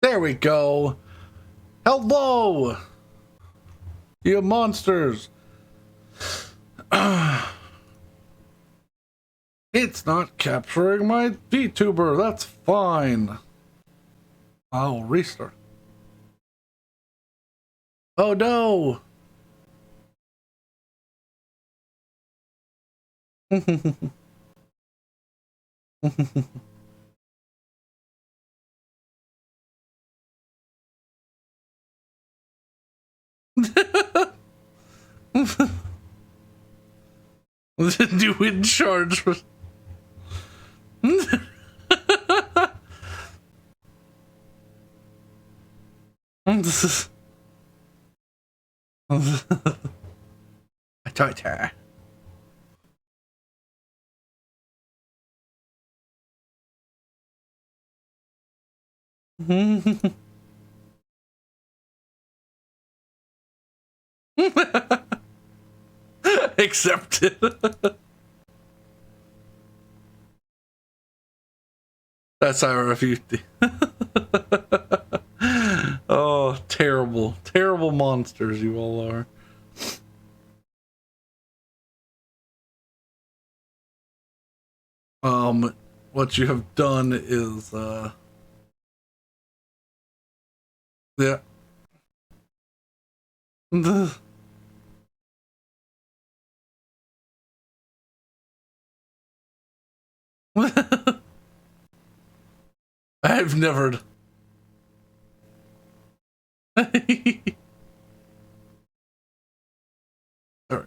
There we go. Hello, you monsters. It's not capturing my VTuber. That's fine. I'll restart. Oh no. Do in charge. This is. I talked to her. Accepted. That's how I refute. Oh, terrible, terrible monsters you all are. What you have done is, yeah. I've never. All right.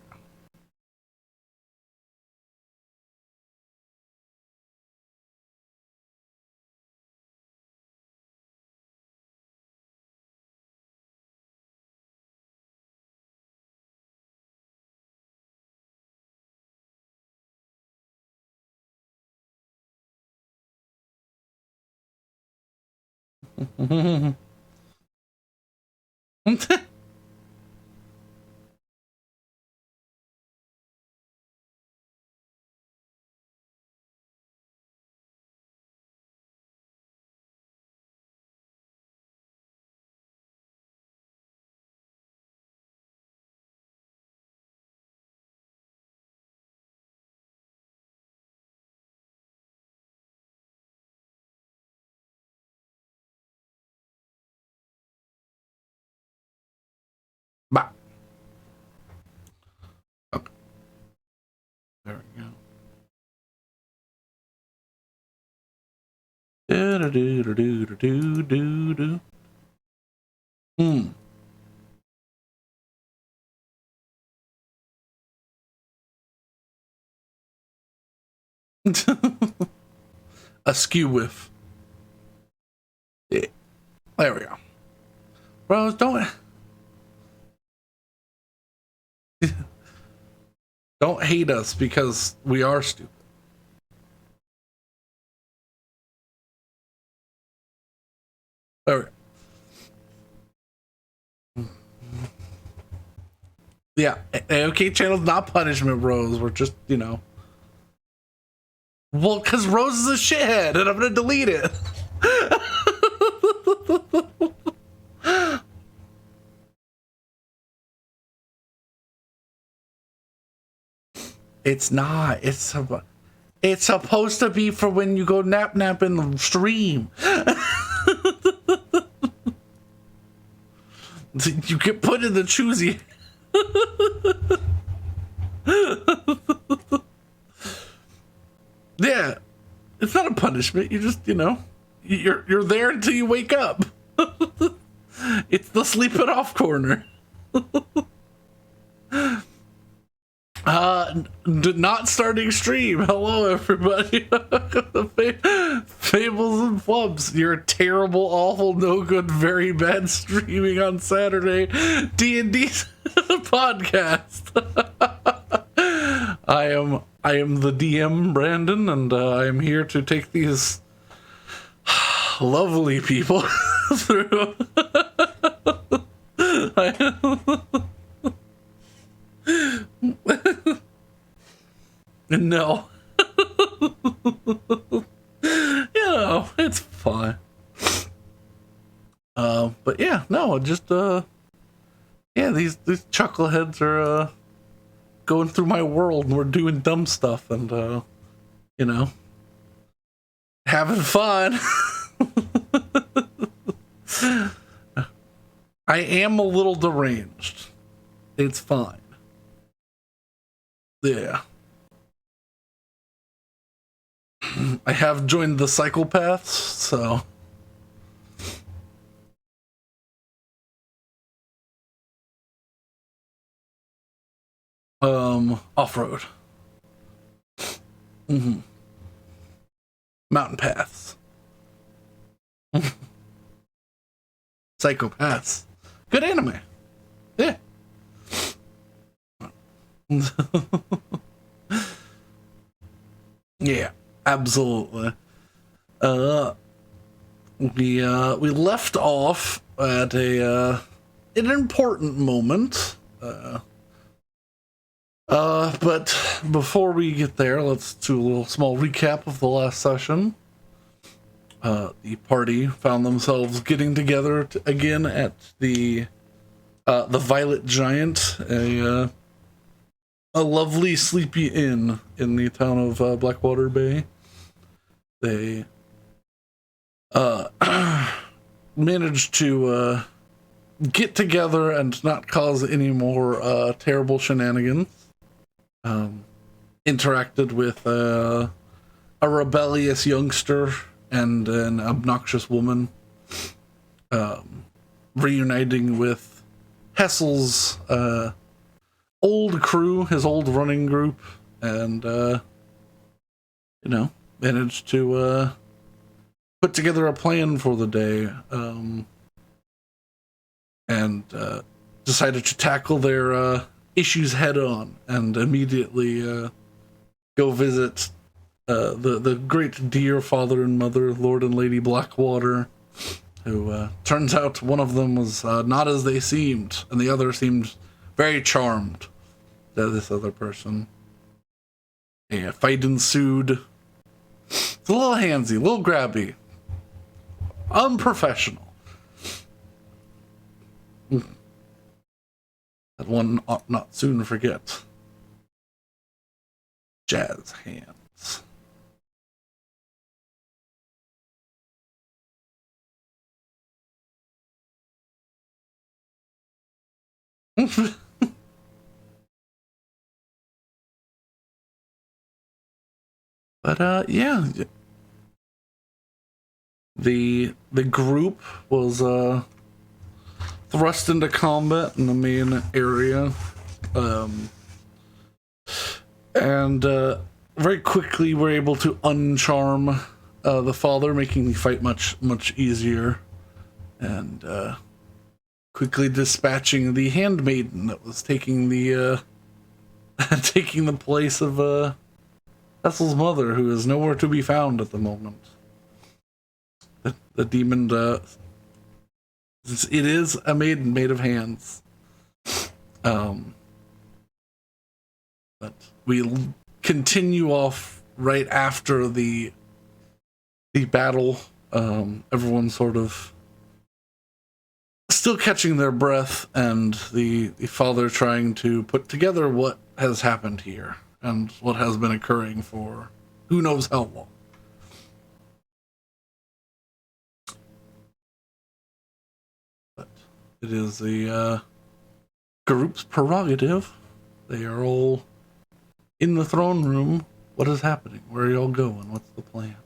Bah. Okay. There we go. Do do do do do do do. A skew whiff. Yeah. There we go. Bros, don't hate us because we are stupid. There we go. Yeah, AOK channel's not punishment, Rose. We're just, you know. Well, because Rose is a shithead, and I'm gonna delete it. It's not. It's supposed to be for when you go nap in the stream. You get put in the choosy. Yeah, it's not a punishment. You just, you know, you're there until you wake up. It's the sleep it off corner. Not starting stream. Hello, everybody. Fables and flubs. You're a terrible, awful, no good, very bad streaming on Saturday D&D podcast. I am the DM, Brandon, and I am here to take these lovely people through. No. You know, it's fine. But yeah, no, just yeah, these chuckleheads are going through my world, and we're doing dumb stuff, and you know, having fun. I am a little deranged. It's fine. Yeah. I have joined the psychopaths, so off-road. Hmm. Mountain paths. Psychopaths. Good anime. Yeah. Yeah, absolutely. Uh we left off at a an important moment. But before we get there, let's do a little small recap of the last session. The party found themselves getting together again at the Violet Giant, a lovely sleepy inn in the town of Blackwater Bay. They managed to get together and not cause any more terrible shenanigans. Interacted with a rebellious youngster and an obnoxious woman, reuniting with Hessel's old crew, his old running group, and managed to put together a plan for the day, and decided to tackle their issues head on and immediately go visit the great dear father and mother, Lord and Lady Blackwater, who turns out one of them was not as they seemed, and the other seemed very charmed to this other person. A fight ensued. It's a little handsy, a little grabby, unprofessional. That one ought not soon forget. Jazz hands. But yeah, the group was thrust into combat in the main area, um, and very quickly were able to uncharm the father, making the fight much easier, and quickly dispatching the Hand Maiden that was taking the taking the place of Vessel's mother, who is nowhere to be found at the moment. The demon, it is a maiden made of hands. Um, but we continue off right after the battle. Everyone sort of still catching their breath, and the father trying to put together what has happened here and what has been occurring for who knows how long. But it is the group's prerogative. They are all in the throne room. What is happening? Where are y'all going? What's the plan?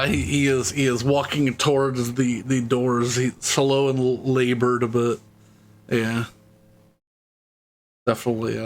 He is walking towards the doors. He's slow and labored, but yeah, definitely.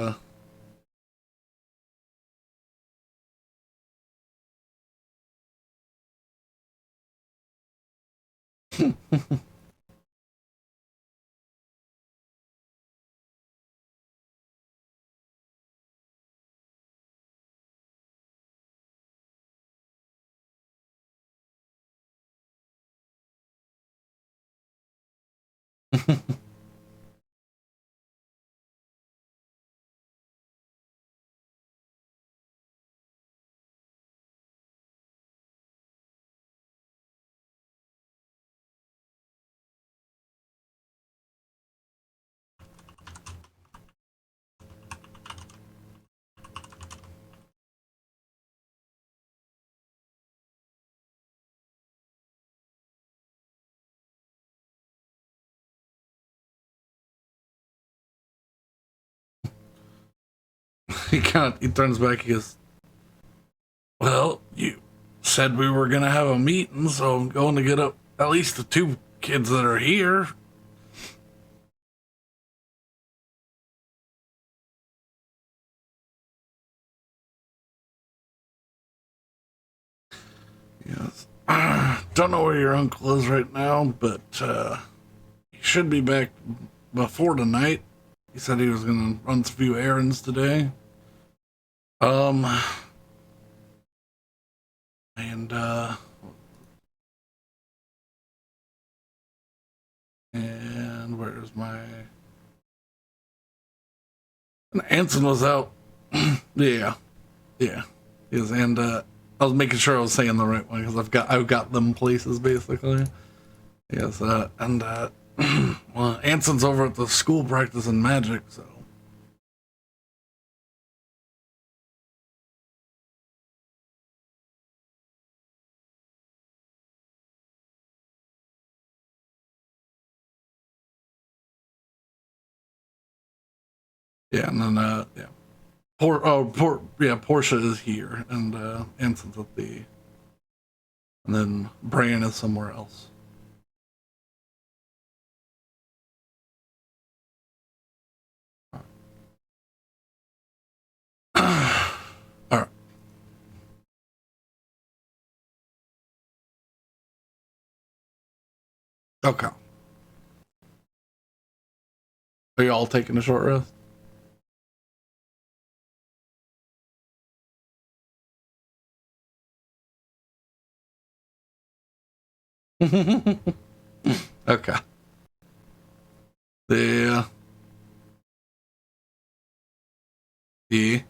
He turns back. He goes, "Well, you said we were gonna have a meeting, so I'm going to get up at least the two kids that are here." Yes. Don't know where your uncle is right now, but he should be back before tonight. He said he was gonna run a few errands today. Um, and where's my Anson was out. Yeah, yeah. Yes, and I was making sure I was saying the right one because I've got them places basically. Yes, and well, Anson's over at the school practicing magic, so yeah, and then yeah, yeah, Portia is here, and Anson's at the, and then Bran is somewhere else. All right, okay. Are you all taking a short rest? Okay. Yeah. Yeah.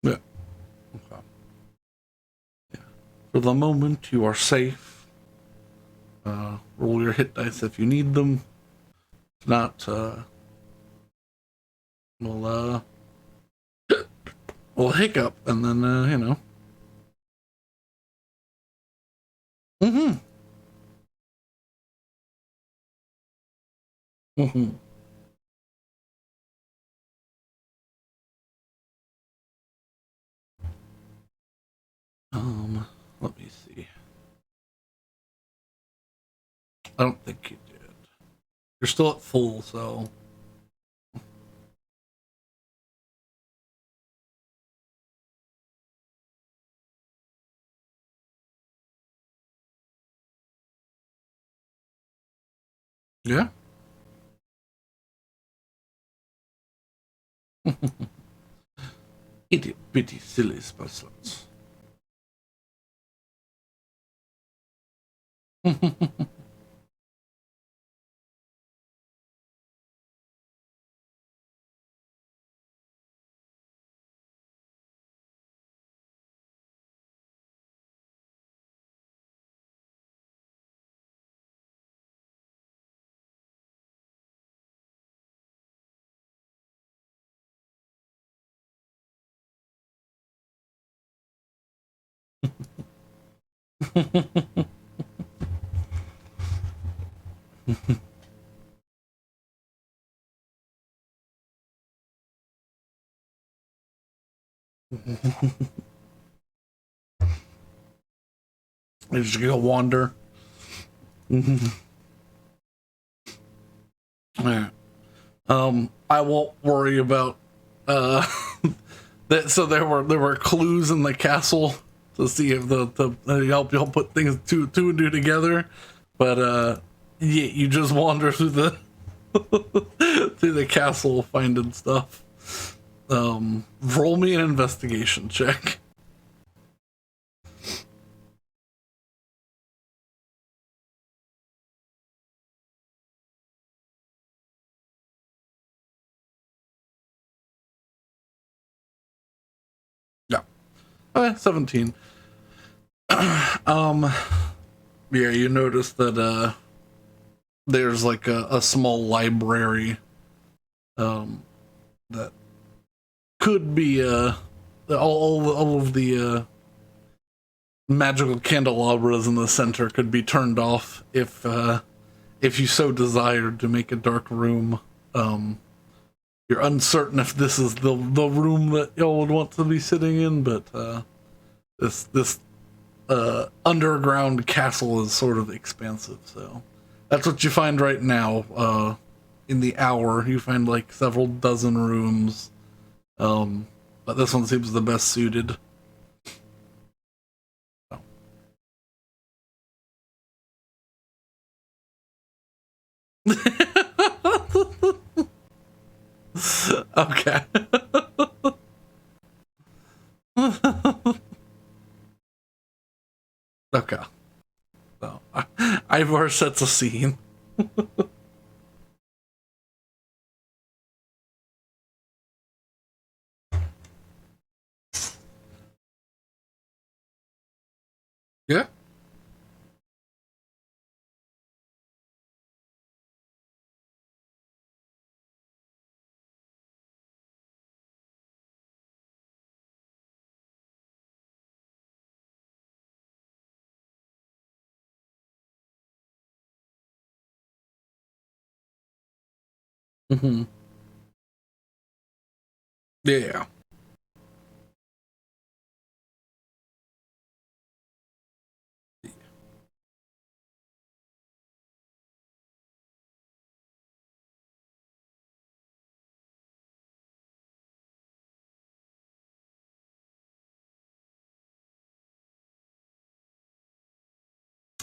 Yeah. Okay. For the moment, you are safe. Roll your hit dice if you need them. If not, we'll we'll hiccup, and then Mm-hmm. Mm-hmm. Um, let me see. I don't think you did. You're still at full, so yeah. Idiot, bitty, silly spellslots. I just go wander. Alright. I won't worry about uh that. So there were clues in the castle to see if the help put things two and two together, but yeah, you just wander through the through the castle finding stuff. Roll me an investigation check. Yeah. Okay, 17. Um, yeah, you notice that there's like a small library that could be all of the magical candelabras in the center could be turned off if you so desired to make a dark room. You're uncertain if this is the room that y'all would want to be sitting in, but this underground castle is sort of expansive, so that's what you find right now. In the hour, you find like several dozen rooms, but this one seems the best suited. Okay. Okay. So Ivor sets a scene. Yeah. Hmm. Yeah.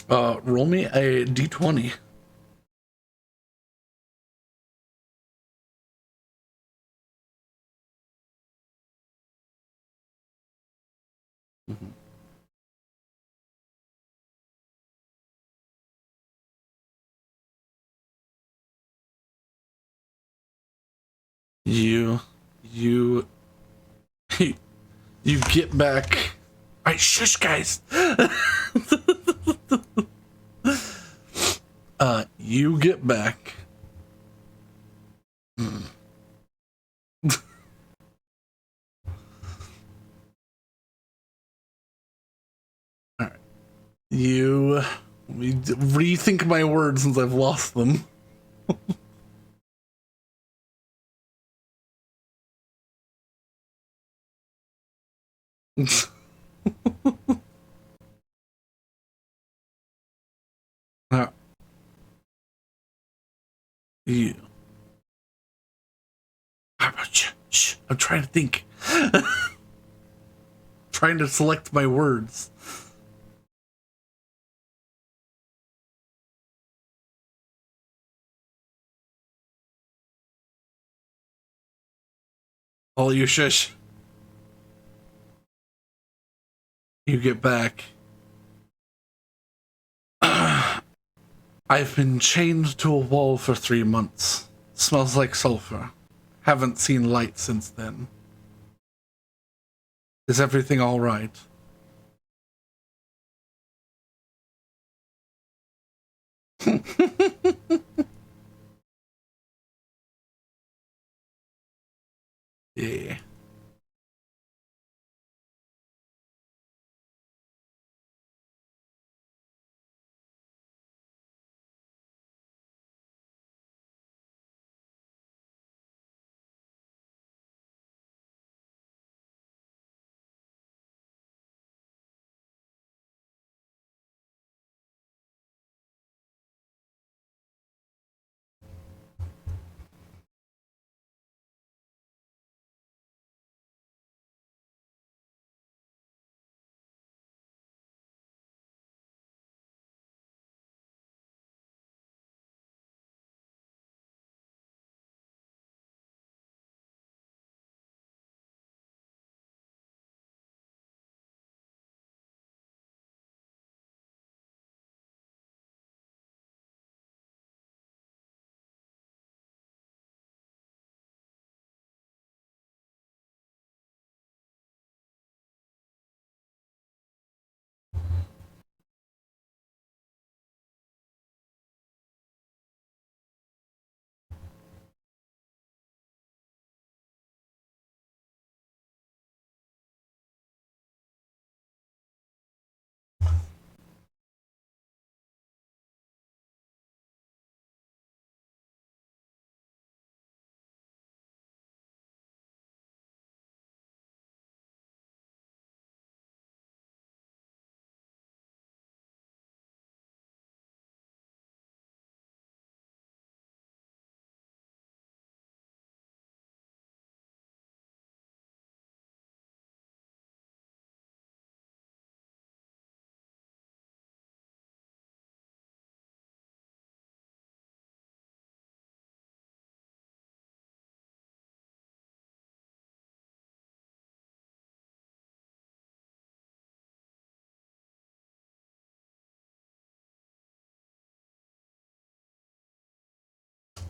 Roll me a d20. Mhm. You, you, you get back. All right, shush, guys. You get back. All right. You. Let me rethink my words since I've lost them. Uh, you. Shh, I'm trying to think. Trying to select my words. All you shush. You get back. I've been chained to a wall for 3 months. Smells like sulfur. Haven't seen light since then. Is everything all right? Yeah.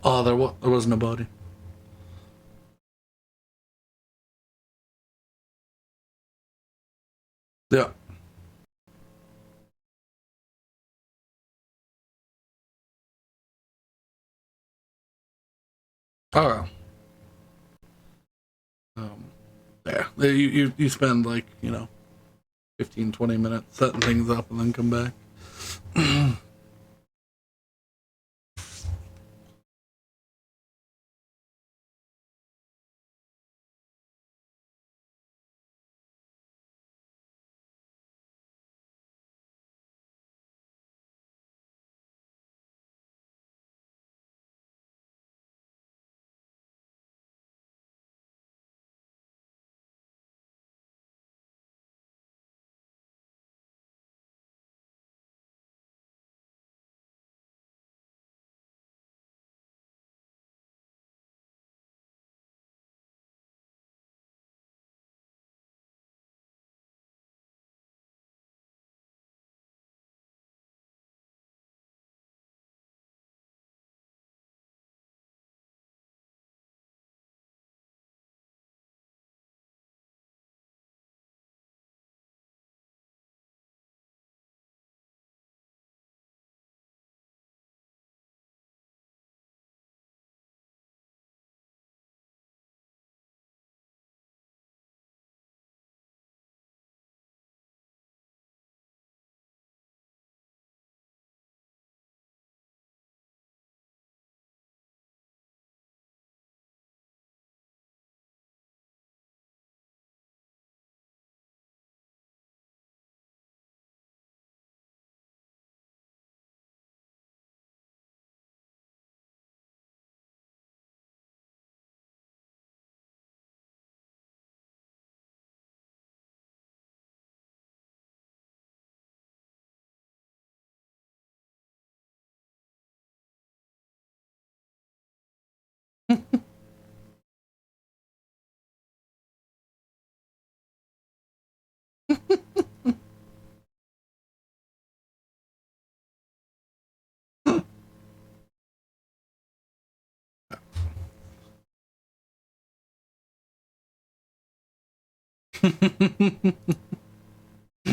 Oh, there was nobody. Yeah. Oh, um, yeah. You spend like 15, 20 minutes setting things up and then come back.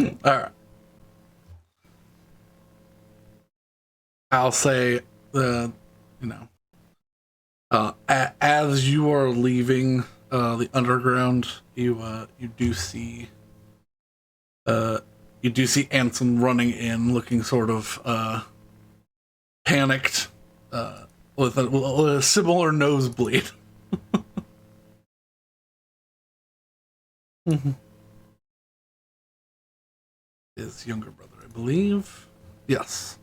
All right. I'll say, you know, as you are leaving the underground, you do see uh, Anson running in, looking sort of panicked, with a similar nosebleed. His younger brother, I believe. Yes.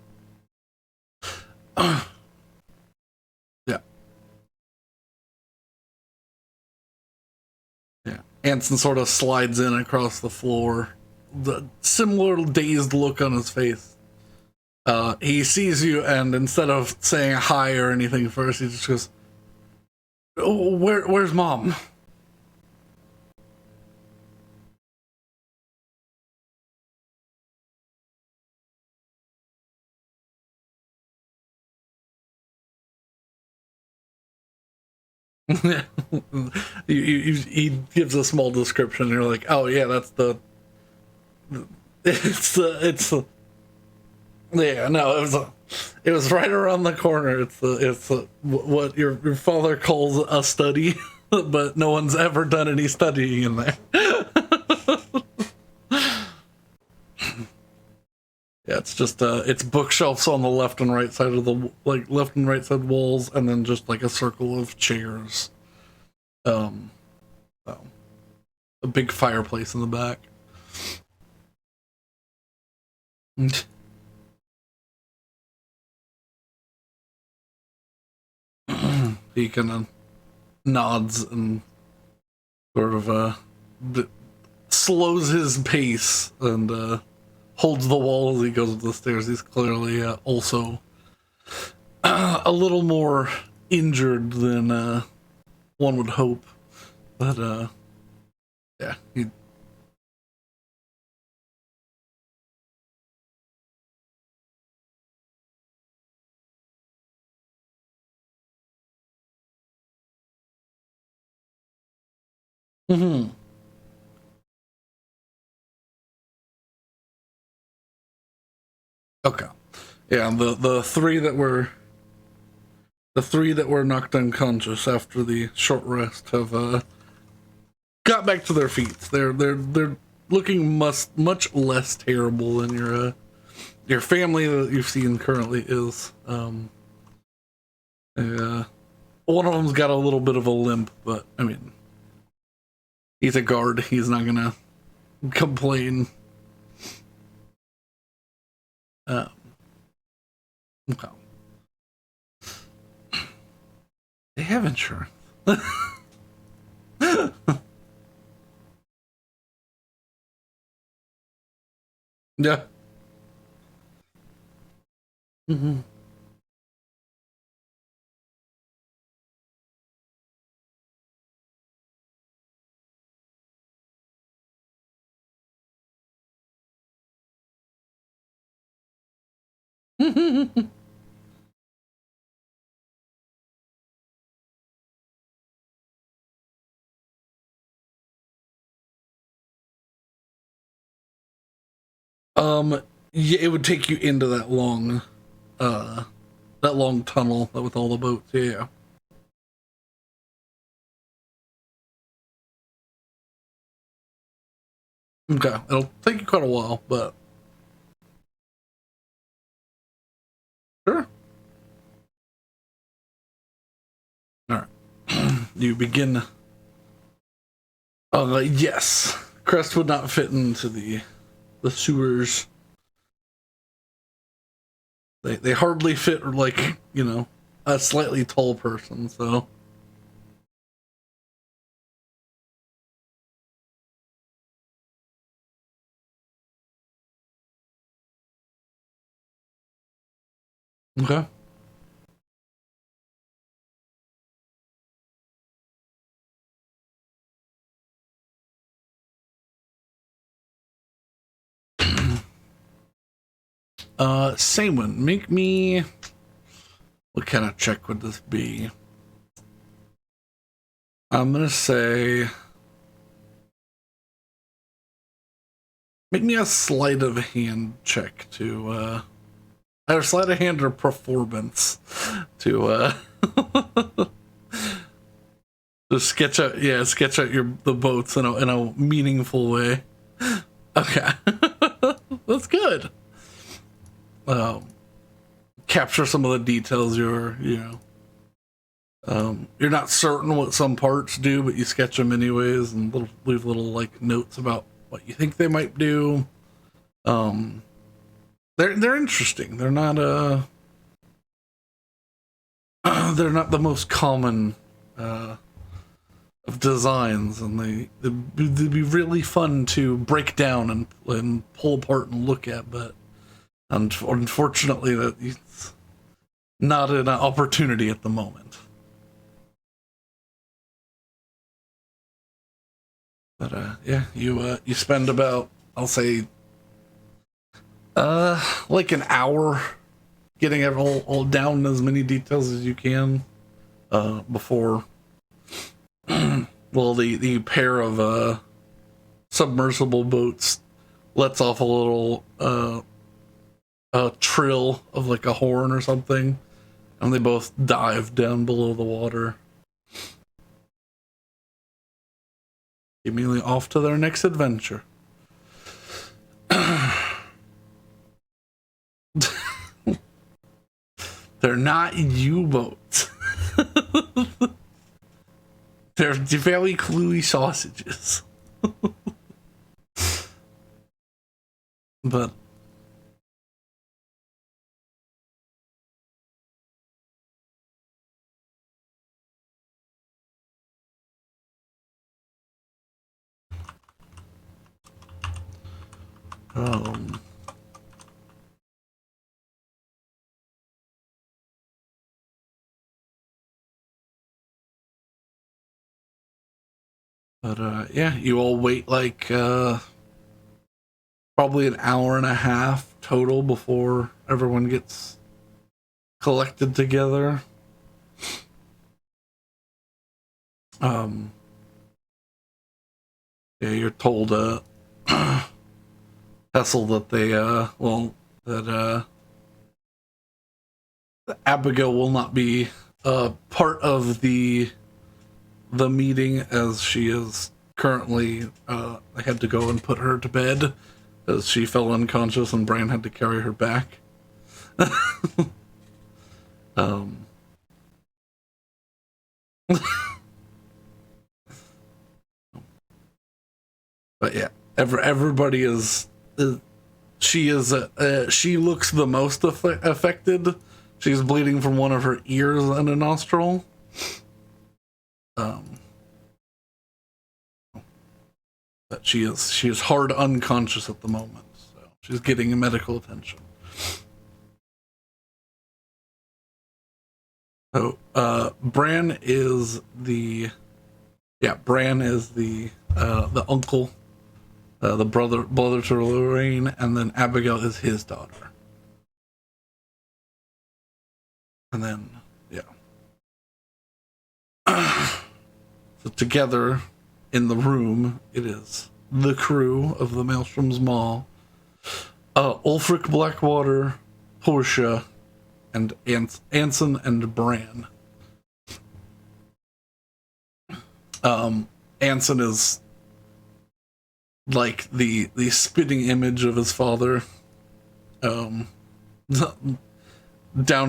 Yeah. Yeah. Anson sort of slides in across the floor, the similar dazed look on his face. He sees you, and instead of saying hi or anything first, he just goes, "Oh, where's mom?" He gives a small description. And you're like, "Oh yeah, that's the it's the yeah, no, it was right around the corner. It's what your father calls a study, but no one's ever done any studying in there." Yeah, it's just it's bookshelves on the left and right side of the left and right side walls, and then just like a circle of chairs. Um, so, a big fireplace in the back. He kind of nods and sort of slows his pace and holds the wall as he goes up the stairs. He's clearly also a little more injured than one would hope, but yeah, he Hmm. Okay. Yeah, the three that were knocked unconscious after the short rest have got back to their feet. They're looking much less terrible than your family that you've seen currently is. Uh, One of them's got a little bit of a limp, but I mean, he's a guard. He's not gonna complain. Uh, okay. They have insurance. Yeah. Hmm. Yeah, it would take you into uh, that long tunnel with all the boats. Yeah. Okay, it'll take you quite a while, but sure. All right. You begin. Yes, Crest would not fit into the sewers. They hardly fit like a slightly tall person. So okay. Same one. Make me. What kind of check would this be? I'm gonna say. Make me a sleight of hand check to either sleight of hand or performance to to sketch out the boats in a meaningful way. Okay. That's good. Um, Capture some of the details you're not certain what some parts do, but you sketch them anyways, and leave little like notes about what you think they might do. Um, they're interesting. They're not the most common uh, of designs, and they'd be really fun to break down and pull apart and look at, but unfortunately, that it's not an opportunity at the moment. But yeah, you spend about, I'll say, like an hour getting it all down as many details as you can before well the pair of submersible boats lets off a little a trill of like a horn or something, and they both dive down below the water, immediately off to their next adventure. They're not U-boats. They're very cluey sausages. But um yeah, you all wait like probably an hour and a half total before everyone gets collected together. Um Yeah, you're told, Hessel that that Abigail will not be, part of the meeting, as she is currently, I had to go and put her to bed as she fell unconscious and Bran had to carry her back. um, but yeah, everybody is she looks the most affected. She's bleeding from one of her ears and a nostril. But she is hard unconscious at the moment, so she's getting medical attention. So Bran is the uncle, the brother to Lorraine, and then Abigail is his daughter. And then so together in the room, it is the crew of the Maelstrom's Maw, Ulfric Blackwater, Portia, and Anson and Bran. Anson is like the spitting image of his father, down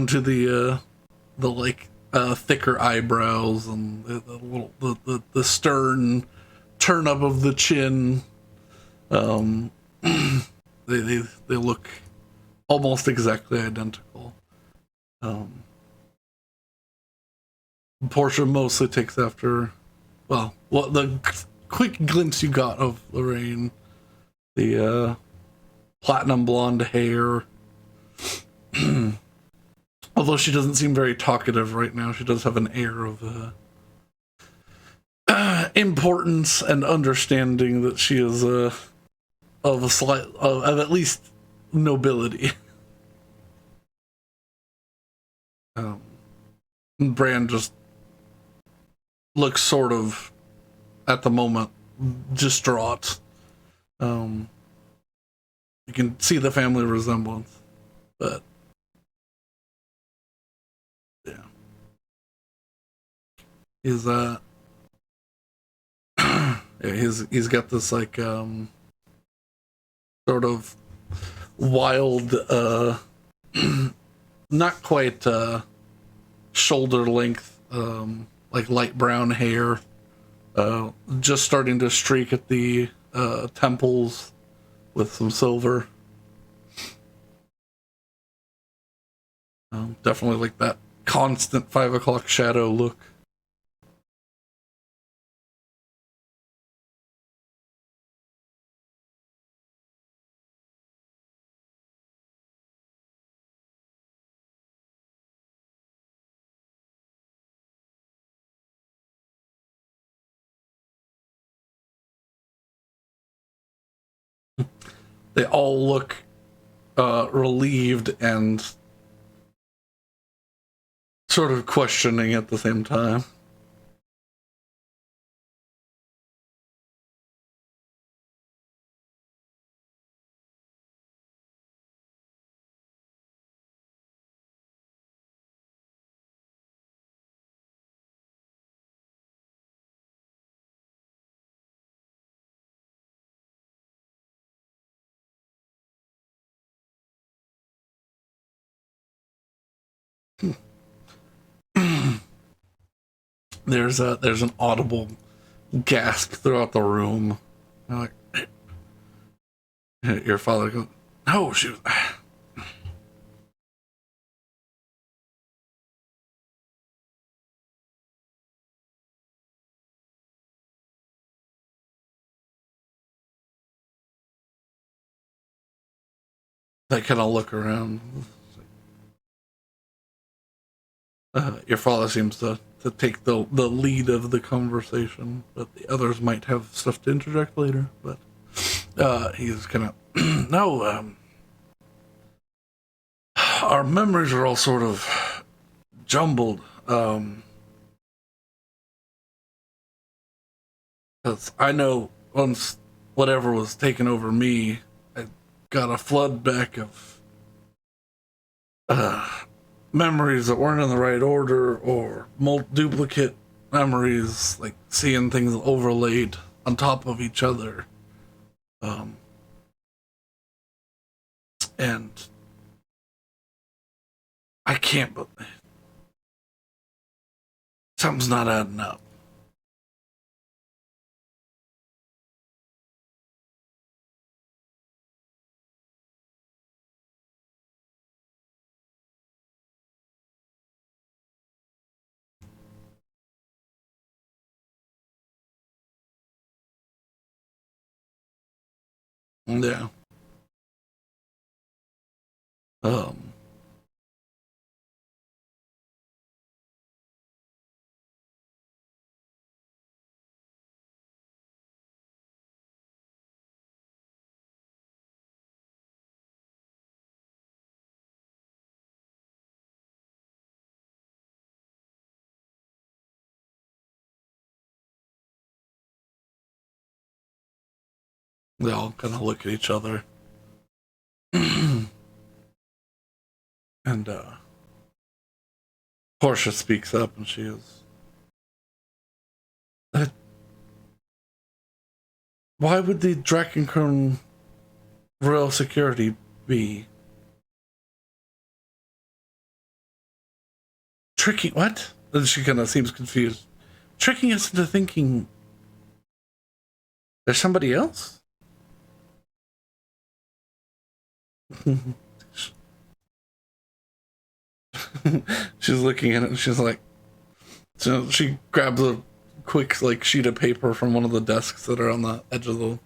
to the thicker eyebrows and the stern turn up of the chin. They look almost exactly identical. Portia mostly takes after, the quick glimpse you got of Lorraine, the platinum blonde hair. Although she doesn't seem very talkative right now, she does have an air of importance and understanding that she is of at least nobility. Bran just looks sort of, at the moment, distraught. You can see the family resemblance, but yeah, he's he's got this like sort of wild, not quite shoulder length, like light brown hair, just starting to streak at the temples with some silver. Definitely like that constant 5 o'clock shadow look. They all look relieved and sort of questioning at the same time. There's an audible gasp throughout the room. Like, your father goes, "No, she was." They kind of look around. Your father seems to take the lead of the conversation, but the others might have stuff to interject later. But he's kind of no. Our memories are all sort of jumbled. Because I know once whatever was taken over me, I got a flood back of memories that weren't in the right order, or duplicate memories, like seeing things overlaid on top of each other. And I can't believe something's not adding up. Yeah. Um. They all kind of look at each other. And Portia speaks up, and she is, why would the Drakenkron Royal Security be tricking? What? And she kind of seems confused. Tricking us into thinking there's somebody else? She's looking at it, and she's like, so she grabs a quick like sheet of paper from one of the desks that are on the edge of the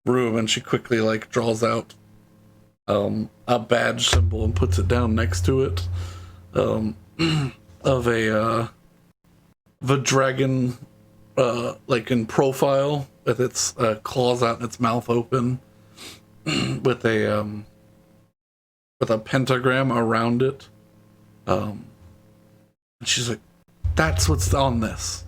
room, and she quickly like draws out a badge symbol and puts it down next to it, of a dragon, like in profile, with its claws out and its mouth open, with a pentagram around it. And she's like, that's what's on this.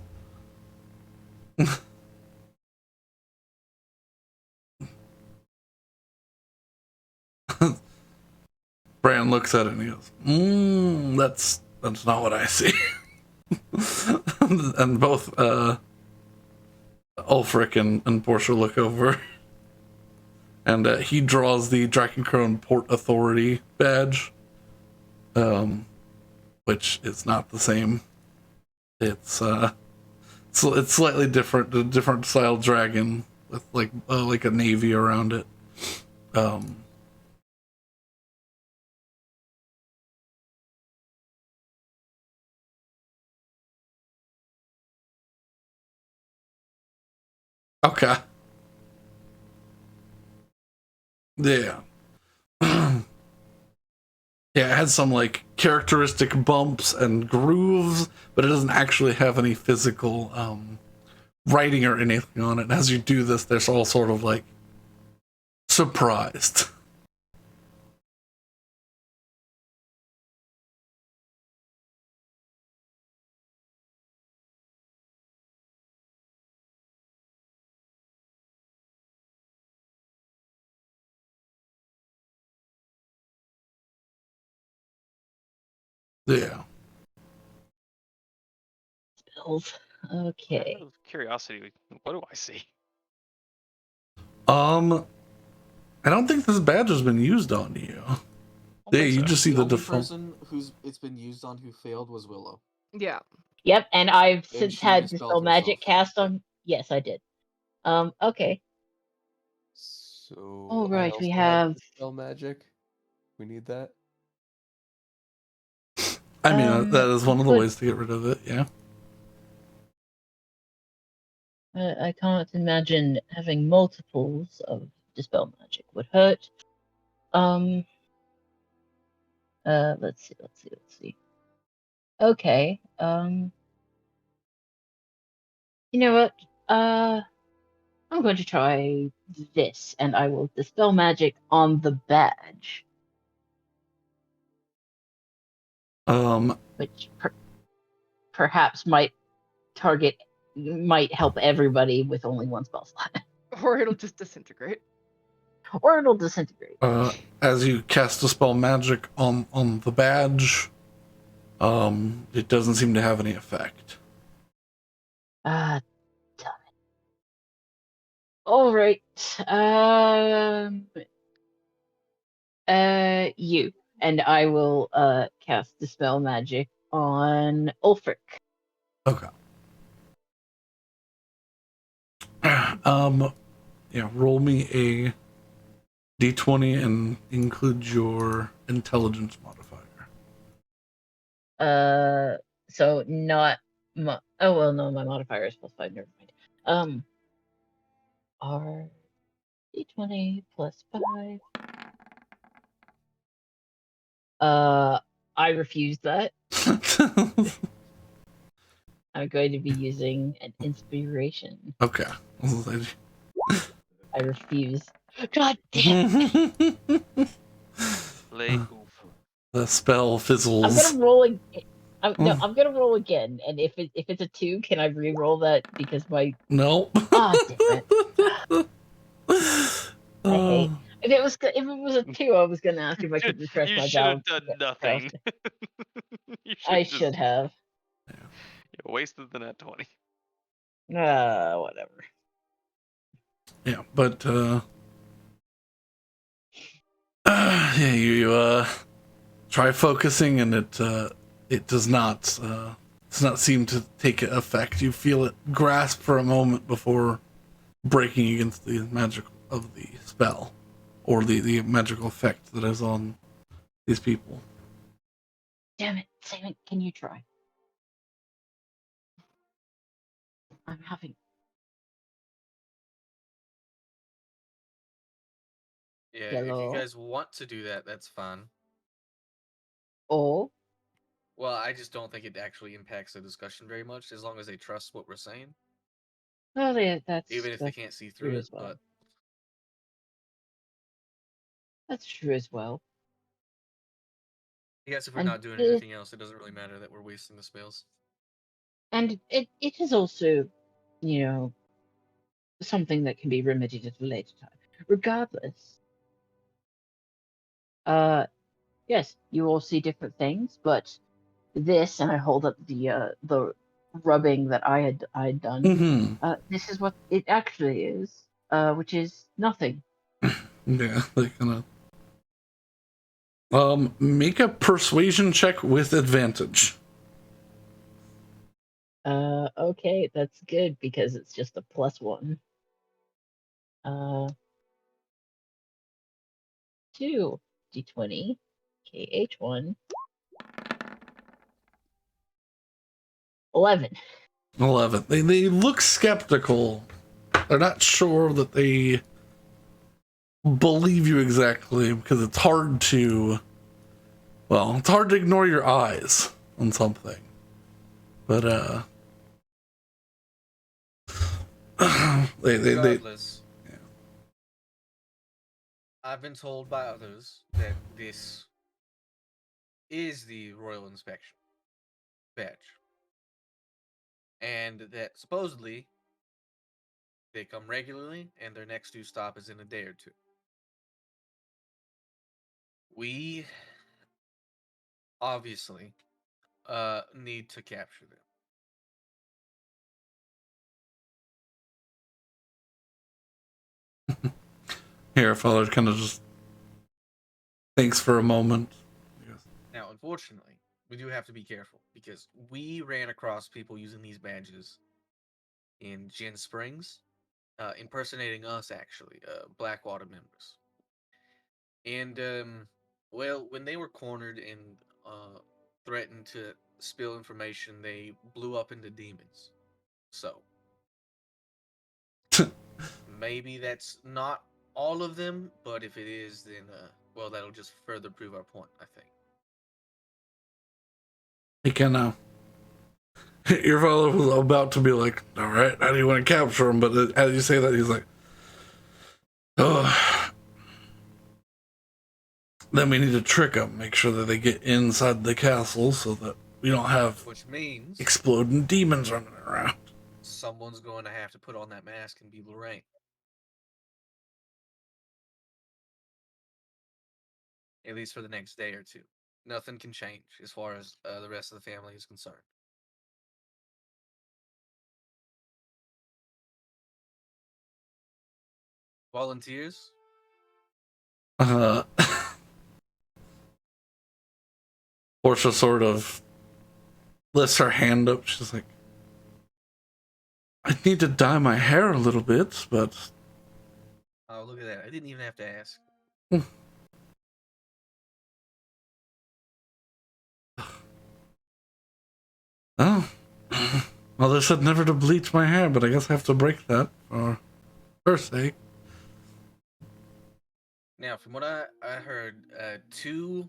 Bran looks at it and he goes, that's not what I see. And both Ulfric and Portia look over, and he draws the Drakenkron Port Authority badge, which is not the same. It's slightly different, a different style dragon with like a navy around it. Okay. Yeah. Yeah, it has some like characteristic bumps and grooves, but it doesn't actually have any physical writing or anything on it. And as you do this, there's all sort of like surprised. Yeah. Spells. Okay. Out of curiosity, what do I see? I don't think this badge has been used on you. Yeah, you just see the default. person who's it's been used on who failed was Willow. Yeah. Yep, and I've since she had dispelled Dispel Magic herself. cast on. Yes, I did. Okay. So All right, we I also have Dispel Magic. We need that. I mean, that is one of the ways to get rid of it. Yeah. I can't imagine having multiples of Dispel Magic would hurt. Let's see. Okay. You know what? I'm going to try this, and I will Dispel Magic on the badge. Which perhaps might help everybody with only one spell slot. Or it'll just disintegrate. Or it'll disintegrate. As you cast Dispel Magic on the badge, it doesn't seem to have any effect. Ah, damn it. All right. You and I will cast Dispel Magic on Ulfric. Okay. Yeah, roll me a d20 and include your intelligence modifier. So not oh well, no, my modifier is +5. Never mind. R d20 +5. I refuse that. I'm going to be using an inspiration. Okay. I refuse. God damn! Lay oof. The spell I'm fizzles. gonna roll again. I'm gonna roll again, and if it's a 2, can I re-roll that because my Nope. ah damn it! I hate. If it was a 2, I was gonna ask if I could refresh You my should have balance. done nothing. You I just- should have. You wasted the net 20. Whatever. Yeah, but yeah, you try focusing, and it does not seem to take effect. You feel it grasp for a moment before breaking against the magic of the spell, or the magical effect that is on these people. Damn it, Simon, can you try? I'm having. Yeah, if Hello? you guys want to do that, that's fine. Oh, Well, I just don't think it actually impacts the discussion very much, as long as they trust what we're saying, well, yeah, that's even if they can't see true through as it. well. But That's true as well. I guess if we're And not doing the- anything else, it doesn't really matter that we're wasting the spells. And it is also, you know, something that can be remedied at a later time. Regardless, yes, you all see different things, but this, and I hold up the rubbing that I had done. Mm-hmm. This is what it actually is, which is nothing. Yeah, they kind of make a persuasion check with advantage. Okay, that's good because it's just a +1. 2 d20 KH1 11. 11. They look skeptical. They're not sure that they believe you exactly, because it's hard to ignore your eyes on something. But they Regardless, I've been told by others that this is the Royal Inspection badge, and that supposedly they come regularly, and their next due stop is in a day or two. We obviously need to capture them. here, father kind of just thinks for a moment. Now, unfortunately, we do have to be careful because we ran across people using these badges in Gin Springs, impersonating us, actually, Blackwater members. And, well, when they were cornered and threatened to spill information, they blew up into demons. So, maybe that's not all of them, but if it is, then, well, that'll just further prove our point, I think. He kind of, your father was about to be like, all right, how do you want to capture him? But as you say that, he's like, oh, then we need to trick them, make sure that they get inside the castle so that we don't have Which means exploding demons running around. someone's going to have to put on that mask and be Lorraine. at least for the next day or two. Nothing can change as far as the rest of the family is concerned. Volunteers? Uh, Portia sort of lifts her hand up. She's like, I need to dye my hair a little bit, but Oh, look at that. I didn't even have to ask. oh, well, they said never to bleach my hair, but I guess I have to break that for her sake. Now, from what I heard, two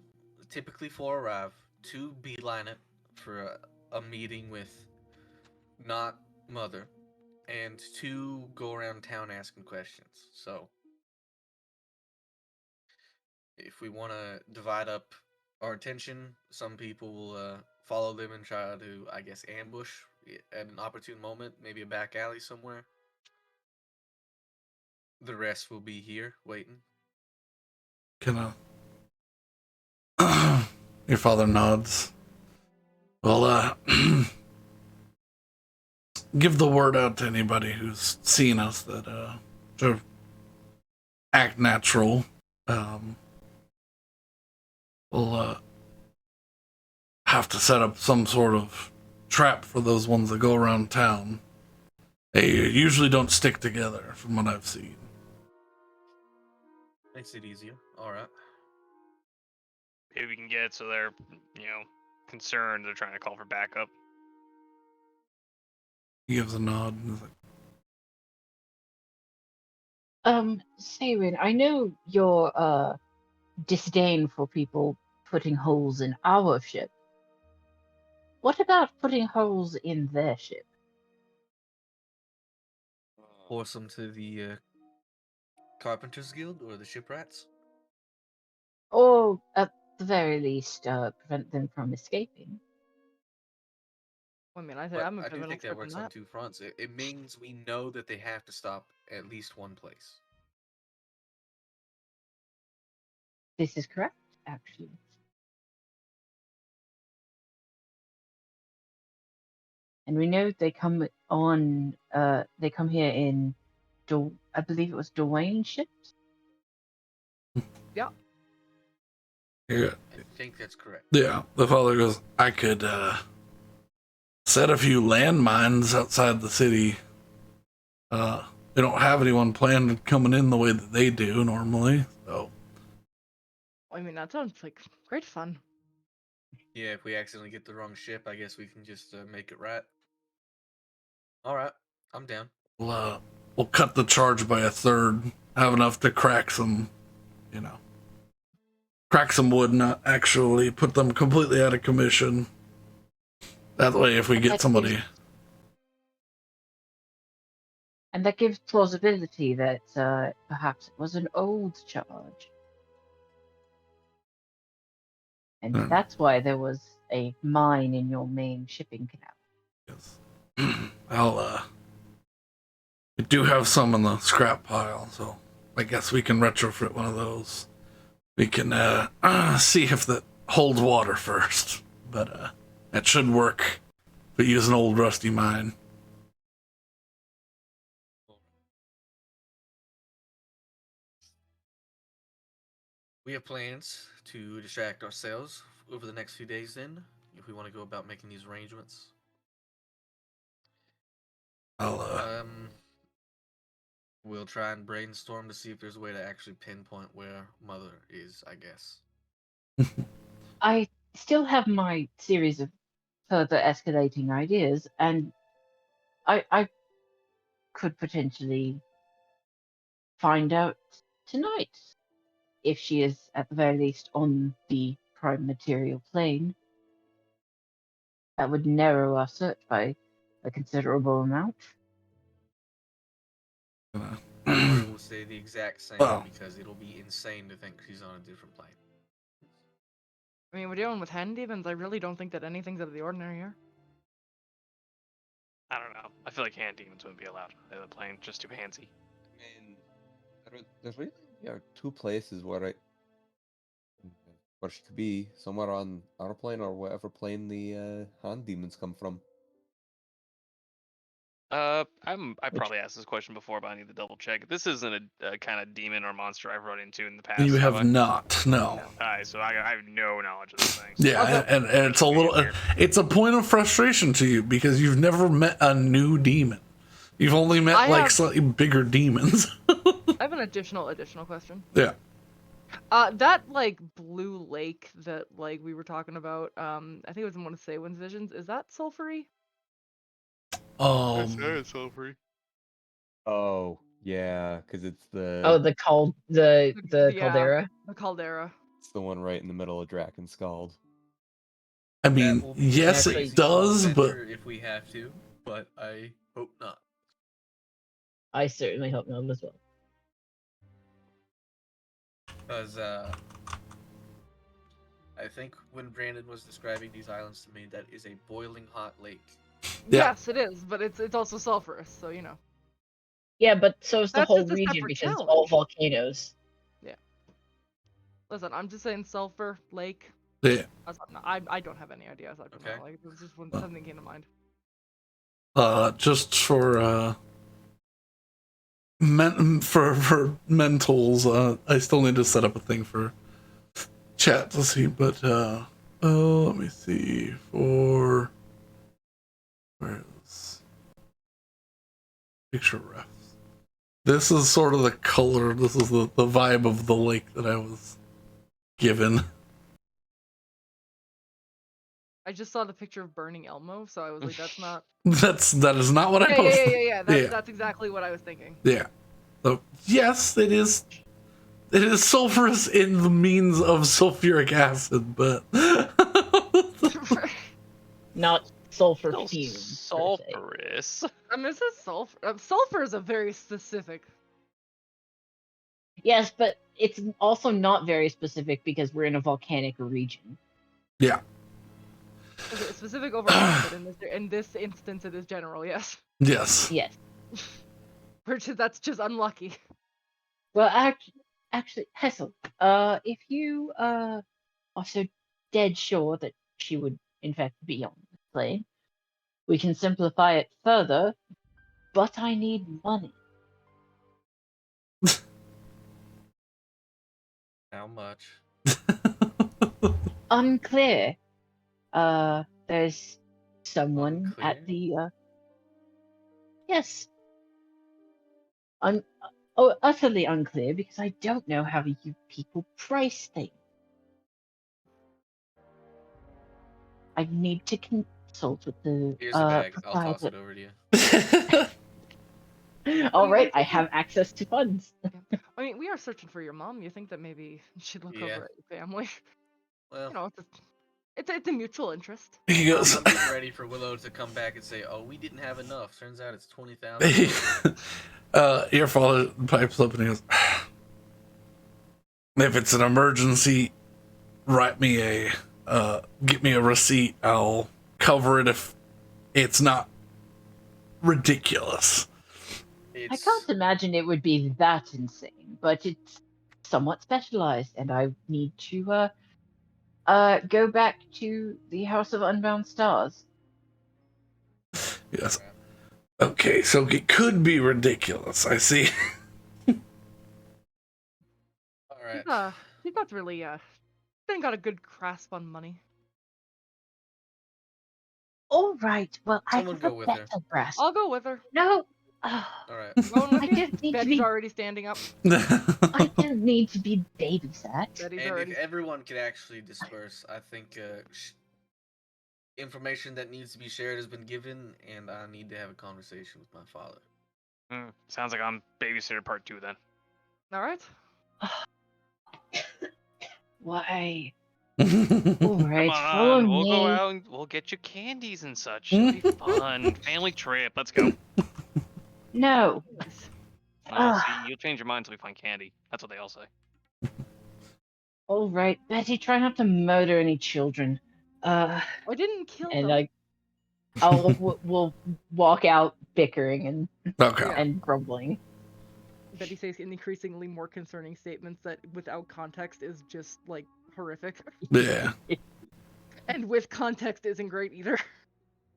typically four arrive, two beeline it for a meeting with not mother, and two go around town asking questions. So, if we want to divide up our attention, some people will follow them and try to, I guess, ambush at an opportune moment, maybe a back alley somewhere. The rest will be here waiting. Can your father nods. Well, give the word out to anybody who's seen us that to act natural. We'll have to set up some sort of trap for those ones that go around town. They usually don't stick together, from what I've seen. Makes it easier. All right. Maybe we can get it so they're, concerned. They're trying to call for backup. He gives a nod. And is like, Sarin, I know your disdain for people putting holes in our ship. What about putting holes in their ship? Force them to the Carpenters Guild or the Shipwrights. Or, at the very least, prevent them from escaping. I mean, I But I'm a I bit do of an think that expert in works on that. two fronts. It means we know that they have to stop at least one place. This is correct, actually. And we know they come on. They come here in, I believe it was Dwayne ships. yeah. I think that's correct. Yeah. The father goes, I could set a few landmines outside the city. We don't have anyone planned coming in the way that they do normally, so. I mean, that sounds like great fun. Yeah, if we accidentally get the wrong ship, I guess we can just make it right. All right, I'm down. We'll cut the charge by a third. Have enough to crack some, crack some wood, not actually put them completely out of commission. That way, if we get somebody. And that gives plausibility that perhaps it was an old charge. And that's why there was a mine in your main shipping canal. Yes. We do have some in the scrap pile, so I guess we can retrofit one of those. We can see if that holds water first, but that should work if we use an old rusty mine. We have plans to distract ourselves over the next few days then, if we want to go about making these arrangements. We'll try and brainstorm to see if there's a way to actually pinpoint where Mother is, I guess. I still have my series of further escalating ideas, and I could potentially find out tonight if she is at the very least on the prime material plane. That would narrow our search by a considerable amount. Or we'll stay the exact same because it'll be insane to think she's on a different plane. I mean, we're dealing with hand demons. I really don't think that anything's out of the ordinary here. I don't know. I feel like hand demons wouldn't be allowed on the plane. Just too handsy. I mean, there's really two places where Or she could be somewhere on our plane or whatever plane the hand demons come from. I probably asked this question before, but I need to double check. This isn't a kind of demon or monster I've run into in the past. You have I? not, no. Alright, so I have no knowledge of this thing. Yeah, Okay. and it's a little, it's a point of frustration to you because you've never met a new demon. You've only met I like have- slightly bigger demons. I have an additional question. Yeah. That like blue lake that like we were talking about, I think it was in one of Saywin's visions. Is that sulfury? It's sulfury. Oh, yeah, because it's the Oh, the Yeah. caldera. The caldera. it's the one right in the middle of Drakenscald. I That mean, will be yes, an Actually, it easy small does, but adventure if we have to, but I hope not. I certainly hope not as well. Because I think when Brandon was describing these islands to me, that is a boiling hot lake. Yeah. Yes, it is, but it's also sulfurous, so you know. Yeah, but so is the That's whole just a region separate because it's all challenge. volcanoes. Listen, I'm just saying sulfur lake. yeah. I don't have any idea. I don't Okay. know. Like it was just when Oh. something came to mind. Just for for mentals, I still need to set up a thing for chat to see, but let me see for where's picture refs. This is sort of the color. This is the vibe of the lake that I was given. I just saw the picture of burning Elmo, so I was like, that's not. That is not what I Yeah, posted. yeah. That's exactly what I was thinking. Yeah. So yes, it is. It is sulfurous in the means of sulfuric acid, but Not sulfur Still fumes. per se. sulfurous. I mean, it says sulfur. Sulfur is a very specific. Yes, but it's also not very specific because we're in a volcanic region. yeah, Okay, specific overall, but in this instance, it is general. Yes. yes. Yes. That's just unlucky. Well, actually, Hessel, if you are so dead sure that she would in fact be on the plane, we can simplify it further. But I need money. How much? Unclear. There's someone at Unclear? the yes. Utterly unclear because I don't know how you people price things. I need to consult with the Here's a bag. I'll toss it proprietor. over to you. All right, I have access to funds. I mean, we are searching for your mom. You think that maybe she'd look Yeah. over at your family? Well, You know, it's a mutual interest. He goes. I'm getting ready for Willow to come back and say, "Oh, we didn't have enough. Turns out it's 20,000." Your father pipes up and he goes, "If it's an emergency, write me get me a receipt. I'll cover it if it's not ridiculous." I can't imagine it would be that insane, but it's somewhat specialized, and I need to go back to the House of Unbound Stars. Yes. Okay, so it could be ridiculous. I see. All right. She's not really didn't got a good grasp on money. All right, well, Someone I have go a with her. better grasp. I'll go with her. No, All right. Going with I you? don't need to Betty's be. already standing up. I don't need to be babysat. Betty's And already. if everyone could actually disperse, I think information that needs to be shared has been given, and I need to have a conversation with my father. Sounds like I'm babysitter part 2 then. All right. Why? All right, Come follow on, we'll me. go out and we'll get you candies and such. It'll be fun. Family trip. Let's go. No. Well, see, you'll change your mind until we find candy. That's what they all say. All right, Betty, try not to murder any children. I didn't kill And them. we'll walk out bickering Okay. and grumbling. Betty says increasingly more concerning statements that without context is just like horrific. Yeah. And with context isn't great either.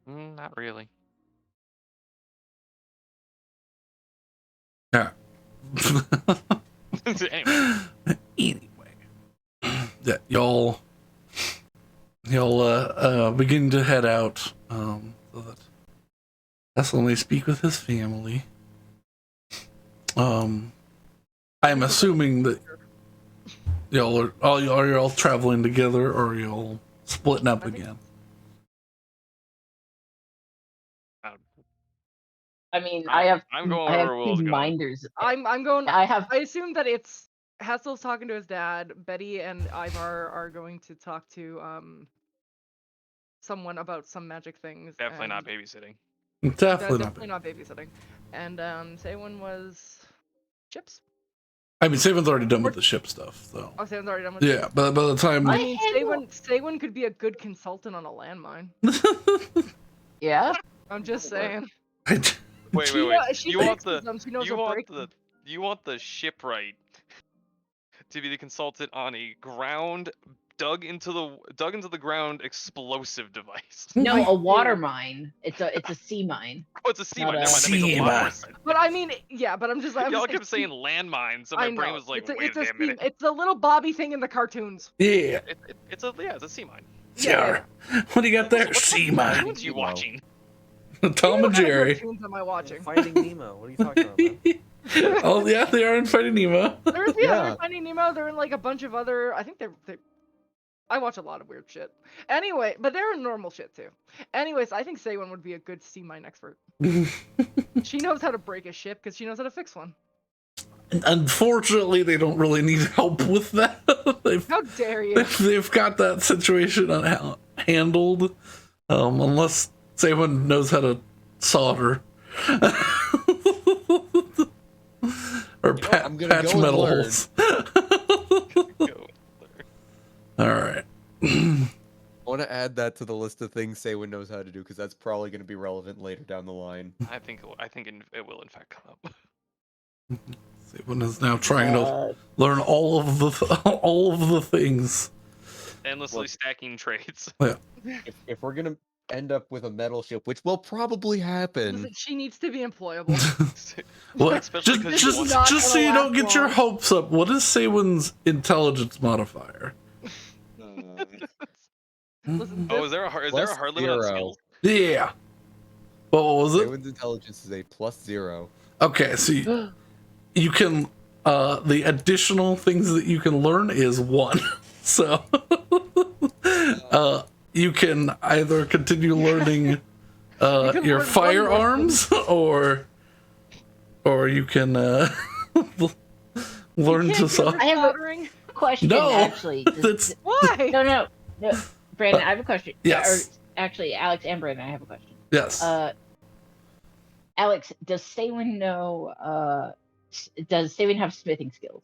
Not really. Yeah. Anyway, Anyway. Yeah, y'all begin to head out, so that Cecil may speak with his family. I'm assuming that y'all are y'all traveling together, or are y'all splitting up I think- again? I mean, I have I'm going I have where Will's two going. minders. I'm going. I have I assume that it's Hassel's talking to his dad. Betty and Ivar are going to talk to someone about some magic things. Definitely not and babysitting. Definitely not. not babysitting. And Saywin was Chips. I mean, Saban's already done with the ship stuff, so. Oh, Saywin's already done with Yeah, Chips? but by the time. I My mean, handle- Saywin could be a good consultant on a landmine. yeah. I'm just saying. Wait. She You want fixes them. She knows you how to want break the them. you want the shipwright to be the consultant on a dug into the ground explosive device. No, a water Yeah. mine. It's a sea mine. Oh, it's a sea Not mine. a- Never mind. That makes a lot Sea more mine. sense. But I mean, yeah. But I'm just. Y'all kept saying landmine, so I my brain know. was like, it's wait a minute. It's a little Bobby thing in the cartoons. Yeah. It's a sea mine. Sure. What do you got there? What Sea cartoons mine. you watching? Tom and What kind of Jerry. cartoons am I watching? Finding Nemo. What are you talking about, man? Oh yeah, they are in Finding Nemo. They're Yeah. in Finding Nemo. They're in like a bunch of other. I think they're. I watch a lot of weird shit. Anyway, but they're in normal shit too. Anyways, I think Saywin would be a good sea mine expert. She knows how to break a ship because she knows how to fix one. Unfortunately, they don't really need help with that. How dare you? They've got that situation handled, unless someone knows how to solder or I'm gonna patch go and metal learn. holes. Go. All right. I want to add that to the list of things Saywin knows how to do, because that's probably going to be relevant later down the line. I think it will in fact come up. Someone is now trying to learn all of the things. Endlessly Look. stacking trades. If we're going to end up with a metal ship, which will probably happen, Listen, she needs to be employable. What? Especially 'cause This is you not Just so gonna you don't last get your long. hopes up, what is Saywin's intelligence modifier? Listen, Oh, is there a hard Plus limit on 0. skills? Yeah. What was it? Saywin's intelligence is a +0. Okay, so you can the additional things that you can learn is 1. So you can either continue learning can your learn one firearms or you can learn to solve. I have a- soldering. Question No, actually. that's Why? No. Brandon, I have a question. yes. Or actually, Alex and Brandon, I have a question. Yes. Alex, does Saywin know? Does Saywin have smithing skills?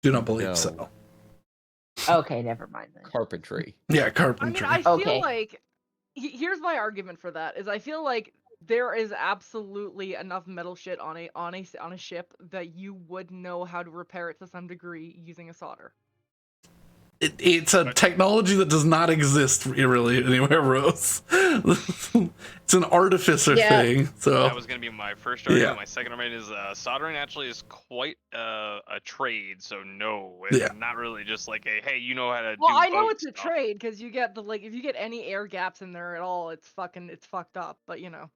Do not believe no. so. Okay, never mind then. Carpentry. Yeah, I mean, carpentry. I feel Okay. like here's my argument for that is I feel like there is absolutely enough metal shit on a ship that you would know how to repair it to some degree using a solder. It's a technology that does not exist really anywhere, Rose. It's an artificer Yeah. thing. So That was gonna be my first argument. Yeah. My second argument is soldering actually is quite a trade. So no, it's Yeah. not really just like a hey, you know how to Well, do. I know boat it's a stuff. trade because you get if you get any air gaps in there at all, it's fucked up. But you know,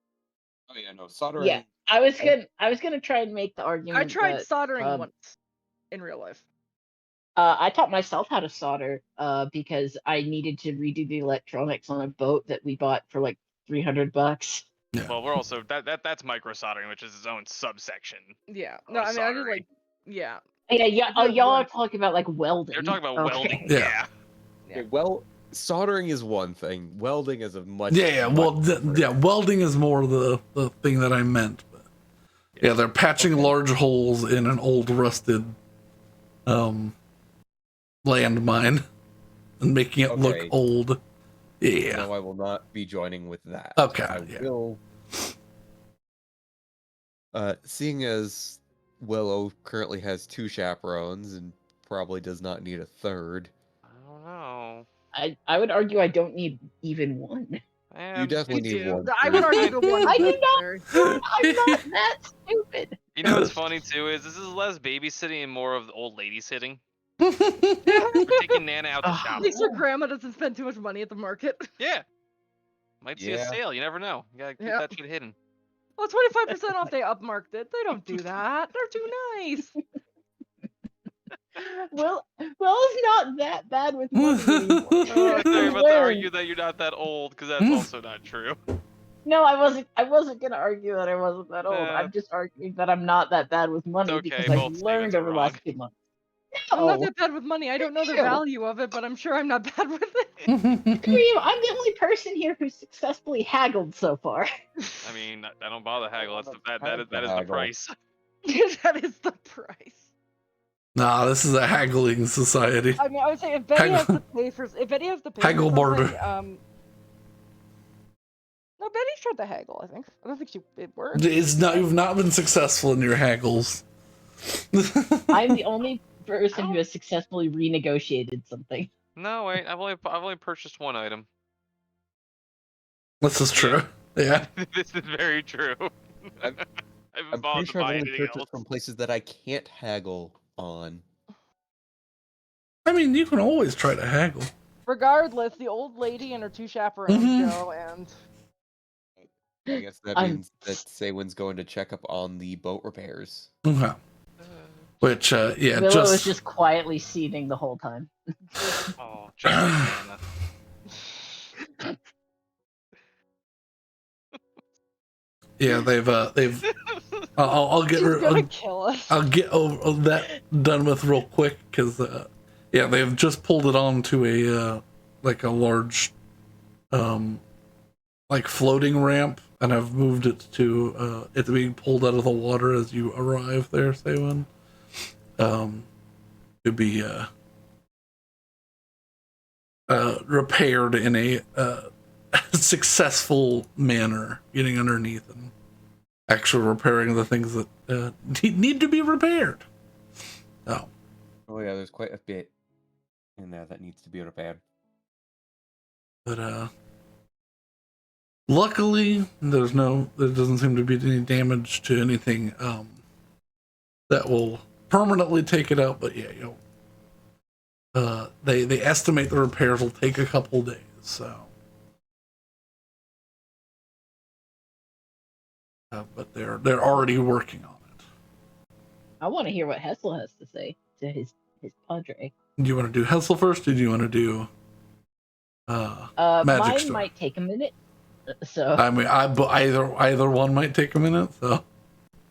Oh yeah, no, soldering. Yeah, I was gonna try and make the argument. I tried that, soldering um, once in real life. I taught myself how to solder because I needed to redo the electronics on a boat that we bought for like $300. yeah. Well, we're also that's micro soldering, which is its own subsection. Yeah. Oh, No, I mean I just soldering. like yeah. Yeah. I did Y'all are once. talking about like welding. You're talking about Okay. welding. Yeah. Yeah. Yeah. Well, soldering is one thing. Welding is a much. Yeah, well, much different. yeah, welding is more the thing that I meant. But yeah, they're patching large holes in an old rusted landmine and making it look Okay. old. Yeah. No, I will not be joining with that. Okay, I yeah. will. Seeing as Willow currently has 2 chaperones and probably does not need a third, I don't know. I would argue I don't need even one. you definitely Me need too. one. I for would you. argue the one I is do not- necessary. I'm not that stupid. You know what's funny too is this is less babysitting and more of the old lady sitting. At Taking Nana out to Ugh. shop. least your grandma doesn't spend too much money at the market. Yeah. Might see a Yeah. sale. You never know. You gotta keep Yep. that shit hidden. Well, 25% off, they upmarked it. They don't do that. They're too nice. Will's not that bad with money anymore. Oh, I thought you were about to Learn. argue that you're not that old, because that's also not true. No, I wasn't gonna argue that I wasn't that old. Nah. I'm just arguing that I'm not that bad with money okay, because both I've learned statements are over the wrong. last 2 months. I'm not No, that bad with money. I don't know the Ew. value of it, but I'm sure I'm not bad with it. screw you. I'm the only person here who's successfully haggled so far. I mean, I don't bother haggle. That's That's that is the haggle. price. That is the price. Nah, this is a haggling society. I mean, I would say if Betty has Haggle. to pay for Haggle something, barter. No, Betty's tried to haggle. I think. I don't think it worked. You've not been successful in your haggles. I'm the only person who has successfully renegotiated something. No, wait. I've only purchased one item. This is true. Yeah. This is very true. I'm- I haven't I'm bothered pretty to sure buy I've only anything purchased else. from places that I can't haggle on. I mean, you can always try to haggle. Regardless, the old lady and her 2 chaperones Mhm. go, and I guess that I'm- means that Saywin's going to check up on the boat repairs. Okay. Which, yeah, Willow just is just quietly seething the whole time. Oh, just like Nana. yeah, they've I'll get she's her. gonna kill us. I'll get over that done with real quick because yeah, they've just pulled it onto a like a large like floating ramp, and I've moved it to it's being pulled out of the water as you arrive there, Saywin. To be repaired in a successful manner, getting underneath and actually repairing the things that need to be repaired. Oh, Oh yeah, there's quite a bit in there that needs to be repaired. but luckily there doesn't seem to be any damage to anything that will permanently take it out. But yeah, they estimate the repairs will take a couple days, so. But they're already working on it. I want to hear what Hessel has to say to his padre. Do you want to do Hessel first, or do you want to do Magic Mine Store? might take a minute. So I mean, either one might take a minute. So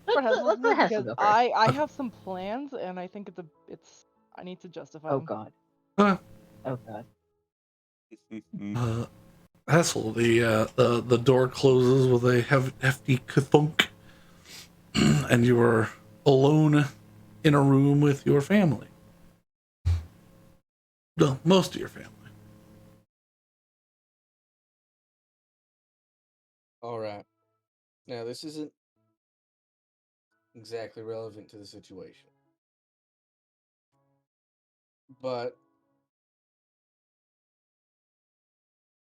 let's let Hessel go first. I have some plans, and I think I need to justify Oh them. god. uh, Oh god. Hessel, the door closes with a hefty kathunk, and you are alone in a room with your family. Well, most of your family. All right. Now, this isn't exactly relevant to the situation, but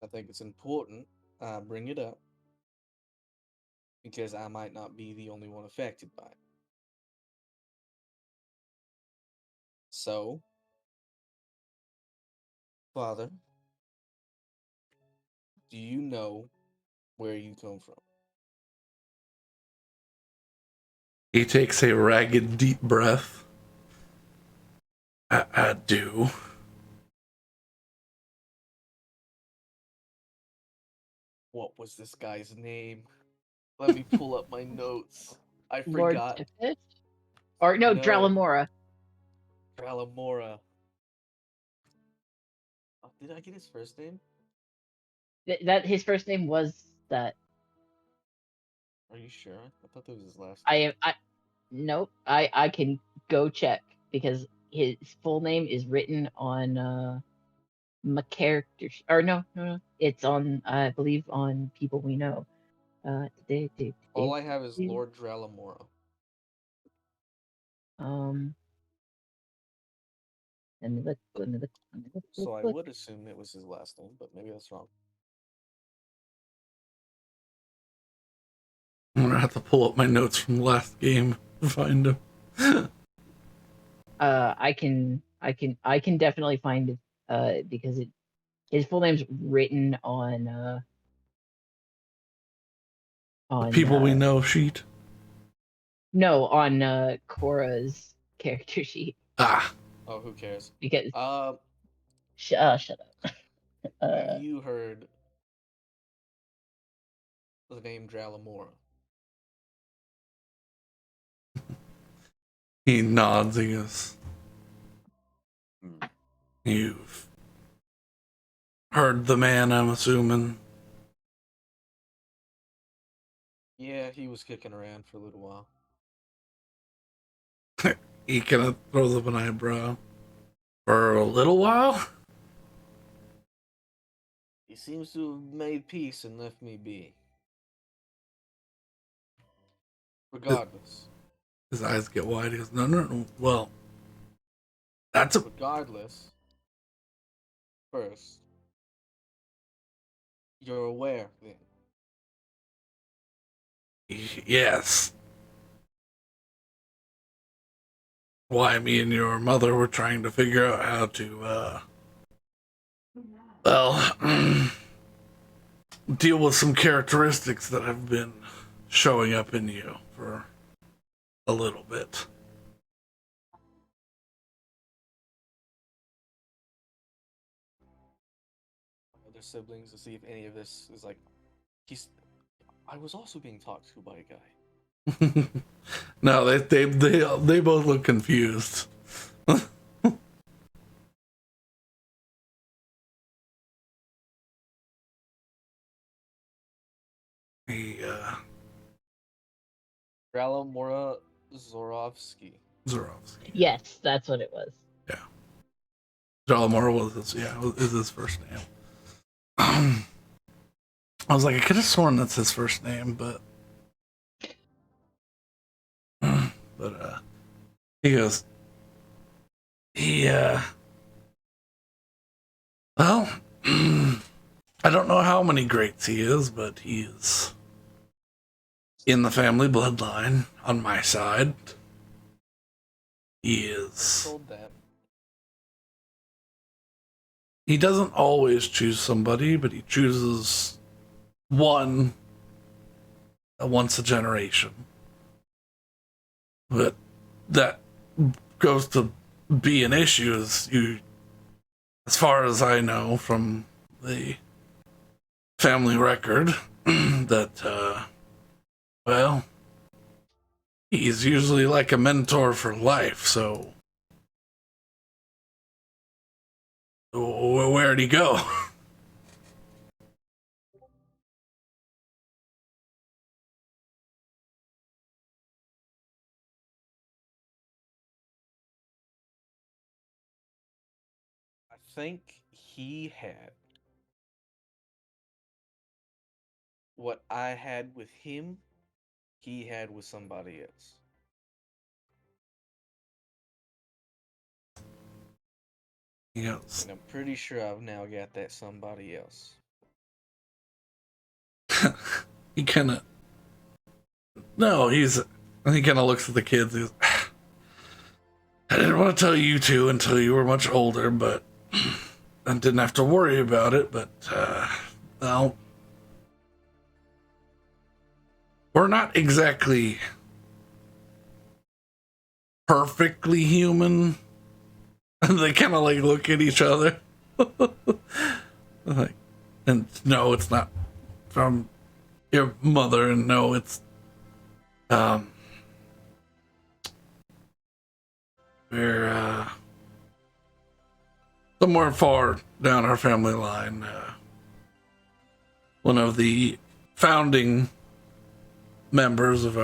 I think it's important I bring it up because I might not be the only one affected by it. So, Father, do you know where you come from? He takes a ragged, deep breath. I do. What was this guy's name? Let me pull up my notes. I Lord forgot. Tippett? Or no, No. Dralamora. Dralamora. Oh, did I get his first name? That his first name was that. Are you sure? I thought that was his last I nope. I can go check because his full name is written on my character or no. It's on I believe on People We Know. All I have is Lord Dralamora. Let me look. Let me look. Let me look. So I look. would assume it was his last name, but maybe that's wrong. I'm gonna have to pull up my notes from the last game to find him. I can definitely find it. Because his full name's written on The people we know sheet. no, on Cora's character sheet. Ah, Oh, who cares? Because shut up. Have you heard the name Dralamora? he nods. He goes, "You've heard the man, I'm assuming." Yeah, he was kicking around for a little while. He kind of throws up an eyebrow. For a little while? He seems to have made peace and left me be. Regardless. His eyes get wide. He goes, no. Well, that's a... Regardless. First. You're aware, then. Yes. Why me and your mother were trying to figure out how to, deal with some characteristics that have been showing up in you for a little bit. Other siblings to see if any of this is like... I was also being talked to by a guy. No, they both look confused. He Dralamora Zorovsky. Zorovsky. Yes, that's what it was. Yeah. Jalamora is his first name. I was like, I could have sworn that's his first name, but he goes, well, I don't know how many greats he is, but he is in the family bloodline on my side. He is. Told that. He doesn't always choose somebody, but he chooses one once a generation. But that goes to be an issue, as far as I know from the family record, that, he's usually like a mentor for life, so where'd he go? I think he had what I had with him, he had with somebody else. Yes. And I'm pretty sure I've now got that somebody else. He kind of... No, he kind of looks at the kids. He goes, I didn't want to tell you two until you were much older, but I didn't have to worry about it, but, well, we're not exactly perfectly human. And they kind of like look at each other. Like, and no, it's not from your mother, and no, it's, we're, somewhere far down our family line. One of the founding members of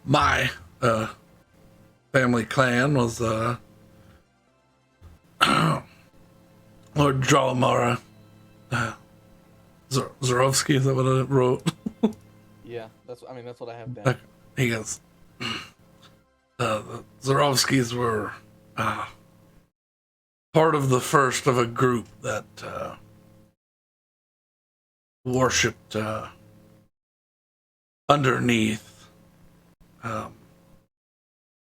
my family clan was Lord Dralamara. Zorovsky, is that what I wrote? Yeah, that's what I have down. Okay. He goes, the Zorovskys were part of the first of a group that worshipped underneath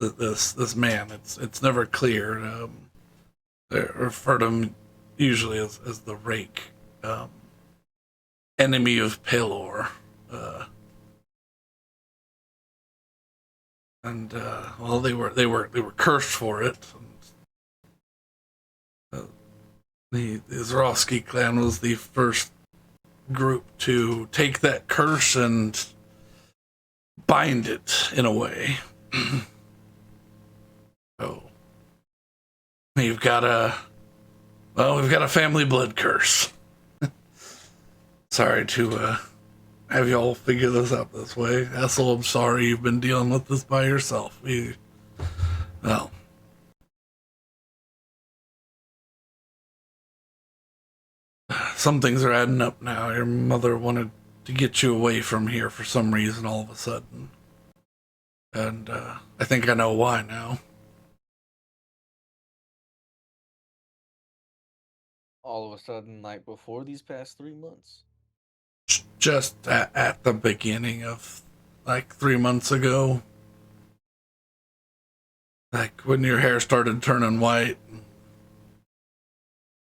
this man. It's never clear. They refer to him usually as the Rake, enemy of Pelor. And well, they were cursed for it. And, the Zorovsky clan was the first group to take that curse and bind it in a way. So we've got a family blood curse. Sorry to have y'all figure this out this way. Ethel, I'm sorry you've been dealing with this by yourself. Well, some things are adding up now. Your mother wanted to get you away from here for some reason all of a sudden. And I think I know why now. All of a sudden, like before these past 3 months. Just at the beginning of like 3 months ago. Like when your hair started turning white.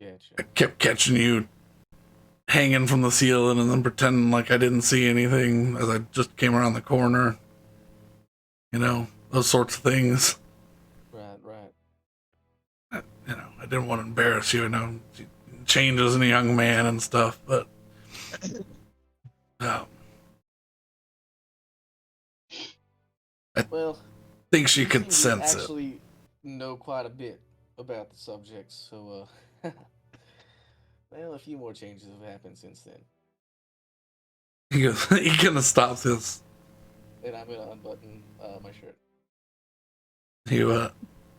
Gotcha. I kept catching you hanging from the ceiling and then pretending like I didn't see anything as I just came around the corner. You know, those sorts of things. Right. I didn't want to embarrass you. I know changes in a young man and stuff, but Well, think she could you sense it. actually know quite a bit about the subject, so well, a few more changes have happened since then. He goes, he kind of stops this. And I'm gonna unbutton my shirt.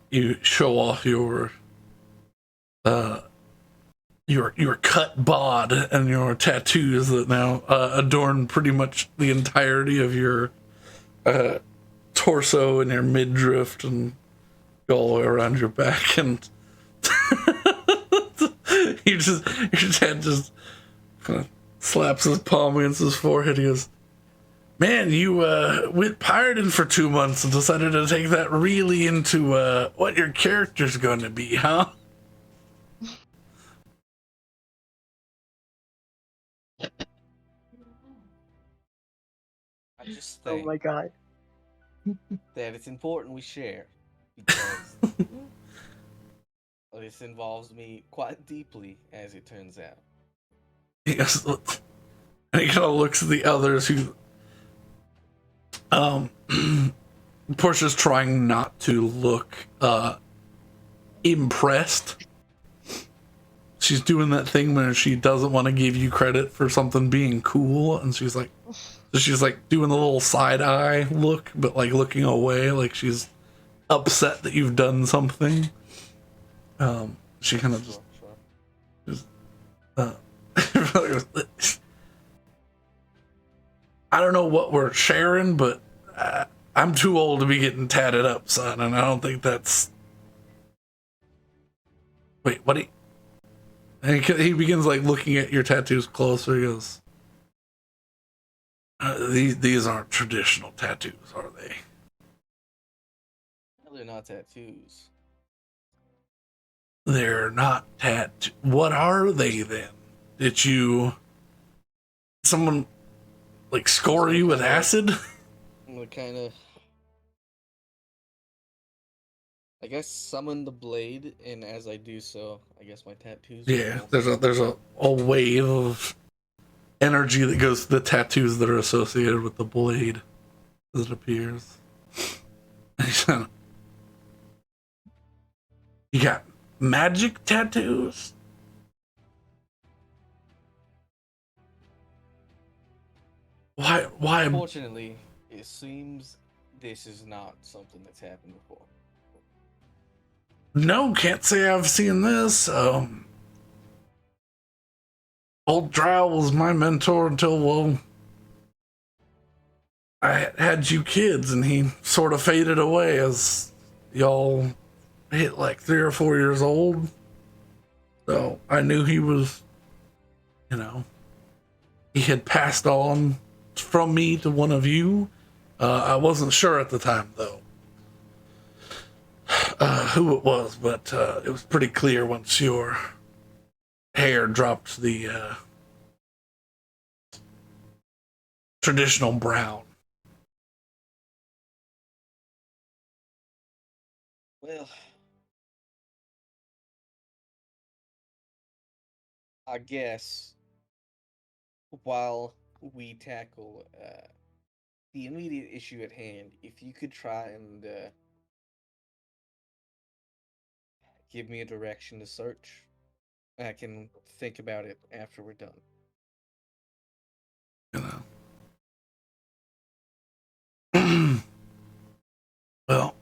You show off your cut bod and your tattoos that now adorn pretty much the entirety of your torso and your midriff and go all the way around your back, and your dad just kind of slaps his palm against his forehead. He goes, "Man, you went pirating for 2 months and decided to take that really into what your character's going to be, huh?" I just Oh think my god. that it's important we share because this involves me quite deeply, as it turns out. He goes, and he kind of looks at the others who, Portia's trying not to look impressed. She's doing that thing where she doesn't want to give you credit for something being cool, and she's like doing the little side eye look, but like looking away, like she's upset that you've done something. She kind of just I don't know what we're sharing, but I'm too old to be getting tatted up, son, and I don't think that's. Wait, what? And he begins like looking at your tattoos closer. He goes, "These aren't traditional tattoos, are they?" Well, they're not tattoos. They're not What are they then? Did someone like score you with acid? I'm kind of, I guess, summon the blade, and as I do so, I guess my tattoos. Yeah, there's a wave of energy that goes to the tattoos that are associated with the blade as it appears. You got magic tattoos? Why? Unfortunately, it seems this is not something that's happened before. No, can't say I've seen this. Old Drow was my mentor until, well, I had you kids, and he sort of faded away as y'all hit like 3 or 4 years old. So I knew he was, he had passed on from me to one of you. I wasn't sure at the time, though, who it was, but it was pretty clear once your hair dropped the traditional brown. Well, I guess while we tackle the immediate issue at hand, if you could try and give me a direction to search, I can think about it after we're done. Well,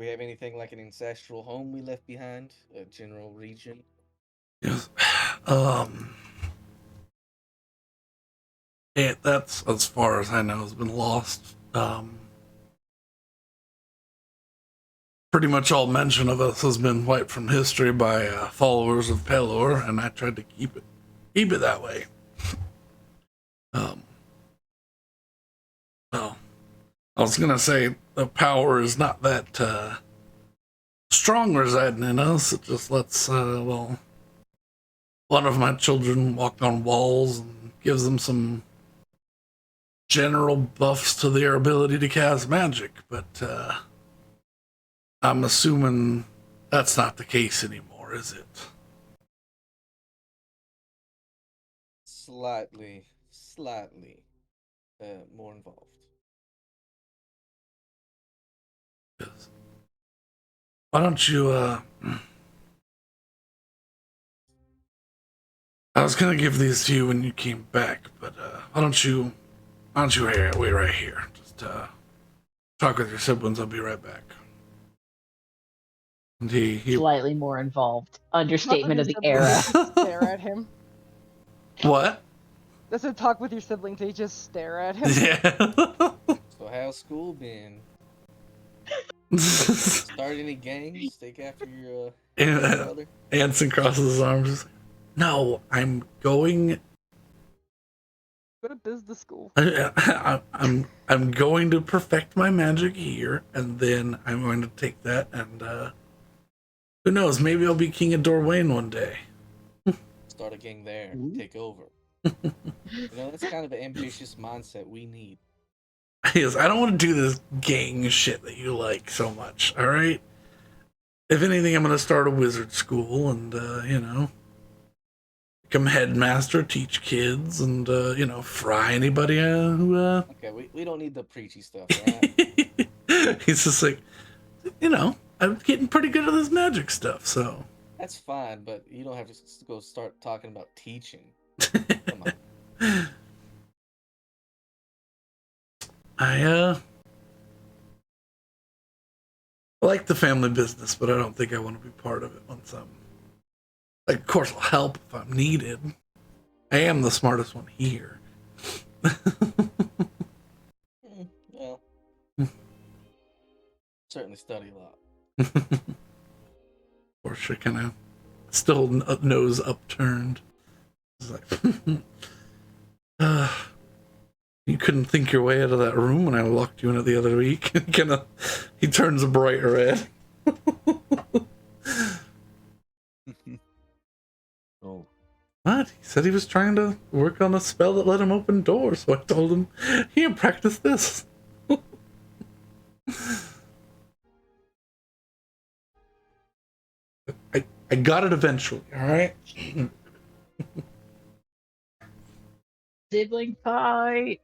We have anything like an ancestral home we left behind, a general region? yes, that's as far as I know has been lost. Pretty much all mention of us has been wiped from history by followers of Pelor, and I tried to keep it that way. Well, I was gonna say the power is not that strong residing in us. It just lets one of my children walk on walls and gives them some general buffs to their ability to cast magic, but I'm assuming that's not the case anymore, is it? Slightly more involved. Yes. Why don't you, I was gonna give these to you when you came back, but why don't you wait right here? Just talk with your siblings. I'll be right back. And he Slightly more involved. Understatement of the Talk with era. your siblings, stare at him. What? That's a talk with your siblings. They just stare at him. Yeah. So how's school been? Start any gangs? Take after your brother? Anson crosses his arms. No, I'm going. Go to business school. I'm going to perfect my magic here, and then I'm going to take that and who knows? Maybe I'll be king of Dorwayne one day. Start a gang there. Ooh. Take over. That's kind of an ambitious mindset we need. Yes, I don't want to do this gang shit that you like so much. All right. If anything, I'm going to start a wizard school and become headmaster, teach kids, and fry anybody who. Okay, we don't need the preachy stuff, right? He's just like, I'm getting pretty good at this magic stuff, so. That's fine, but you don't have to go start talking about teaching. Come on. I like the family business, but I don't think I want to be part of it once I'm. Like, of course, I'll help if I'm needed. I am the smartest one here. Well, certainly study a lot. Of course, you're kind of still nose upturned. It's like, you couldn't think your way out of that room when I locked you in it the other week. He turns a bright red. Oh. What? He said he was trying to work on a spell that let him open doors, so I told him, here, practice this. I got it eventually, alright? Sibling fight.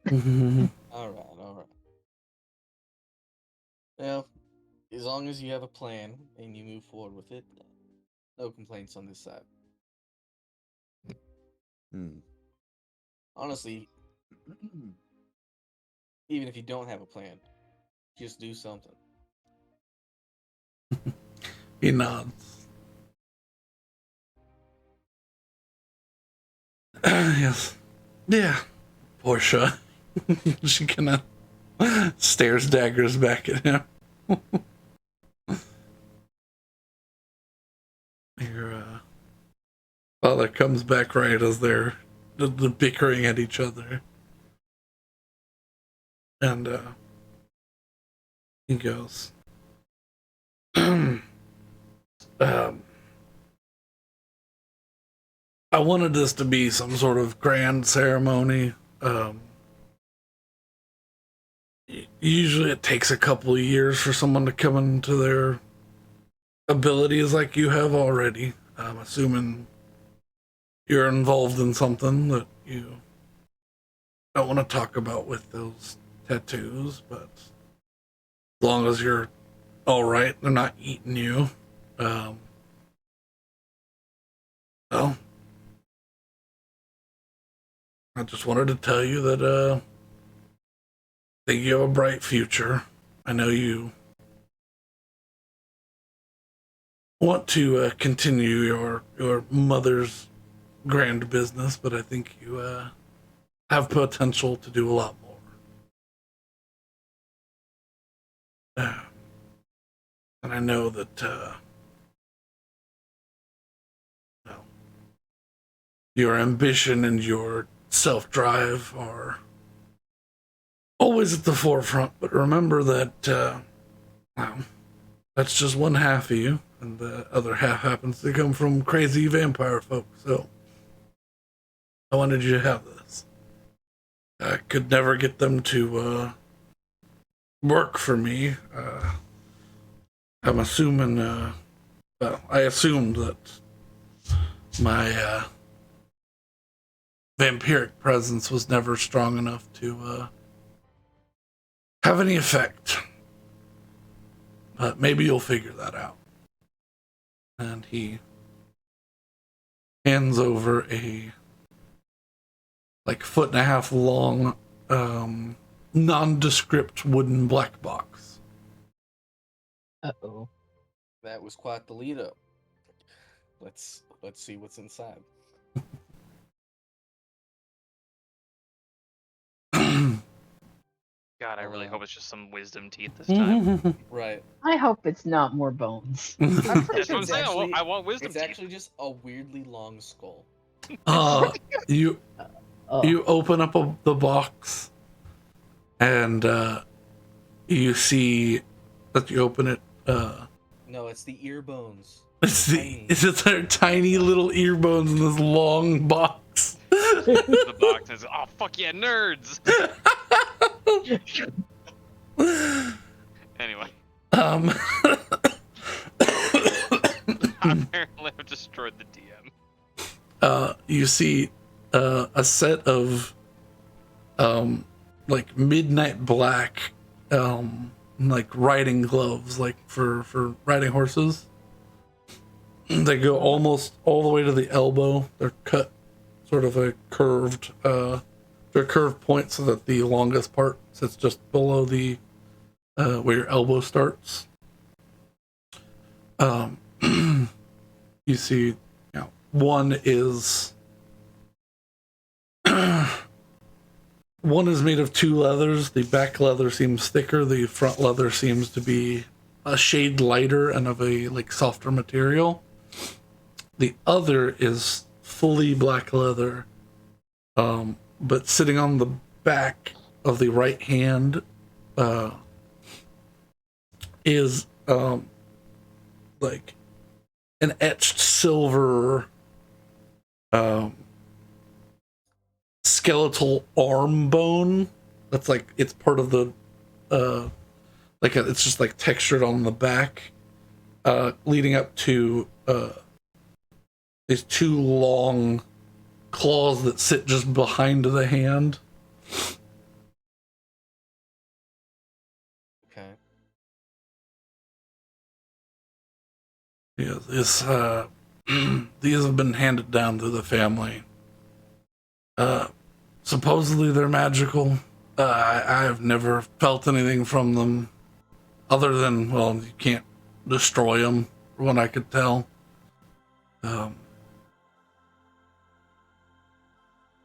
All right. Well, as long as you have a plan and you move forward with it, no complaints on this side. Honestly, even if you don't have a plan, just do something. He nods. Yes. Yeah. Portia. She kind of stares daggers back at him. Your father comes back right as they're bickering at each other. And he goes, I wanted this to be some sort of grand ceremony. Usually it takes a couple of years for someone to come into their abilities like you have already. I'm assuming you're involved in something that you don't want to talk about with those tattoos, but as long as you're all right, they're not eating you. Well, I just wanted to tell you that I think you have a bright future. I know you want to continue your mother's grand business, but I think you have potential to do a lot more. And I know that well, your ambition and your self-drive are always at the forefront, but remember that well, that's just one half of you, and the other half happens to come from crazy vampire folk, so I wanted you to have this. I could never get them to work for me. I'm assuming, well, I assumed that my vampiric presence was never strong enough to have any effect. But maybe you'll figure that out. And he hands over a like 1.5 foot long nondescript wooden black box. Uh-oh. That was quite the lead up. Let's see what's inside. God, I really hope it's just some wisdom teeth this time. Right. I hope it's not more bones. I'm pretty That's sure what I'm it's saying. actually, I want wisdom it's teeth. actually just a weirdly long skull. You Oh. you open up the box, and you see that you open it. No, it's the ear bones. It's their tiny little ear bones in this long box. The box is, oh fuck yeah, nerds. Anyway, apparently I've destroyed the DM. You see a set of like midnight black like riding gloves, like for riding horses. They go almost all the way to the elbow. They're cut sort of a curved they're curved point so that the longest part sits just below the where your elbow starts. You see, you know, one is one is made of 2 leathers. The back leather seems thicker. The front leather seems to be a shade lighter and of a like softer material. The other is fully black leather, but sitting on the back of the right hand is like an etched silver skeletal arm bone. That's like it's part of the it's just like textured on the back, leading up to these 2 long claws that sit just behind the hand. Okay. Yeah, this these have been handed down to the family. Supposedly they're magical. I've never felt anything from them, other than, well, you can't destroy them, from what I could tell.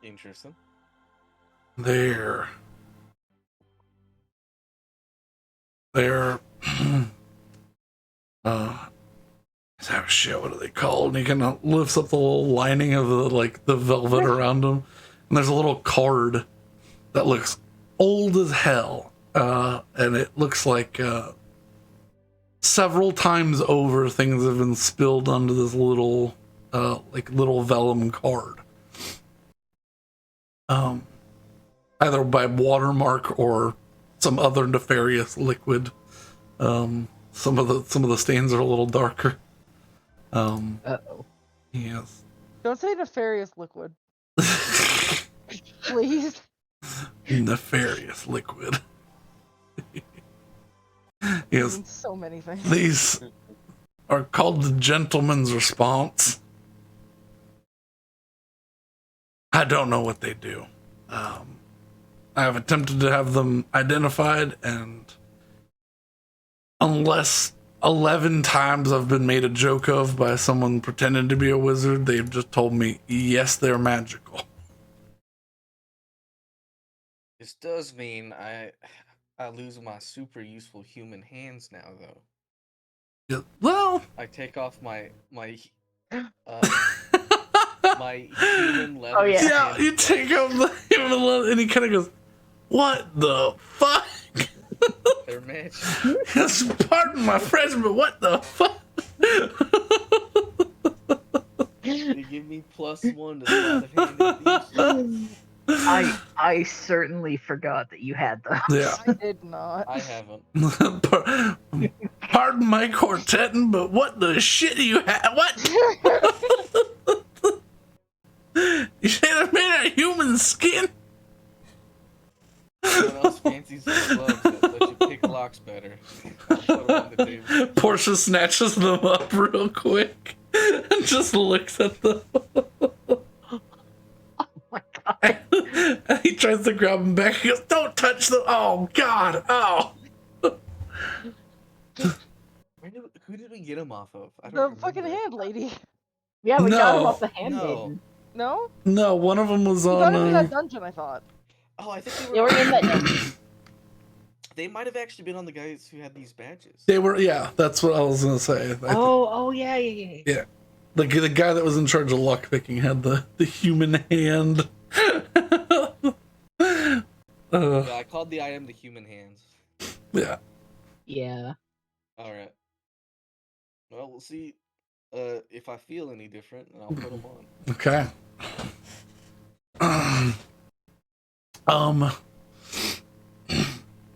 Interesting. They're shit, what are they called? And he kind of lifts up the little lining of the velvet around him, and there's a little card that looks old as hell, and it looks like several times over things have been spilled onto this little vellum card, either by watermark or some other nefarious liquid. Some of the stains are a little darker. Uh-oh. Yes. Don't say nefarious liquid, please. Nefarious liquid. It Yes. means so many things. These are called the gentleman's response. I don't know what they do. I have attempted to have them identified, and unless 11 times I've been made a joke of by someone pretending to be a wizard, they've just told me, yes, they're magical. This does mean I lose my super useful human hands now, though. Yeah, well, I take off my my human leather. Oh, yeah. yeah, you take up the human leather, and he kind of goes, what the fuck? They're magic. Yes, pardon my French, but what the fuck? They give me +1 to sleight of hand and thieves. I certainly forgot that you had those. Yeah. I did not. I haven't. Pardon my quartetting, but what the shit do you have? What? You say they're made out of human skin? Someone else fancies some gloves that let you pick locks better. I'll put 'em on the table. Portia snatches them up real quick and just looks at them. Oh my god. And he tries to grab them back. He goes, don't touch them. Oh, God. Oh. Who did we get him off of? I The don't fucking remember. hand lady. Yeah, we got him No. off the Hand No. Maiden. No? No, one of them was We got on. him in that dungeon, I thought. Oh, I think They were in that dungeon. They might have actually been on the guys who had these badges. They were, yeah, that's what I was going to say. Oh, yeah. Yeah. The guy that was in charge of lockpicking had the human hand. Yeah, I called the item the human hands. Yeah. Yeah. All right. Well, we'll see if I feel any different, and I'll put them on. Okay.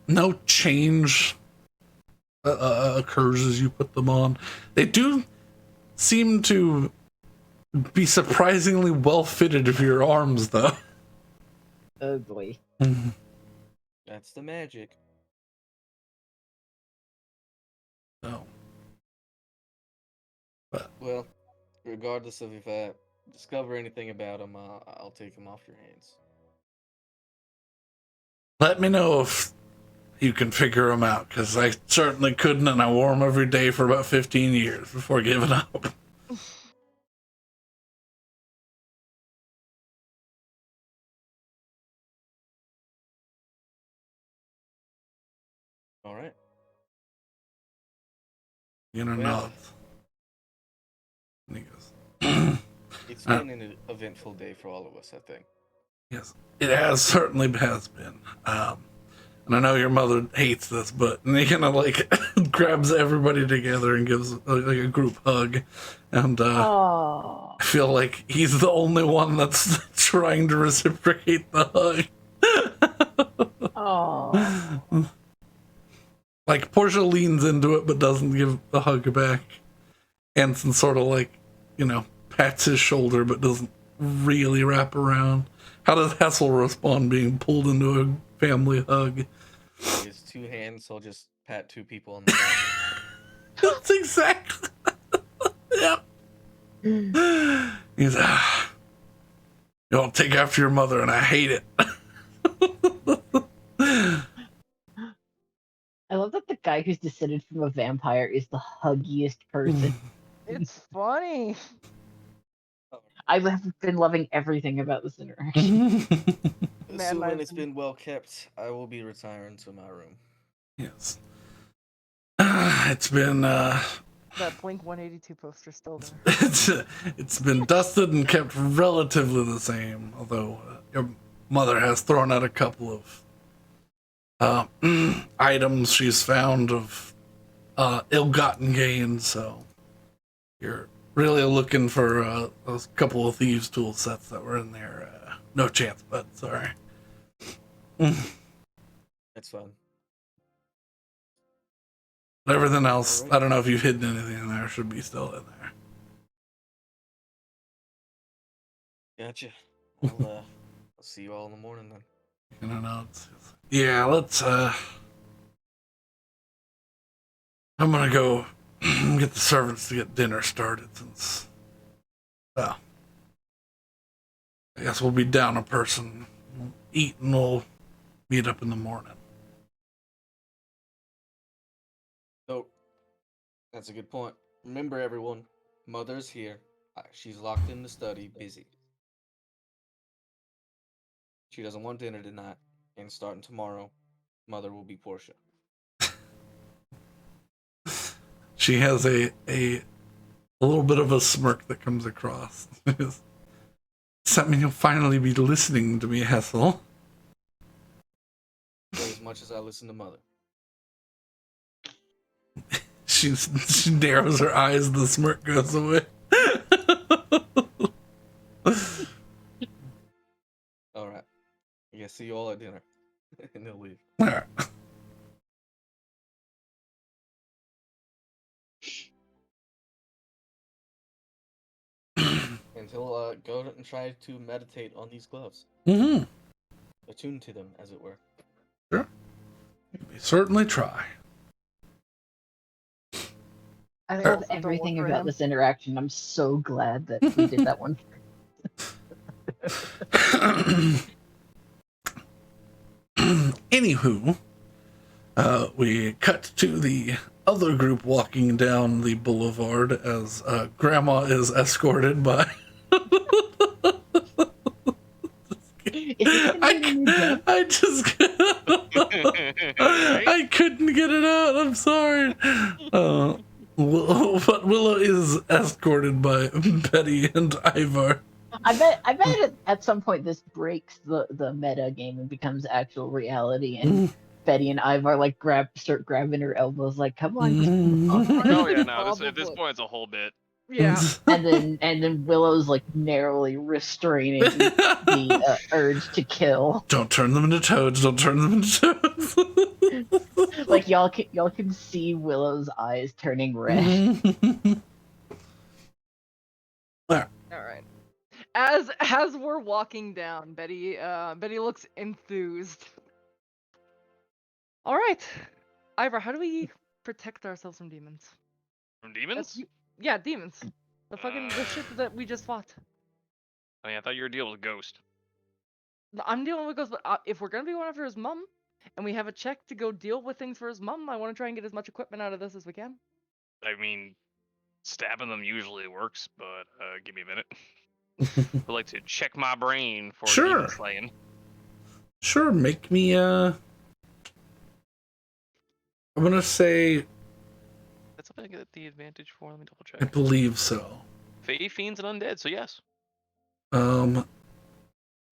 No change occurs as you put them on. They do seem to be surprisingly well fitted for your arms, though. Oh boy. That's the magic. So, Well, regardless of if I discover anything about them, I'll take them off your hands. let me know if you can figure them out, because I certainly couldn't, and I wore them every day for about 15 years before giving up. All right. You know, Well- not. And he goes, It's been an eventful day for all of us, I think. yes, it certainly has been. And I know your mother hates this, but and he kind of like grabs everybody together and gives like a group hug. And Oh. I feel like he's the only one that's trying to reciprocate the hug. Oh. Like Portia leans into it but doesn't give the hug back. Anson sort of like, pats his shoulder but doesn't really wrap around. How does Hessel respond being pulled into a family hug? His 2 hands, so I'll just pat 2 people on the back. That's exactly. Yep. He's you don't take after your mother, and I hate it. I love that the guy who's descended from a vampire is the huggiest person. It's funny. I have been loving everything about this interaction. Man, Assuming I've it's been well kept, I will be retiring to my room. Yes. It's been that Blink 182 poster still there. it's been dusted and kept relatively the same, although your mother has thrown out a couple of items she's found of ill-gotten gains, so you're really looking for those couple of thieves' tool sets that were in there. No chance, but sorry. That's fine. Everything else, Alright. I don't know if you've hidden anything in there, should be still in there. Gotcha. I'll see you all in the morning then. I don't know. Yeah, let's I'm gonna go get the servants to get dinner started since, well, I guess we'll be down a person. We'll eat and we'll meet up in the morning. So, that's a good point. Remember, everyone, Mother's here. She's locked in the study, busy. She doesn't want dinner tonight, and starting tomorrow, Mother will be Portia. She has a little bit of a smirk that comes across. Does that mean you'll finally be listening to me, Hessel? As much as I listen to Mother. She narrows her eyes, the smirk goes away. Alright. I guess see you all at dinner. And they'll leave. All right. And he'll go and try to meditate on these gloves. Mm-hmm. Attune to them, as it were. Sure. We certainly try. I They love also don't everything work for about him. this interaction. I'm so glad that we did that one. Anywho, we cut to the other group walking down the boulevard as Grandma is escorted by. I just I couldn't get it out. I'm sorry. But Willow is escorted by Betty and Ivar. I bet at some point this breaks the meta game and becomes actual reality, and Betty and Ivar like start grabbing her elbows, like, "Come on, come on." Oh yeah, no. At this Probably. point, it's a whole bit. Yeah. and then Willow's like narrowly restraining the urge to kill. Don't turn them into toads. Don't turn them into toads. Like y'all can see Willow's eyes turning red. All right. As we're walking down, Betty looks enthused. All right, Ivar, how do we protect ourselves from demons? From demons? Yeah, demons. The shit that we just fought. I mean, I thought you were dealing with Ghost. I'm dealing with ghosts, but if we're gonna be going after his mom, and we have a check to go deal with things for his mom, I want to try and get as much equipment out of this as we can. I mean, stabbing them usually works, but give me a minute. I'd like to check my brain for Sure. demon slaying. Sure, make me I'm gonna say That's something I get the advantage for. Let me double I check. believe so. Fae, fiends, and undead. So yes.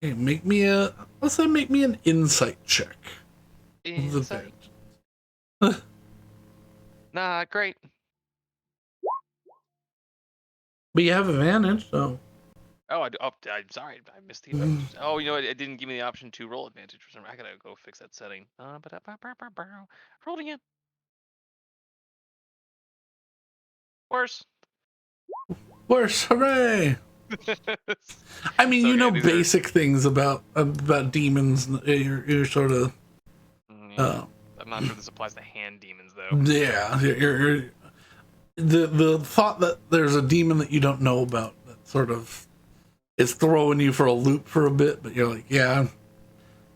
Hey, make me an insight check. Insight. Nah, great. But you have advantage, so Oh, I'm sorry. I missed the advantage. Oh, you know what? It didn't give me the option to roll advantage for some. I gotta go fix that setting. Rolled again. Worse. worse, hooray! I mean, So, you know yeah, these are- basic things about demons. You're sort of I'm not sure this applies to hand demons though. yeah. You're the thought that there's a demon that you don't know about that sort of is throwing you for a loop for a bit, but you're like, yeah,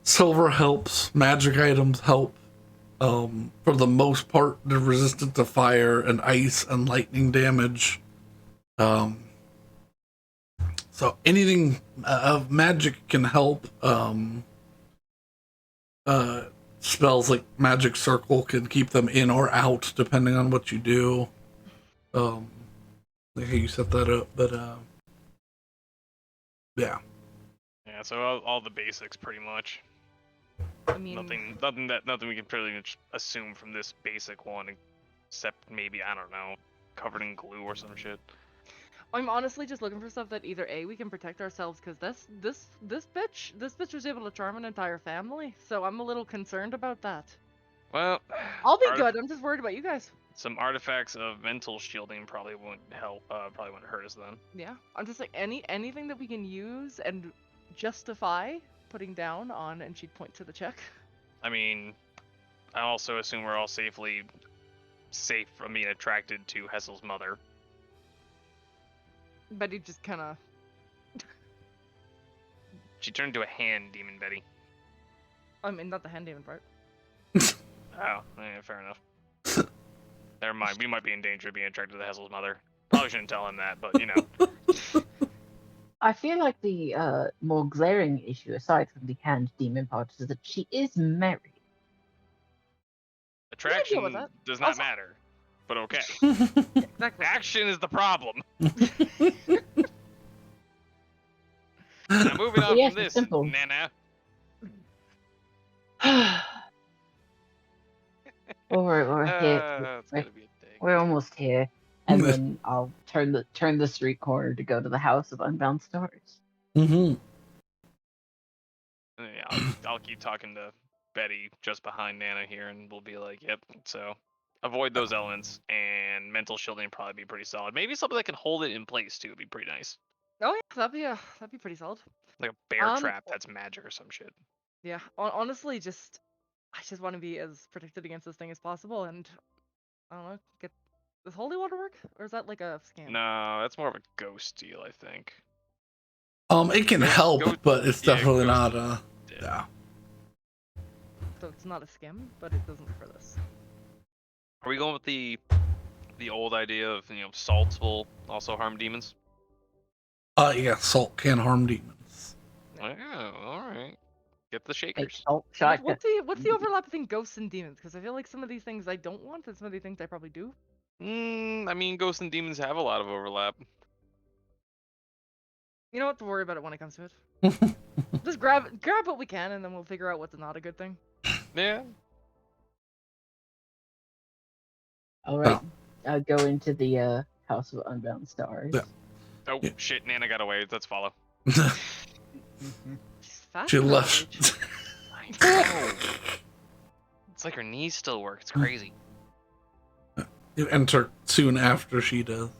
silver helps, magic items help. For the most part, they're resistant to fire and ice and lightning damage. So anything of magic can help. Spells like Magic Circle can keep them in or out depending on what you do. Like how you set that up, but yeah. Yeah, so all the basics pretty much. I mean, Nothing we can pretty much assume from this basic one, except maybe, I don't know, covered in glue or some shit. I'm honestly just looking for stuff that either A, we can protect ourselves, because this bitch was able to charm an entire family, so I'm a little concerned about that. Well, I'll be good. I'm just worried about you guys. some artifacts of mental shielding probably wouldn't help. Probably wouldn't hurt us then. Yeah, I'm just like anything that we can use and justify putting down on, and she'd point to the check. I mean, I also assume we're all safe from being attracted to Hessel's mother. Betty just kind of. She turned into a hand demon, Betty. I mean, not the hand demon part. Oh, yeah, fair enough. Never mind. We might be in danger of being attracted to Hessel's mother. Probably shouldn't tell him that, but you know. I feel like the more glaring issue, aside from the hand demon part, is that she is married. Attraction with that. does not Also- matter. But okay. Exactly. Action is the problem. Now moving on Yes, from it's this, simple. Nana. we're here. It's gonna be a thing. We're almost here, and then I'll turn the street corner to go to the House of Unbound Stars. Mm-hmm. Yeah, I'll keep talking to Betty just behind Nana here, and we'll be like, yep. So avoid those elements, and mental shielding would probably be pretty solid. Maybe something that can hold it in place too would be pretty nice. Oh yeah, that'd be pretty solid. Like a bear trap that's magic or some shit. Yeah, honestly, I just want to be as protected against this thing as possible, and I don't know, does holy water work, or is that like a scam? No, that's more of a ghost deal, I think. It can help, but it's yeah, definitely ghost- not yeah. So it's not a scam, but it doesn't for this. Are we going with the old idea of salts will also harm demons? Yeah, salt can harm demons. Oh, all right. Get the Take shakers. salt shotgun. What's the overlap between ghosts and demons? Because I feel like some of these things I don't want, and some of these things I probably do. I mean, ghosts and demons have a lot of overlap. You know what? To worry about it when it comes to it. Just grab what we can, and then we'll figure out what's not a good thing. Yeah. All right, I'll go into the House of Unbound Stars. Yeah. Oh Yeah. shit! Nana got away. Let's follow. She's fast. She for her left. age. I know. It's like her knees still work. It's crazy. You enter soon after she does.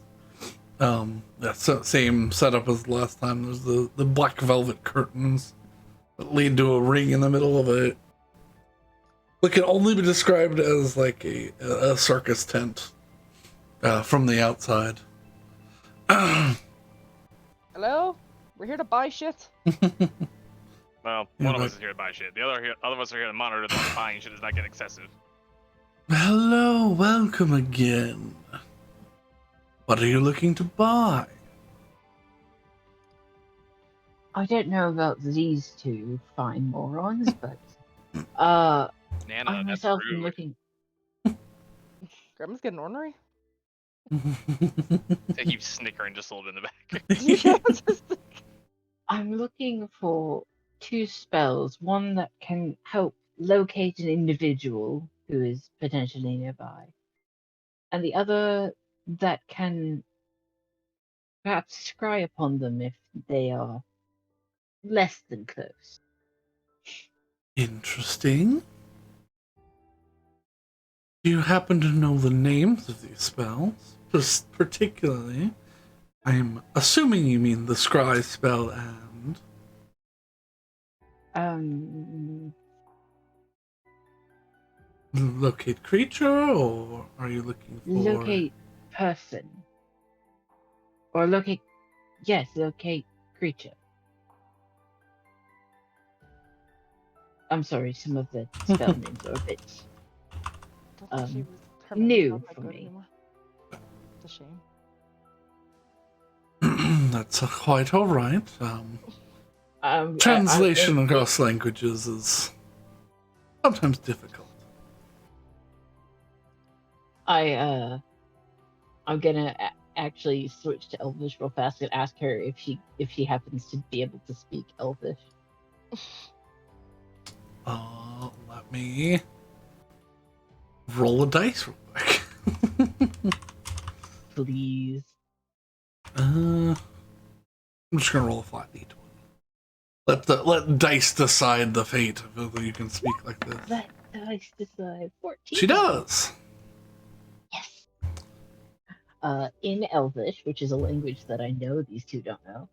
That's the same setup as last time. There's the black velvet curtains that lead to a ring in the middle of it. It can only be described as like a circus tent from the outside. Hello? We're here to buy shit. Well, Yeah, one of but- us is here to buy shit. The other of us are here to monitor that buying shit does not get excessive. Hello, welcome again. What are you looking to buy? I don't know about these two fine morons, but Nana, I that's myself am rude. looking. Grandma's getting ornery. They keep snickering just a little bit in the back. Yeah, just- I'm looking for two spells. One that can help locate an individual who is potentially nearby, and the other that can perhaps scry upon them if they are less than close. Interesting. Do you happen to know the names of these spells? Just particularly, I'm assuming you mean the scry spell and... Locate creature, or are you looking for... Locate person. Or locate. Yes, locate creature. I'm sorry, some of the spell names are a bit. Don't think she was- her new memory's not that for good me. anymore. It's a shame. That's quite all right. Translation across languages is sometimes difficult. I'm gonna actually switch to Elvish real fast and ask her if she happens to be able to speak Elvish. Let me roll a dice real quick. Please. I'm just gonna roll a flat d20. Let dice decide the fate of whether you can speak like this. Let dice decide. 14. She does. Yes. In Elvish, which is a language that I know these two don't know,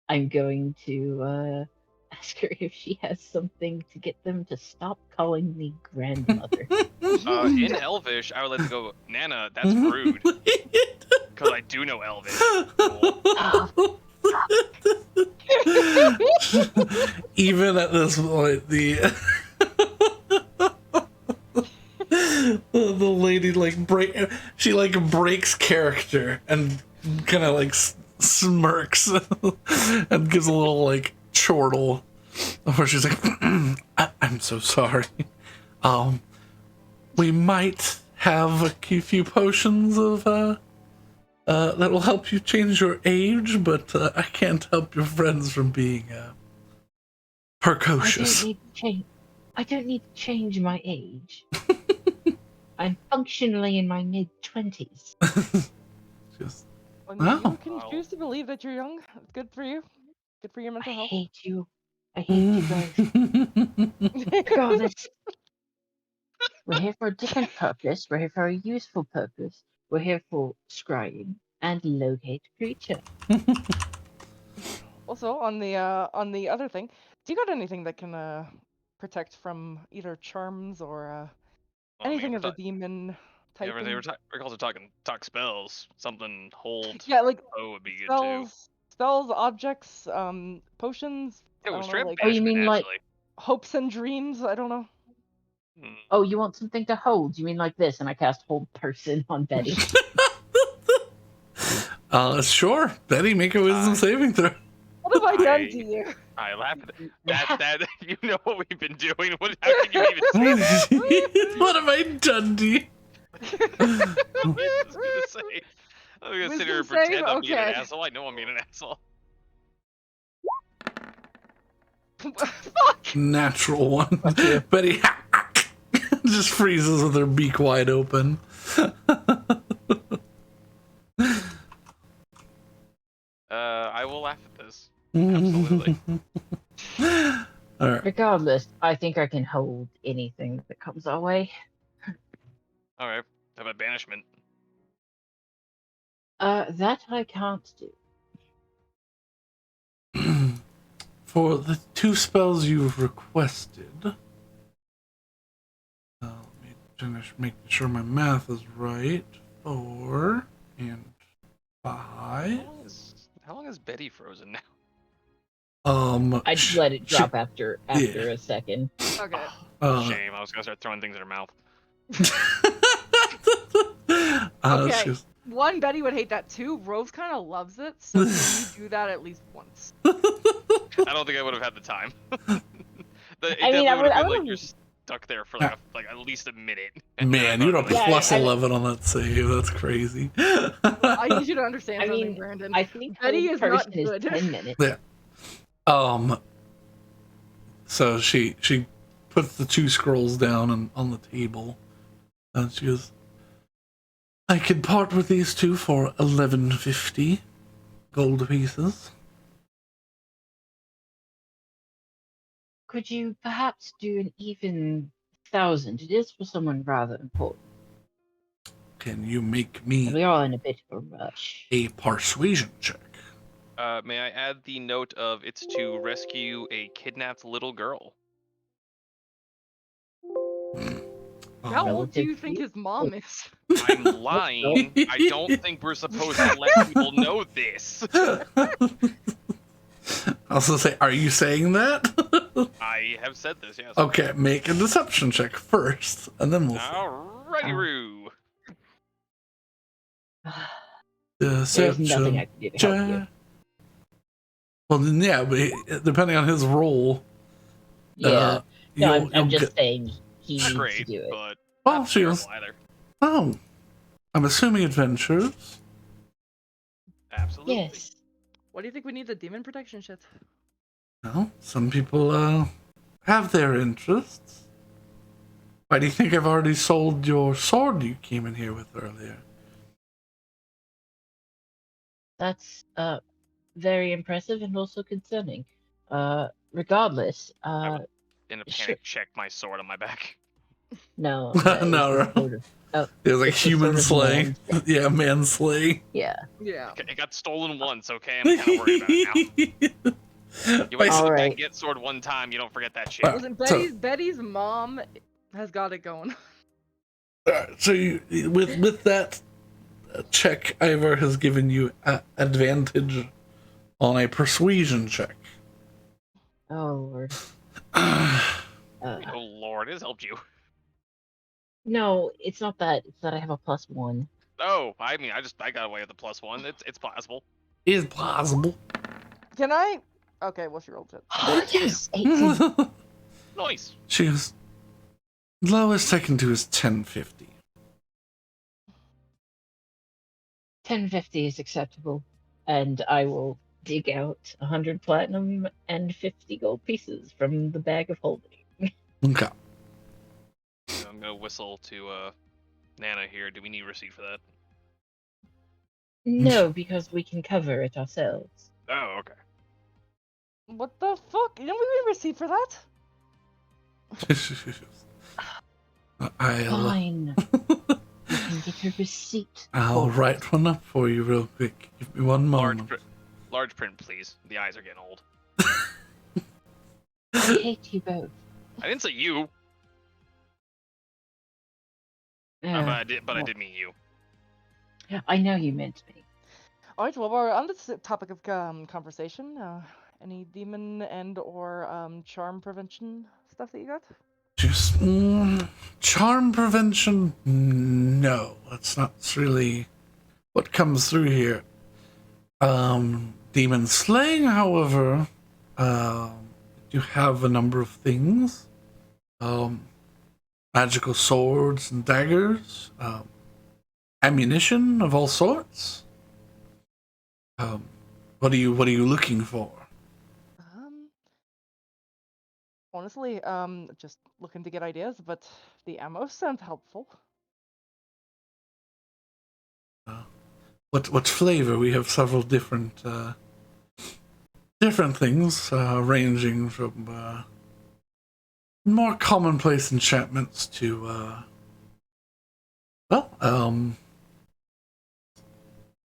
I'm going to ask her if she has something to get them to stop calling me grandmother. In Elvish, I would like to go, Nana, that's rude. Because I do know Elvish. Cool. Even at this point, the lady she breaks character and kind of smirks and gives a little chortle where she's like, I'm so sorry. We might have a few potions of that will help you change your age, but I can't help your friends from being precocious. I don't need to change my age. I'm functionally in my mid-20s. Just, When Wow. you can choose to believe that you're young, it's good for you. Good for your mental I health. hate you. I hate you guys. Regardless, we're here for a different purpose. We're here for a useful purpose. We're here for scrying and locate creature. Also, on the other thing, do you got anything that can protect from either charms or Well, anything we're of the talk- demon type? yeah, we're also talk spells. Something hold. Yeah, like Oh, would be good too. spells, objects, potions. I Yeah, don't know, straight up like Oh, you banishment, mean like- actually. hopes and dreams. I don't know. Hmm. Oh, you want something to hold? You mean like this? And I cast hold person on Betty. Sure. Betty, make a wisdom saving throw. What have I done to you? I laugh at that. You know what we've been doing. How can you even say that? What have I done to you? I was gonna say. I was gonna sit here and Wisdom save? pretend I'm being an Okay. asshole. I know I'm being an asshole. Fuck! Natural one. Betty just freezes with her beak wide open. I will laugh at this. Absolutely. All right. Regardless, I think I can hold anything that comes our way. All right. How about banishment? That I can't do. For the two spells you've requested, let me finish making sure my math is right. 4 and 5. How long is Betty frozen now? I just let it drop after yeah. a second. Okay. Shame. I was gonna start throwing things in her mouth. Okay. she's- One, Betty would hate that too. Rose kind of loves it, so can you do that at least once? I don't think I would have had the time. It I mean, definitely I would have been would- like you're stuck there for like at least a minute. Man, you're a Yeah, plus I- 11 on that save. That's crazy. I need you to understand I something, mean, Brandon. I think Betty hold is not person is good. 10 minutes. So she puts the two scrolls down and on the table, and she goes, I could part with these two for 1150 gold pieces. Could you perhaps do an even 1,000? It is for someone rather important. Can you make me We are in a bit of a rush. a persuasion check? May I add the note of it's to rescue a kidnapped little girl? How old do you Relative think to- his mom is? I'm lying. I don't think we're supposed to let people know this. I also say, are you saying that? I have said this, yes. Okay, make a deception check first, and then we'll see. Alrighty, Roo. There's nothing Deception I can do to help you. check. Well, then, yeah, but depending on his role, Yeah. No, I'm you'll just get. saying he Not needs to great, do it. but Well, not she terrible was. either. Oh, I'm assuming adventures. Absolutely. Yes. What do you think we need the demon protection shit? Well, some people have their interests. Why do you think I've already sold your sword you came in here with earlier? That's very impressive and also concerning. Regardless, I would, in a sure. panic, check my sword on my back. No, No, it's sort of, it was like it's a human sort of slaying. man- Yeah, man slaying. Yeah. Yeah. It got stolen once, okay? I'm kind of worried about it now. You went to the Alright. bank, get sword one time, you don't forget that shit. Listen, So- Betty's mom has got it going. So you, with that check, Ivor has given you advantage on a persuasion check. Oh Lord. Oh lord, it has helped you. No, it's not that. It's that I have a +1. Oh, I mean, I got away with the +1. It's possible. Is plausible. Can I? Okay, well, she rolled it. Oh yes, 18. Nice. She goes, lowest I can do is 1050. 1050 is acceptable, and I will dig out 100 platinum and 50 gold pieces from the bag of holding. Okay. I'm gonna whistle to Nana here. Do we need receipt for that? No, because we can cover it ourselves. Oh, okay. What the fuck? You know we need a receipt for that? Fine. You can get a receipt. I'll for it. write one up for you real quick. Give me one moment. Large print, please. The eyes are getting old. I hate you both. I didn't say you, but I did mean you. I know you meant me. All right. Well, we're on this topic of conversation. Any demon and or charm prevention stuff that you got? Just charm prevention. No, that's not really what comes through here. Demon slaying, however, you have a number of things. Magical swords and daggers, ammunition of all sorts. What are you looking for? Honestly, just looking to get ideas, but the ammo sounds helpful. What flavor? We have several different things, ranging from more commonplace enchantments to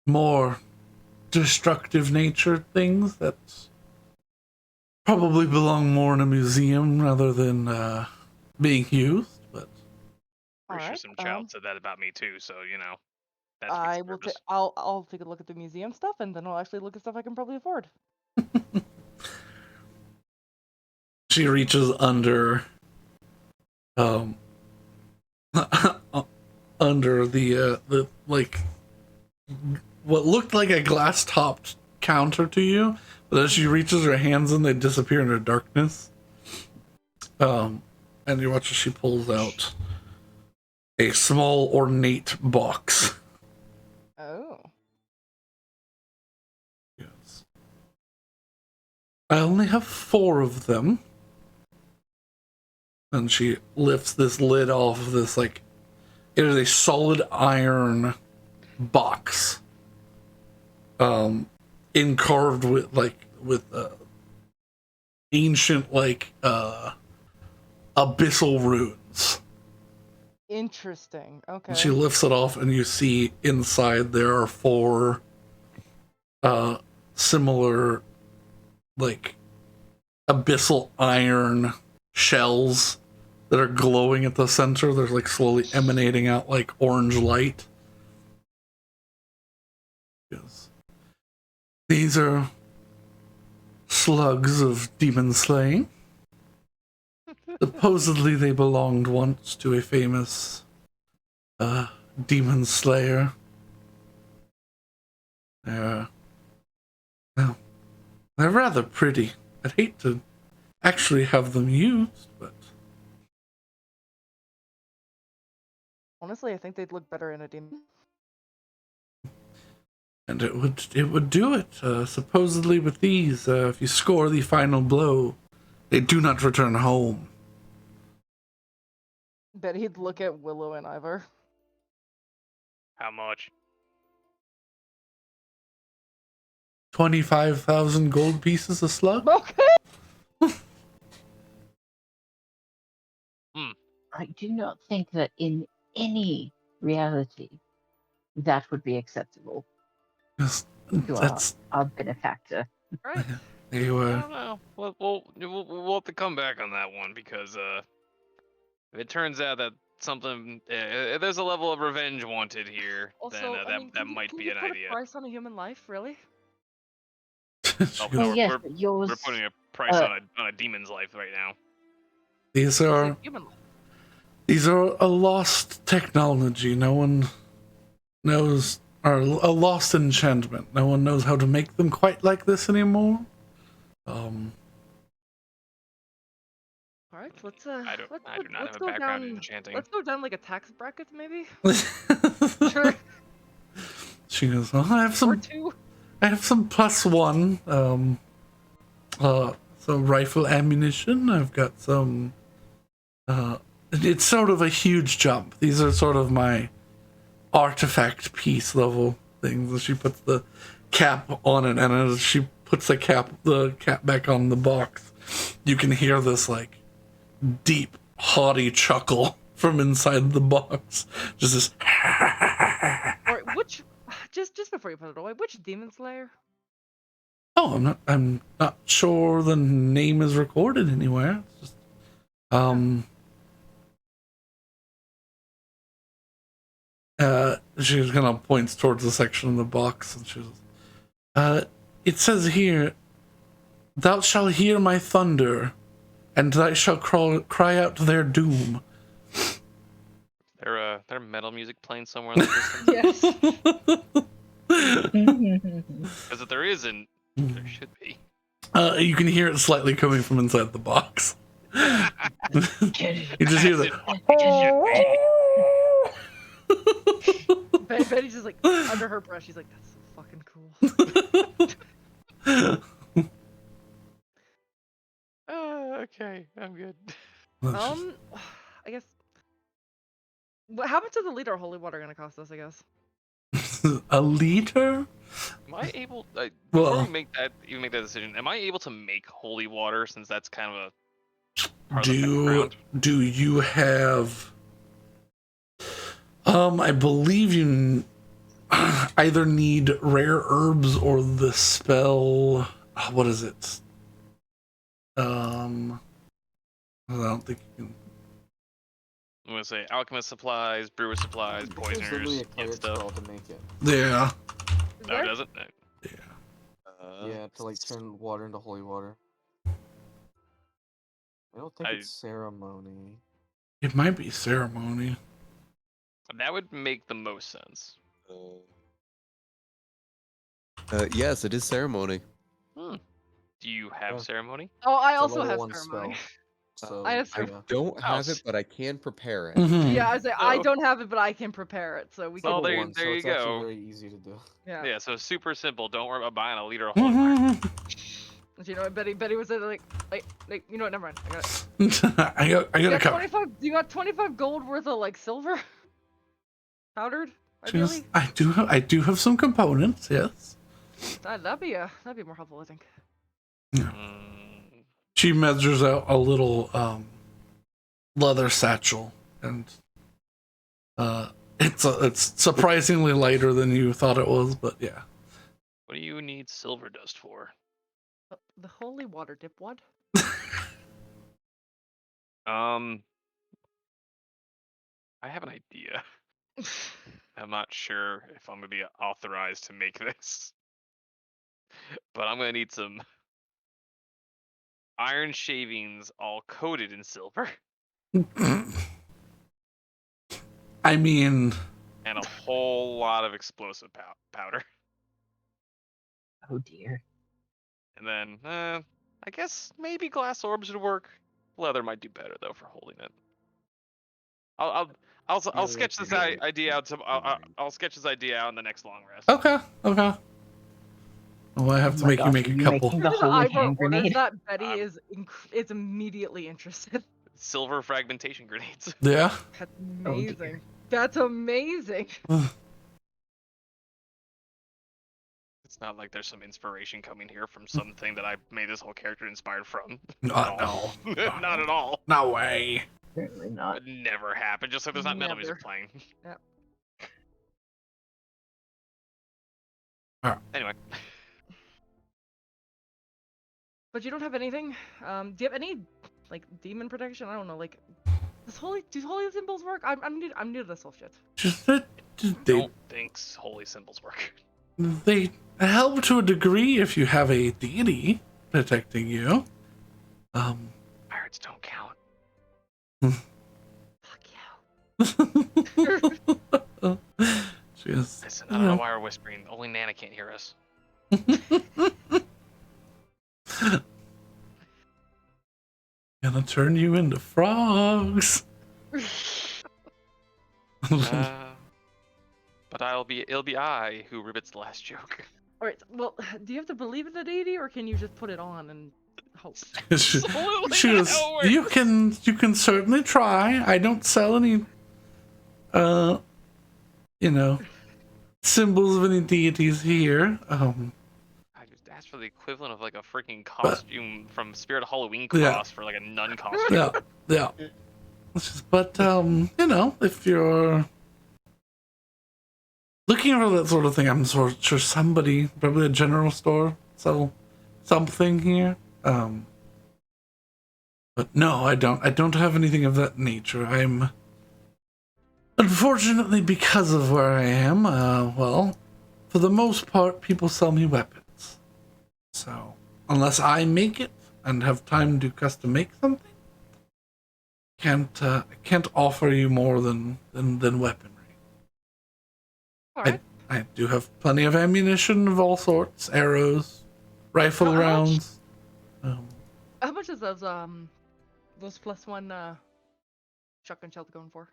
more destructive nature things that probably belong more in a museum rather than being used. But Pretty sure Alright, some child said that about me too. So you know, that's I will. I'll take a look at the museum stuff, and then I'll actually look at stuff I can probably afford. she reaches under under the like what looked like a glass topped counter to you, but as she reaches her hands in, they disappear into darkness. And you watch as she pulls out a small ornate box. Oh. Yes. I only have 4 of them. And she lifts this lid off of this, like, it is a solid iron box. Carved with ancient, abyssal runes. Interesting. Okay. And she lifts it off, and you see inside there are 4 similar, like, abyssal iron shells that are glowing at the center. They're like slowly emanating out like orange light. Yes. These are slugs of demon slaying. Supposedly they belonged once to a famous demon slayer. Well, they're rather pretty. I'd hate to actually have them used, but Honestly, I think they'd look better in a demon. and it would do it. Supposedly with these, if you score the final blow, they do not return home. Bet he'd look at Willow and Ivor. How much? 25,000 gold pieces a slug. Okay. I do not think that in any reality that would be acceptable Yes, to that's our benefactor. Right. they I were. don't know. We'll have to come back on that one because if it turns out that something there's a level of revenge wanted here, then Also, I mean, that can might you be an put idea. a price on a human life, really? She Oh, goes, no, Well, yes, we're, but yours. we're putting a price uh, on a demon's life right now. these It's are like human life. these are a lost technology. No one knows, or a lost enchantment. No one knows how to make them quite like this anymore. All right, let's I do not let's have a go background in down. enchanting. Let's go down like a tax bracket, maybe. Sure. She goes, well, I have Or some two. +1 some rifle ammunition. I've got some it's sort of a huge jump. These are sort of my artifact piece level things. And she puts the cap on it, and as she puts the cap back on the box, you can hear this like deep haughty chuckle from inside the box. Just this Or which? Just before you put it away, which demon slayer? Oh, I'm not sure the name is recorded anywhere. It's just, she's gonna points towards the section of the box, and she goes, it says here, thou shalt hear my thunder, and thou shalt cry out their doom. Their metal music playing somewhere in the distance. Yes. Because if there isn't, there should be. You can hear it slightly coming from inside the box. You just hear the. Betty's just like under her breath. She's like, "That's so fucking cool." Okay, I'm good. I guess. How much is a liter of holy water gonna cost us? I guess. A liter? Am I able? Before Well- we make that decision, am I able to make holy water since that's kind of a part of the background? Do you have I believe you either need rare herbs or the spell, what is it? I don't think you can. I'm gonna say alchemist supplies, brewer supplies, There's poisoners, literally a and cleric stuff. spell to make it. Yeah. Is No, there? does it? No. Yeah, to like turn water into holy water. I don't think it's ceremony. It might be ceremony. That would make the most sense. Yes, it is ceremony. Do you have Yeah. ceremony? Oh, I It's a also level have 1 ceremony. spell. So I have I ceremony. don't have House. it, but I can prepare it. Mhm. Yeah, I say I So- don't have it, but I can prepare it, so we it's can. Oh, level there 1, there so you it's actually go. very easy to do. Yeah. Yeah, so super simple. Don't worry about buying a liter of holy water. You know what, Betty was like, you know what? Never mind. I got it. I You got a got couple. 25. You got 25 gold worth of like silver, powdered. Just, Ideally, I do have some components. Yes. that'd be more helpful, I think. Mm, She measures out a little leather satchel, and it's surprisingly lighter than you thought it was, but yeah. what do you need silver dust for? The holy water dipwad. I have an idea. I'm not sure if I'm gonna be authorized to make this, but I'm gonna need some iron shavings all coated in silver I mean, and a whole lot of explosive powder. Oh dear. And then, I guess maybe glass orbs would work. Leather might do better though for holding it. I'll sketch this idea out. I'll sketch this idea out in the next long rest. Okay. Okay. Well, I have to my make you gosh, make are a you couple. making the As holy Ivor hand orders grenade? that, Betty I'm- is immediately interested. Silver fragmentation grenades. Yeah. That's Oh, dear. amazing. That's amazing. It's not like there's some inspiration coming here from something that I made this whole character inspired from. No. At all. Not at all. No way. Certainly not. Would never happen. Just like there's not metal music Never. playing. Yep. Anyway. But you don't have anything? Do you have any like demon protection? I don't know, like do holy symbols work? I'm new to this whole shit. Just that they Don't think holy symbols work. they help to a degree if you have a deity protecting you. Pirates don't count. Fuck you. Just, Listen, I don't know why we're whispering. Only Nana can't hear us. gonna turn you into frogs. But it'll be I who ribbits the last joke. Alright, well, do you have to believe in the deity or can you just put it on and hope? Absolutely She not was, how it you works. can certainly try. I don't sell any symbols of any deities here. I just asked for the equivalent of like a freaking costume from Spirit of Halloween Yeah. cross for like a nun costume. Yeah. But if you're looking for that sort of thing, I'm sure somebody, probably a general store, sell something here. But no, I don't have anything of that nature. I'm unfortunately, because of where I am, for the most part, people sell me weapons. So unless I make it and have time to custom make something, I can't offer you more than weaponry. Alright. I do have plenty of ammunition of all sorts, arrows, rifle How much? rounds. How much is those +1 shotgun shells going for?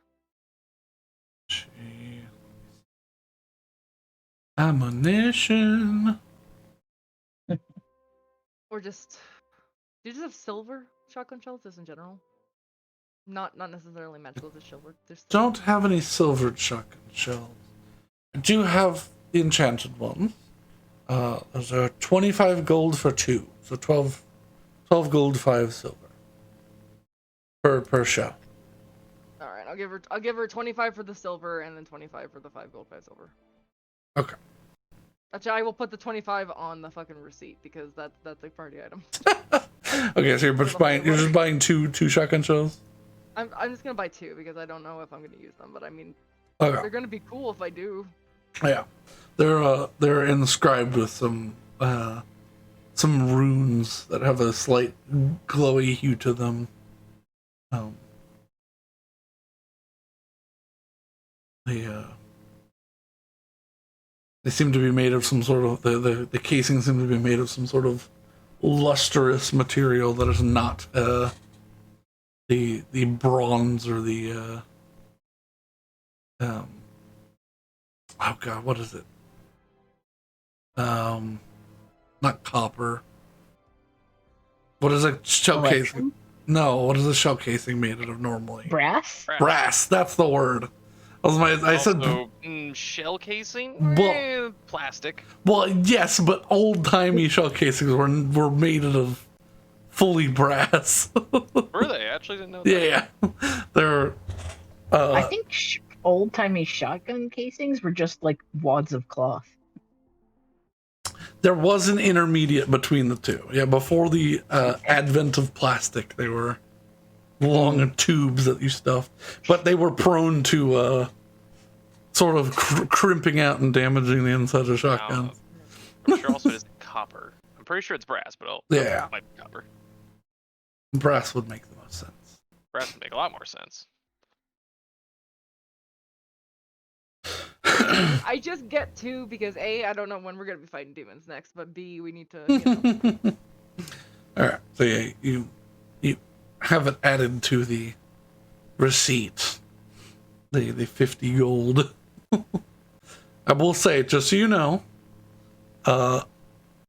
Ammunition. Or just do you just have silver shotgun shells just in general? Not necessarily magical, just silver. Don't have any silvered shotgun shells. I do have the enchanted ones. Those are 25 gold for 2, so 12 gold, 5 silver per shell. Alright, I'll give her 25 for the silver and then 25 for the 5 gold, 5 silver. Okay. Actually, I will put the 25 on the fucking receipt because that's a party item. Okay, so you're just buying two shotgun shells. I'm just gonna buy 2 because I don't know if I'm gonna use them, but I mean, Okay. they're gonna be cool if I do. Yeah, they're inscribed with some runes that have a slight glowy hue to them. They seem to be made of some sort of the casing seems to be made of some sort of lustrous material that is not the bronze or the oh god, what is it? Not copper. What is a shell casing? No, what is a shell casing made out of normally? Brass? Brass. That's the word. I said. Also, shell casing? Well- Plastic. Well, yes, but old timey shell casings were made out of fully brass. Were they? I actually didn't know that. Yeah, they're. I think old-timey shotgun casings were just like wads of cloth. There was an intermediate between the two. Yeah, before the advent of plastic, they were long tubes that you stuffed, but they were prone to sort of crimping out and damaging the inside of shotguns. I'm sure also it is copper. I'm pretty sure it's brass, but Yeah. it might be copper. Brass would make the most sense. Brass would make a lot more sense. I just get 2 because A, I don't know when we're gonna be fighting demons next, but B, we need to. All right. So yeah, you have it added to the receipt. The 50 gold. I will say, just so you know, Well,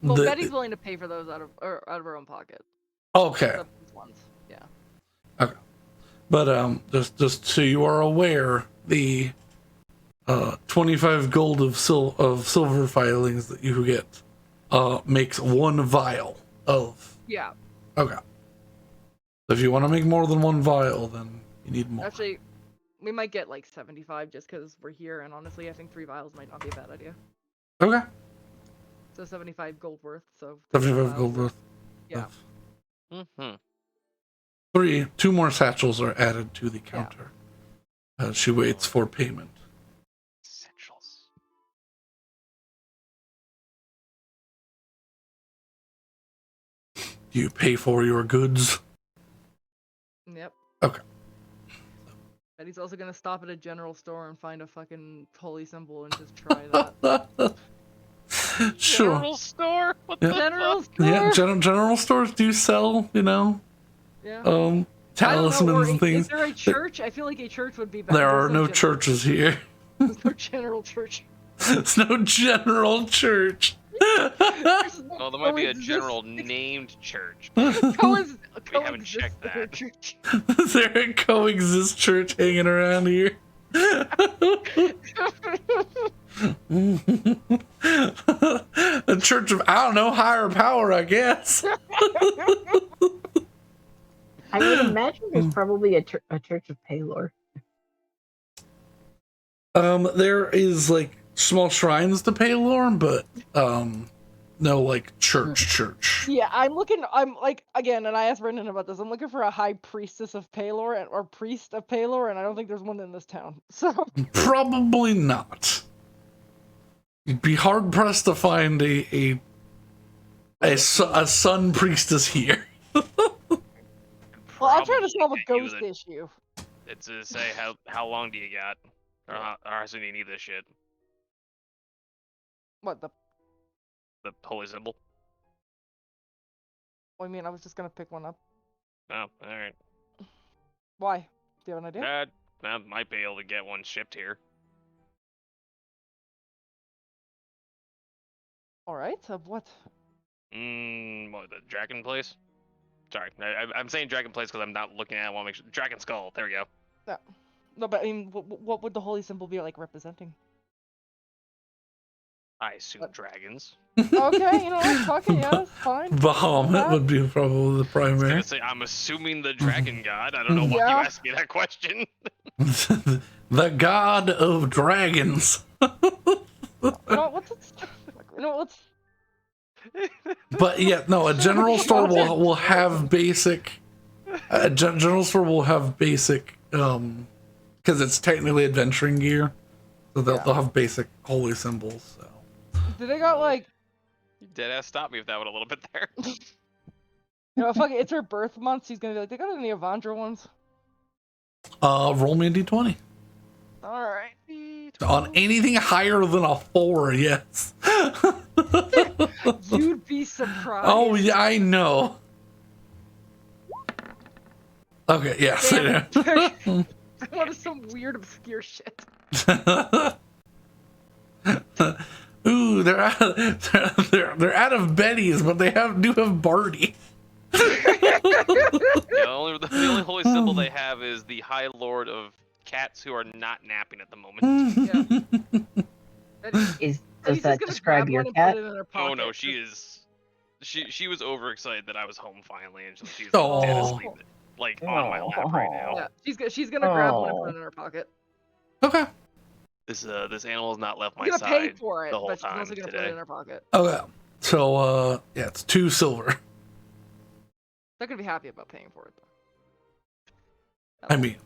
Betty's willing to pay for those out of her own pocket. Okay. These ones. Yeah. Okay. But just so you are aware, the 25 gold of silver filings that you get makes 1 vial of. Yeah. Okay. So if you want to make more than 1 vial, then you need more. Actually, we might get like 75 just because we're here, and honestly, I think 3 vials might not be a bad idea. Okay. So 75 gold worth. So 75 gold worth. Yeah. Mm-hmm. 2 more satchels are added to the counter. She waits for payment. Essentials. Do you pay for your goods? Yep. Okay. Betty's also gonna stop at a general store and find a fucking holy symbol and just try that. Sure. General store? What Yeah. the General fuck? store? Yeah, general stores do sell, Yeah. I don't know, talismans and things. Is there a church? I feel like a church would be better. There There's are no general- churches here. There's no general church. There's no general church. There's no Oh, there might be a coexist- general named church. coexist- We haven't checked that. church. Is there a coexist church hanging around here? A church of, I don't know, higher power, I guess. I would imagine there's probably a church of Palor. There is like small shrines to Palor, but no like church. Yeah, I'm like, again, and I asked Brendan about this. I'm looking for a high priestess of Palor or priest of Palor, and I don't think there's one in this town. So Probably not. You'd be hard pressed to find a sun priestess here. well, I'll try to Probably solve a could use ghost it. issue. It's to say how long do you got? Or how soon do you need this shit? What the? The holy symbol? I mean, I was just gonna pick one up. Oh, alright. Why? Do you have an idea? I might be able to get one shipped here. All right. What? What, the dragon place? Sorry, I'm saying dragon place because I'm not looking at it. I want to make sure. Dragon skull, there we go. Yeah. No, but I mean, what would the holy symbol be like representing? I assume What? dragons. Okay, you know what? Fuck it, yeah, that's fine. Bahamut would be probably the I primary. was gonna say, I'm assuming the dragon god. I don't know why you Yeah. asked me that question. The god of dragons. You know what's But yeah, no, a general store will have basic. A general store will have basic, because it's technically adventuring gear, so they'll have basic holy symbols. So. do they got like, You dead ass stopped me with that one a little bit there. you know, fuck it, it's her birth month. She's gonna be like, they got any Avandra ones? Roll me a d20. All right. On anything higher than a 4, yes. You'd be surprised. Oh yeah, I know. Okay, yes. Damn. What is some weird obscure shit? Ooh, they're out of Betty's, but they do have Barty. The only holy symbol they have is the High Lord of Cats who are not napping at the moment. Does Betty's that just gonna describe grab your one and cat? put it in her Oh no, pocket. she is. She was overexcited that I was home finally, and she's Aw. dead asleep, like on my lap right now. Yeah, she's gonna grab one and put it in her pocket. Okay. This animal has not left my She's gonna pay side for it, the whole but she's time also gonna put it today. in her pocket. Okay. So yeah, it's 2 silver. They're gonna be happy about paying for it though. I mean,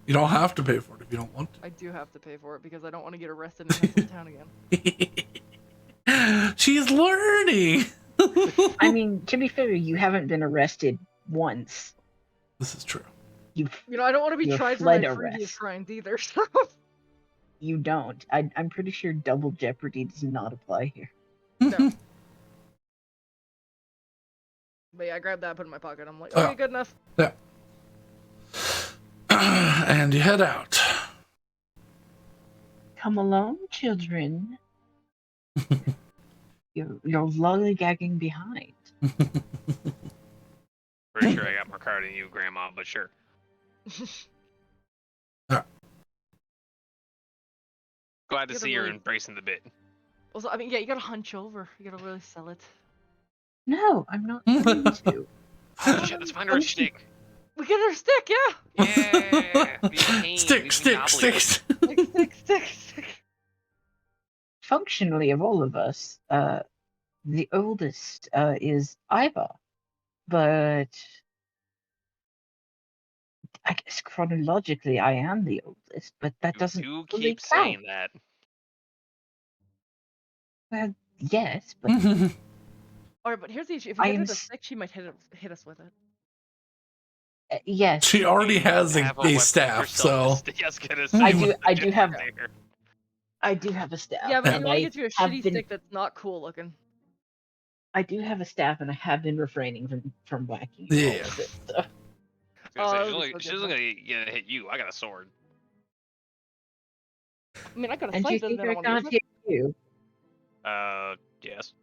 you don't have to pay for it if you don't want I do have to pay for it because I don't want to get arrested in Pencil Town again. to. She's learning. I mean, to be fair, you haven't been arrested once. This is true. You've You know, I don't want to be You're tried for my fled previous arrest. crimes either. So You don't. I'm pretty sure double jeopardy does not apply here. No. But yeah, I grabbed that, put it in my pocket. I'm like, okay, good enough. Yeah. And you head out. Come along, children. You're lollygagging behind. Pretty sure I got more card than you, Grandma, but sure. Glad to You're see you're really- embracing the bit. Also, I mean, yeah, you gotta hunch over. You gotta really sell it. No, I'm not going to. Oh shit, let's find her a stick. We get her stick, yeah. Yeah. These canes, Stick, these stick, knobbly- stick. Stick. Functionally, of all of us, the oldest is Iva, but I guess chronologically I am the oldest, but that You doesn't do fully keep count. saying that. Well, yes, but All right, but here's the issue. If I we get am her the s- stick, she might hit us with it. yes, She already has Have a weapon staff, yourself so with a stick. I was gonna I say, do- what's the I do have- difference there? I do have a staff. Yeah, but you and want to I get you a have shitty been, stick that's not cool looking. I do have a staff, and I have been refraining from whacking Yeah. all of it. So. I was gonna say, Oh, she's it only, was she's so only good, gonna hit you. I got a sword. I mean, I got a And do you scythe, doesn't think mean I I want to use can't it. hit you? Yes.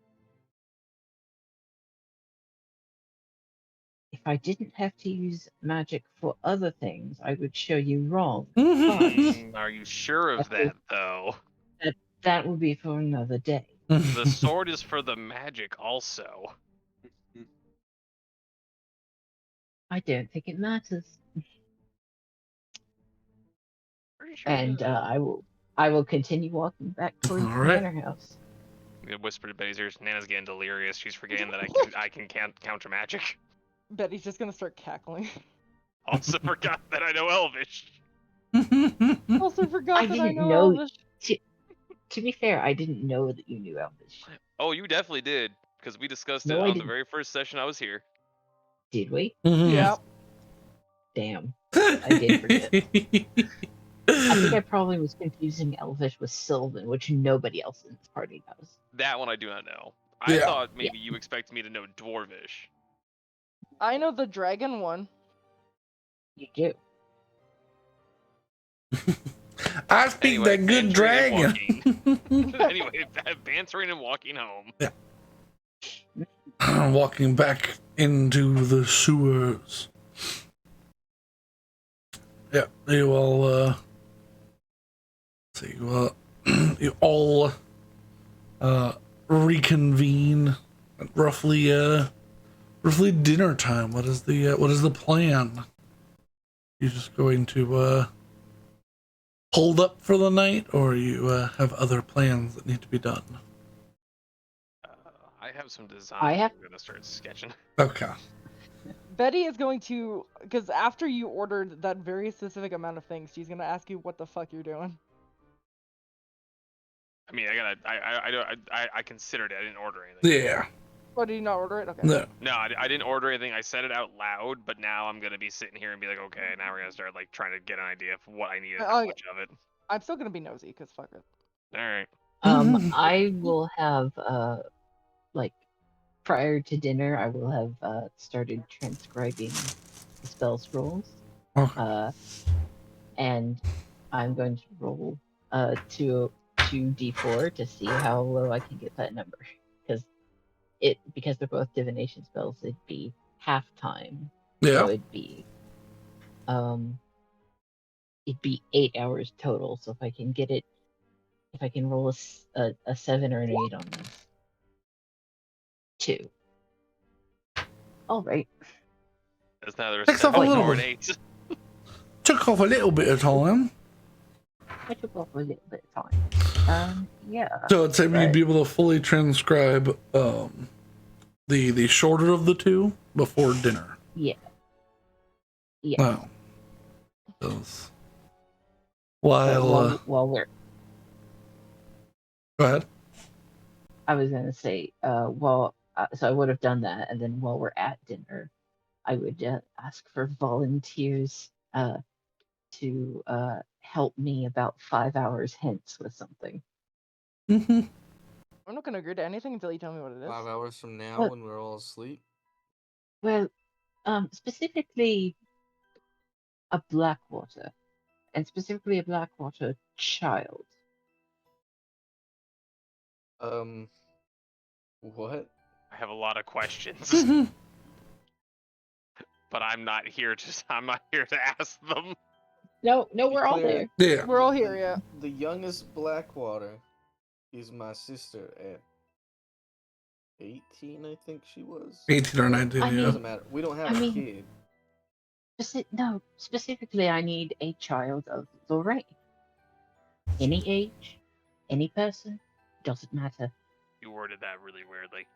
If I didn't have to use magic for other things, I would show you wrong. Are you sure of Okay. that, though? That will be for another day. The sword is for the magic, also. I don't think it matters. Pretty sure it And does. I will continue walking back towards the Alright. manor house. I'm gonna whisper to Betty's ears. Nana's getting delirious. She's forgetting that I can counter magic. Betty's just gonna start cackling. Also forgot that I know Elvish. Also forgot I that I didn't know know- Elvish. To be fair, I didn't know that you knew Elvish. Oh, you definitely did, because we discussed No, it I on the didn't. very first session I was here. Did we? Yeah. Damn. I did forget. I think I probably was confusing Elvish with Sylvan, which nobody else in this party knows. That one I do not know. I Yeah. thought maybe you expected me to know Dwarvish. I know the dragon one. You do. I speak Anyway, that good bantering and dragon. Anyway, bantering and walking home. Walking back into the sewers. Yeah, you all you all reconvene at roughly dinner time. What is the plan? You just going to hold up for the night, or you have other plans that need to be done? I have some design. I have- I'm gonna start sketching. Okay. Betty is going to, because after you ordered that very specific amount of things, she's gonna ask you what the fuck you're doing. I mean, I considered it. I didn't order anything. Yeah. Oh, did you not order it? Okay. No. No, I didn't order anything. I said it out loud, but now I'm gonna be sitting here and be like, okay, now we're gonna start like trying to get an idea of what I need and how Oh, much of it. I'm still gonna be nosy, because fuck it. All right. I will have like prior to dinner, I will have started transcribing the spell scrolls. Okay. And I'm going to roll 2d4 to see how low I can get that number. Because they're both divination spells, it'd be half time. So Yeah. it'd be 8 hours total. So if I can roll a 7 or an 8 on this. 2. All right. That's neither a Takes off a 7 little nor an bit. 8. Took off a little bit of time. I took off a little bit of time. Yeah. So I'd say you'd Right. be able to fully transcribe the shorter of the two before dinner. Yeah. Wow. Those. But While while we're, go ahead. I was gonna say, so I would have done that, and then while we're at dinner, I would ask for volunteers to help me about 5 hours hence with something. I'm not gonna agree to anything until you tell me what it is. 5 hours from now, Well- when we're all asleep. Well, specifically a Blackwater, and specifically a Blackwater child. What? I have a lot of questions, Mhm. but I'm not here to ask them. No, we're all Declare- there. Yeah. We're all here, yeah. The youngest Blackwater is my sister at 18, I think she was. 18 or 19, I yeah. mean- Doesn't matter. We don't have I a mean- kid. Specifically, I need a child of Lorraine. Any age, any person, doesn't matter. You worded that really weirdly.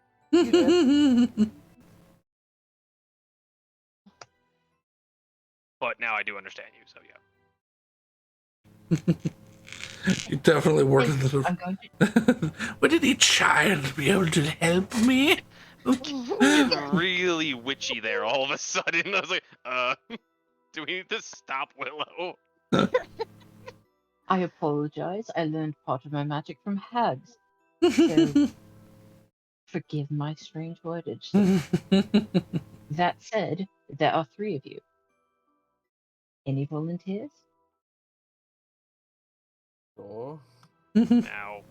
But now I do understand you, so yeah. You definitely worded it. I'm going to. Would any child be able to help me? Getting really witchy there all of a sudden. I was like, do we need to stop Willow? I apologize. I learned part of my magic from hags. So forgive my strange wordage. That said, there are 3 of you. Any volunteers? Sure. Now,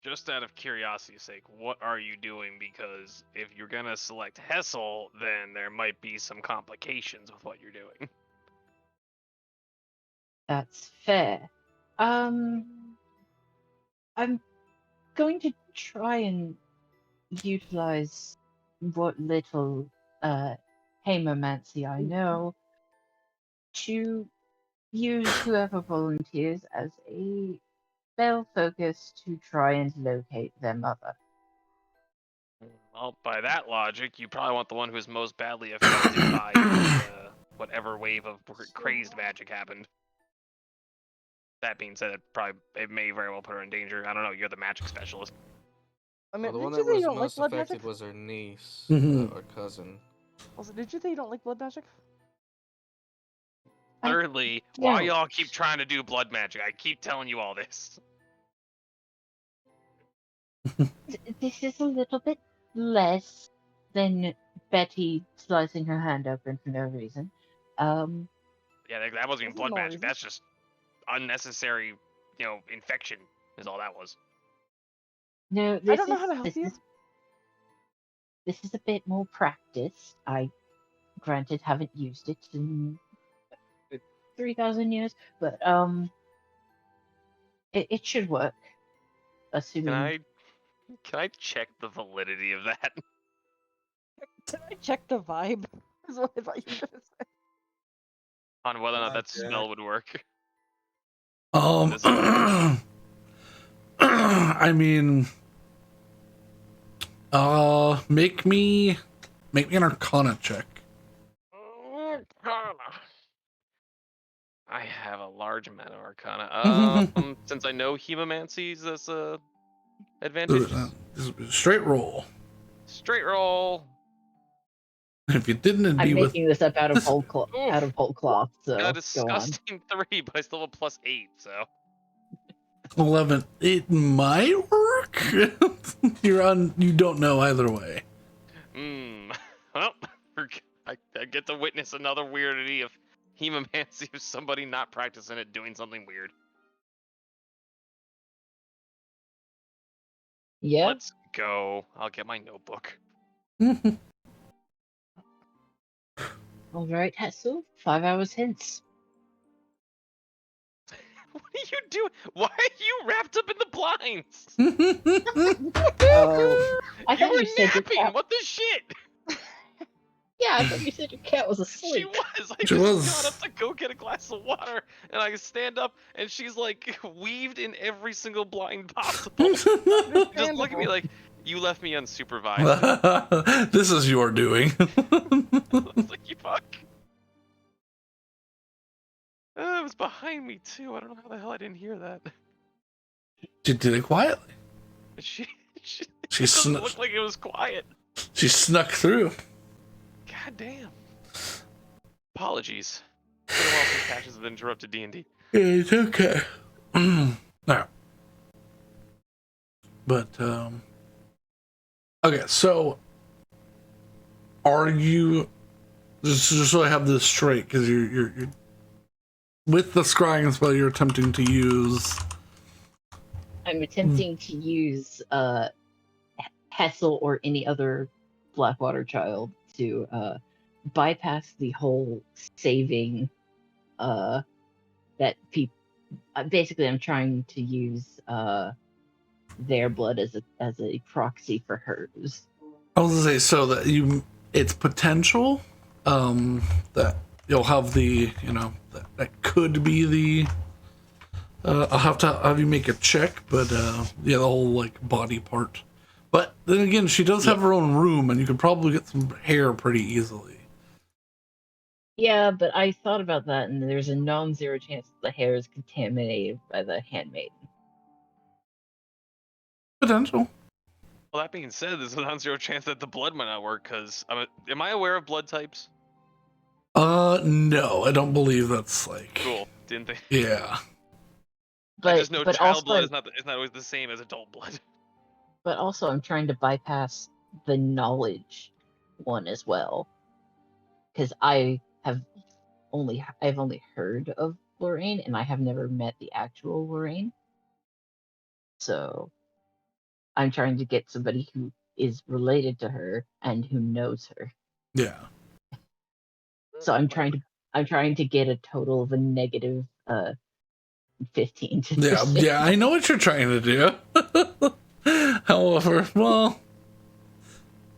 just out of curiosity's sake, what are you doing? Because if you're gonna select Hessel, then there might be some complications with what you're doing. That's fair. I'm going to try and utilize what little haemomancy I know to use whoever volunteers as a spell focus to try and locate their mother. Well, by that logic, you probably want the one who's most badly affected by whatever wave of crazed magic happened. That being said, it may very well put her in danger. I don't know. You're the magic specialist. I Well, mean, the one did you that say you was don't like most blood affected magic? was her niece Mhm. or cousin. Also, did you say you don't like blood magic? Thirdly, why no. y'all keep trying to do blood magic? I keep telling you all this. This is a little bit less than Betty slicing her hand open for no reason. Yeah, that wasn't even This is blood no magic. reason. That's just unnecessary, infection is all that was. No, I don't know how to help you. This is a bit more practice. I, granted, haven't used it in 3,000 years, but it should work. Assuming Can I check the validity of that? Can I check the vibe? Is what I thought you were gonna say. On whether or not Hi, that Jack. spell would work. I mean, make me an Arcana check. I have a large amount of Arcana. Since I know Hemomancies as a advantage, Straight roll. straight roll. If you didn't, it'd I'm be with making this up out of whole Oof. cloth. So Got a go on. disgusting 3, but I still have a +8, so. 11. It might work. You don't know either way. Well, I get to witness another weirdity of hemomancy of somebody not practicing it doing something weird. Yeah. Let's go. I'll get my notebook. All right, Hessel. 5 hours hence. What are you doing? Why are you wrapped up in the blinds? Oh, I You thought were you said your napping. cat. What the shit? Yeah, I thought you said your cat was She asleep. was. I She just was. got up to go get a glass of water, and I stand up, and she's like weaved in every single blind possible. Just look at me like, you left me unsupervised. This is your doing. I was like, you fuck. It was behind me too. I don't know how the hell I didn't hear that. She did it quietly. She She it doesn't snuck. look like it was quiet. She snuck through. God damn. Apologies. It's been a while since patches have interrupted D&D. It's okay. Alright. But, okay, so, are you, just so I have this straight, because you're, with the scrying spell, you're attempting to use, I'm attempting to use Hessel or any other Blackwater child to bypass the whole saving that people. Basically, I'm trying to use their blood as a proxy for hers. I was gonna say, so that it's potential, that you'll have the, that could be the, I'll have to have you make a check, but, yeah, the whole, like, body part. But then again, she does have her own room, and you could probably get some hair pretty easily. Yeah, but I thought about that, and there's a non-zero chance that the hair is contaminated by the Hand Maiden. Potential. Well, that being said, there's a non-zero chance that the blood might not work, because am I aware of blood types? No, I don't believe that's, like... Cool. Didn't think. Yeah. But, I just know but child also, blood is not always the same as adult blood. but also, I'm trying to bypass the knowledge one as well, because I've only heard of Lorraine, and I have never met the actual Lorraine. So I'm trying to get somebody who is related to her and who knows her. Yeah. So I'm trying to get a total of a negative 15 to Yeah, persuade. yeah, I know what you're trying to do. However, well,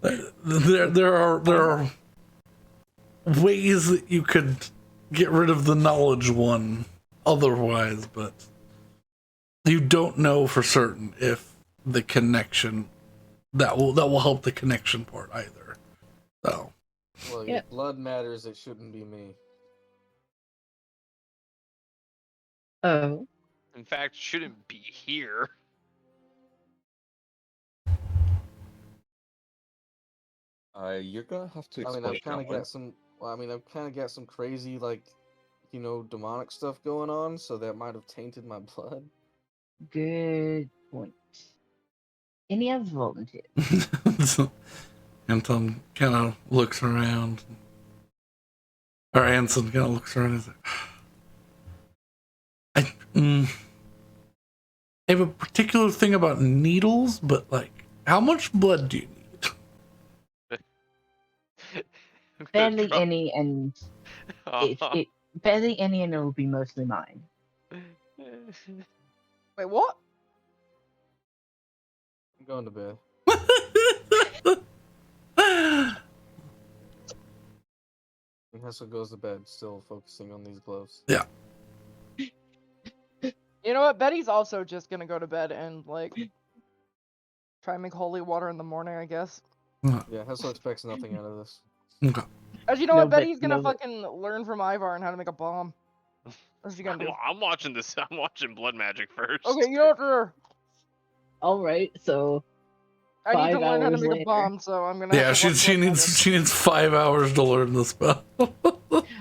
there are ways that you could get rid of the knowledge one otherwise, but you don't know for certain if the connection that will help the connection part either. So, Well, Yeah. if blood matters, it shouldn't be me. Oh, In fact, shouldn't be here. You're gonna have to I mean, explain I've kind that of one. got some. Well, I mean, I've kind of got some crazy, like, demonic stuff going on, so that might have tainted my blood. good point. Any other volunteers? Anton kind of looks around, or Anson kind of looks around and is like, I have a particular thing about needles, but, like, how much blood do you need? Barely Drop- any, and barely any, and it will be mostly mine. Wait, what? I'm going to bed. And Hessel goes to bed, still focusing on these gloves. Yeah. You know what? Betty's also just gonna go to bed and, like, try and make holy water in the morning, I guess. Yeah, Hessel expects nothing out of this. Okay. As you know No, what, but- Betty's gonna no, but- fucking learn from Ivar on how to make a bomb. What's she gonna do? I'm watching this. I'm watching blood magic first. Okay, you have All right, so I need to 5 learn how to hours make a later. bomb, so I'm gonna. Yeah, have to she watch blood magic. needs 5 hours to learn the spell.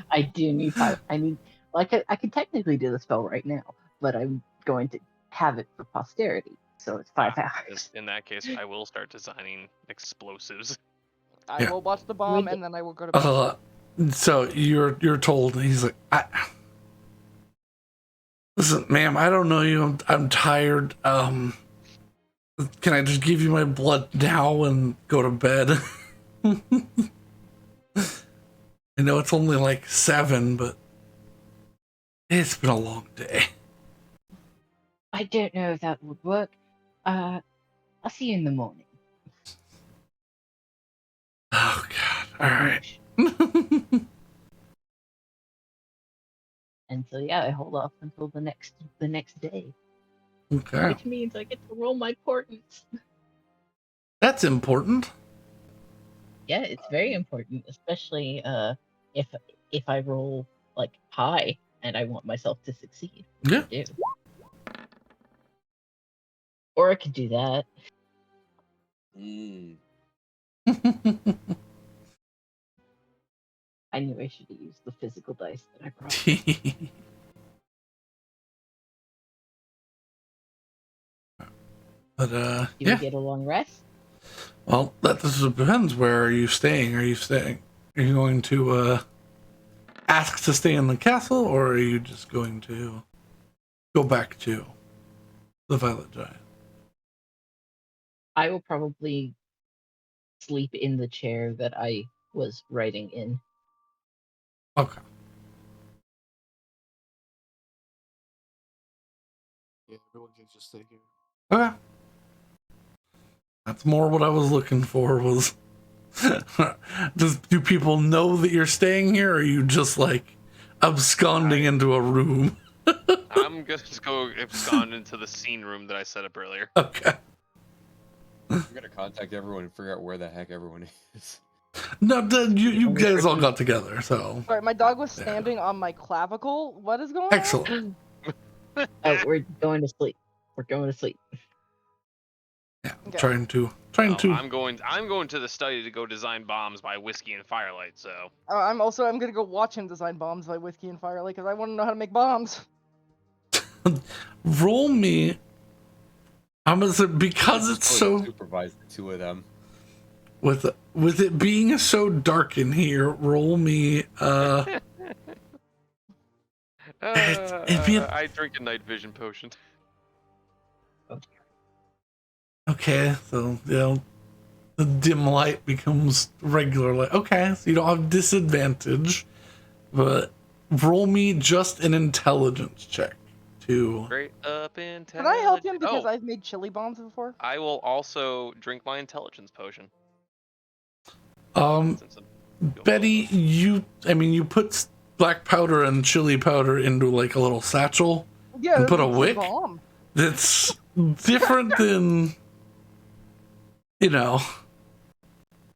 I do need 5. I need, like, I could technically do the spell right now, but I'm going to have it for posterity, so it's 5 hours. In that case, I will start designing explosives. I Yeah. will watch the bomb We and then I will go to bed. So you're told. He's like, listen, ma'am, I don't know you. I'm tired. Can I just give you my blood now and go to bed? I know it's only like 7, but it's been a long day. I don't know if that would work. I'll see you in the morning. Oh God! All right. And so yeah, I hold off until the next day, Okay, which means I get to roll my portents. that's important. Yeah, it's very important, especially if I roll like high and I want myself to succeed. Yeah. I do. Or I could do that. I knew I should have used the physical dice that I brought. But Do yeah. we get a long rest? Well, that just depends. Where are you staying? Are you going to ask to stay in the castle, or are you just going to go back to the Violet Giant? I will probably sleep in the chair that I was writing in. Okay. Yeah, everyone can just stay here. Okay. That's more what I was looking for. Was do people know that you're staying here, or are you just like absconding into a room? I'm gonna just go abscond into the scene room that I set up earlier. Okay. I'm gonna contact everyone and figure out where the heck everyone is. No, you guys all got together, so Sorry, my dog was Yeah. standing on my clavicle. What is going on? excellent. Oh, we're going to sleep. We're going to sleep. Yeah, Okay. trying to. I'm going to the study to go design bombs by Whiskey and Firelight. So I'm gonna go watch him design bombs by Whiskey and Firelight because I want to know how to make bombs. Roll me. I'm gonna say because it's so supervise the two of them. with it being so dark in here. Roll me. It'd be I drink a night vision potion. Okay, so the dim light becomes regular light. Okay, so you don't have disadvantage, but roll me just an intelligence check to. Great up in. Can I help him because Oh, I've made chili bombs before? I will also drink my intelligence potion. Since I'm Betty, you put black powder and chili powder into like a little satchel. Yeah, And put a it's wick? bomb. That's different than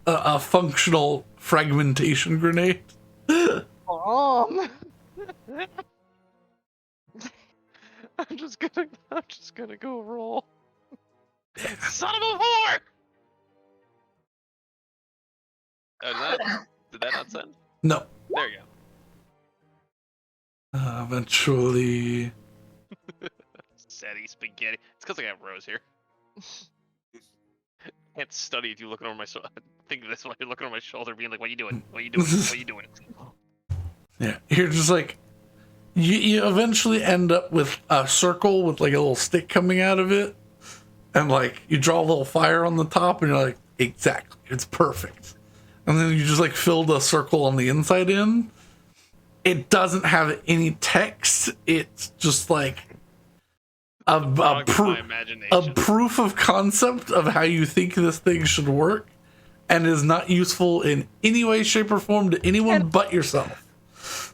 a functional fragmentation grenade. Bomb. I'm just gonna go roll. Son of a whore! Did that not send? No. There you go. Eventually. Setty spaghetti. It's because I got Rose here. Can't study if you looking over my shoulder. Think of this while you're looking over my shoulder, being like, "What are you doing? What are you doing? What are you doing?" Yeah, you're just like you eventually end up with a circle with like a little stick coming out of it, and like you draw a little fire on the top, and you're like, exactly, it's perfect. And then you just like fill the circle on the inside in. It doesn't have any text. It's just like a proof of concept of how you think this thing should work, and is not useful in any way, shape, or form to anyone but yourself.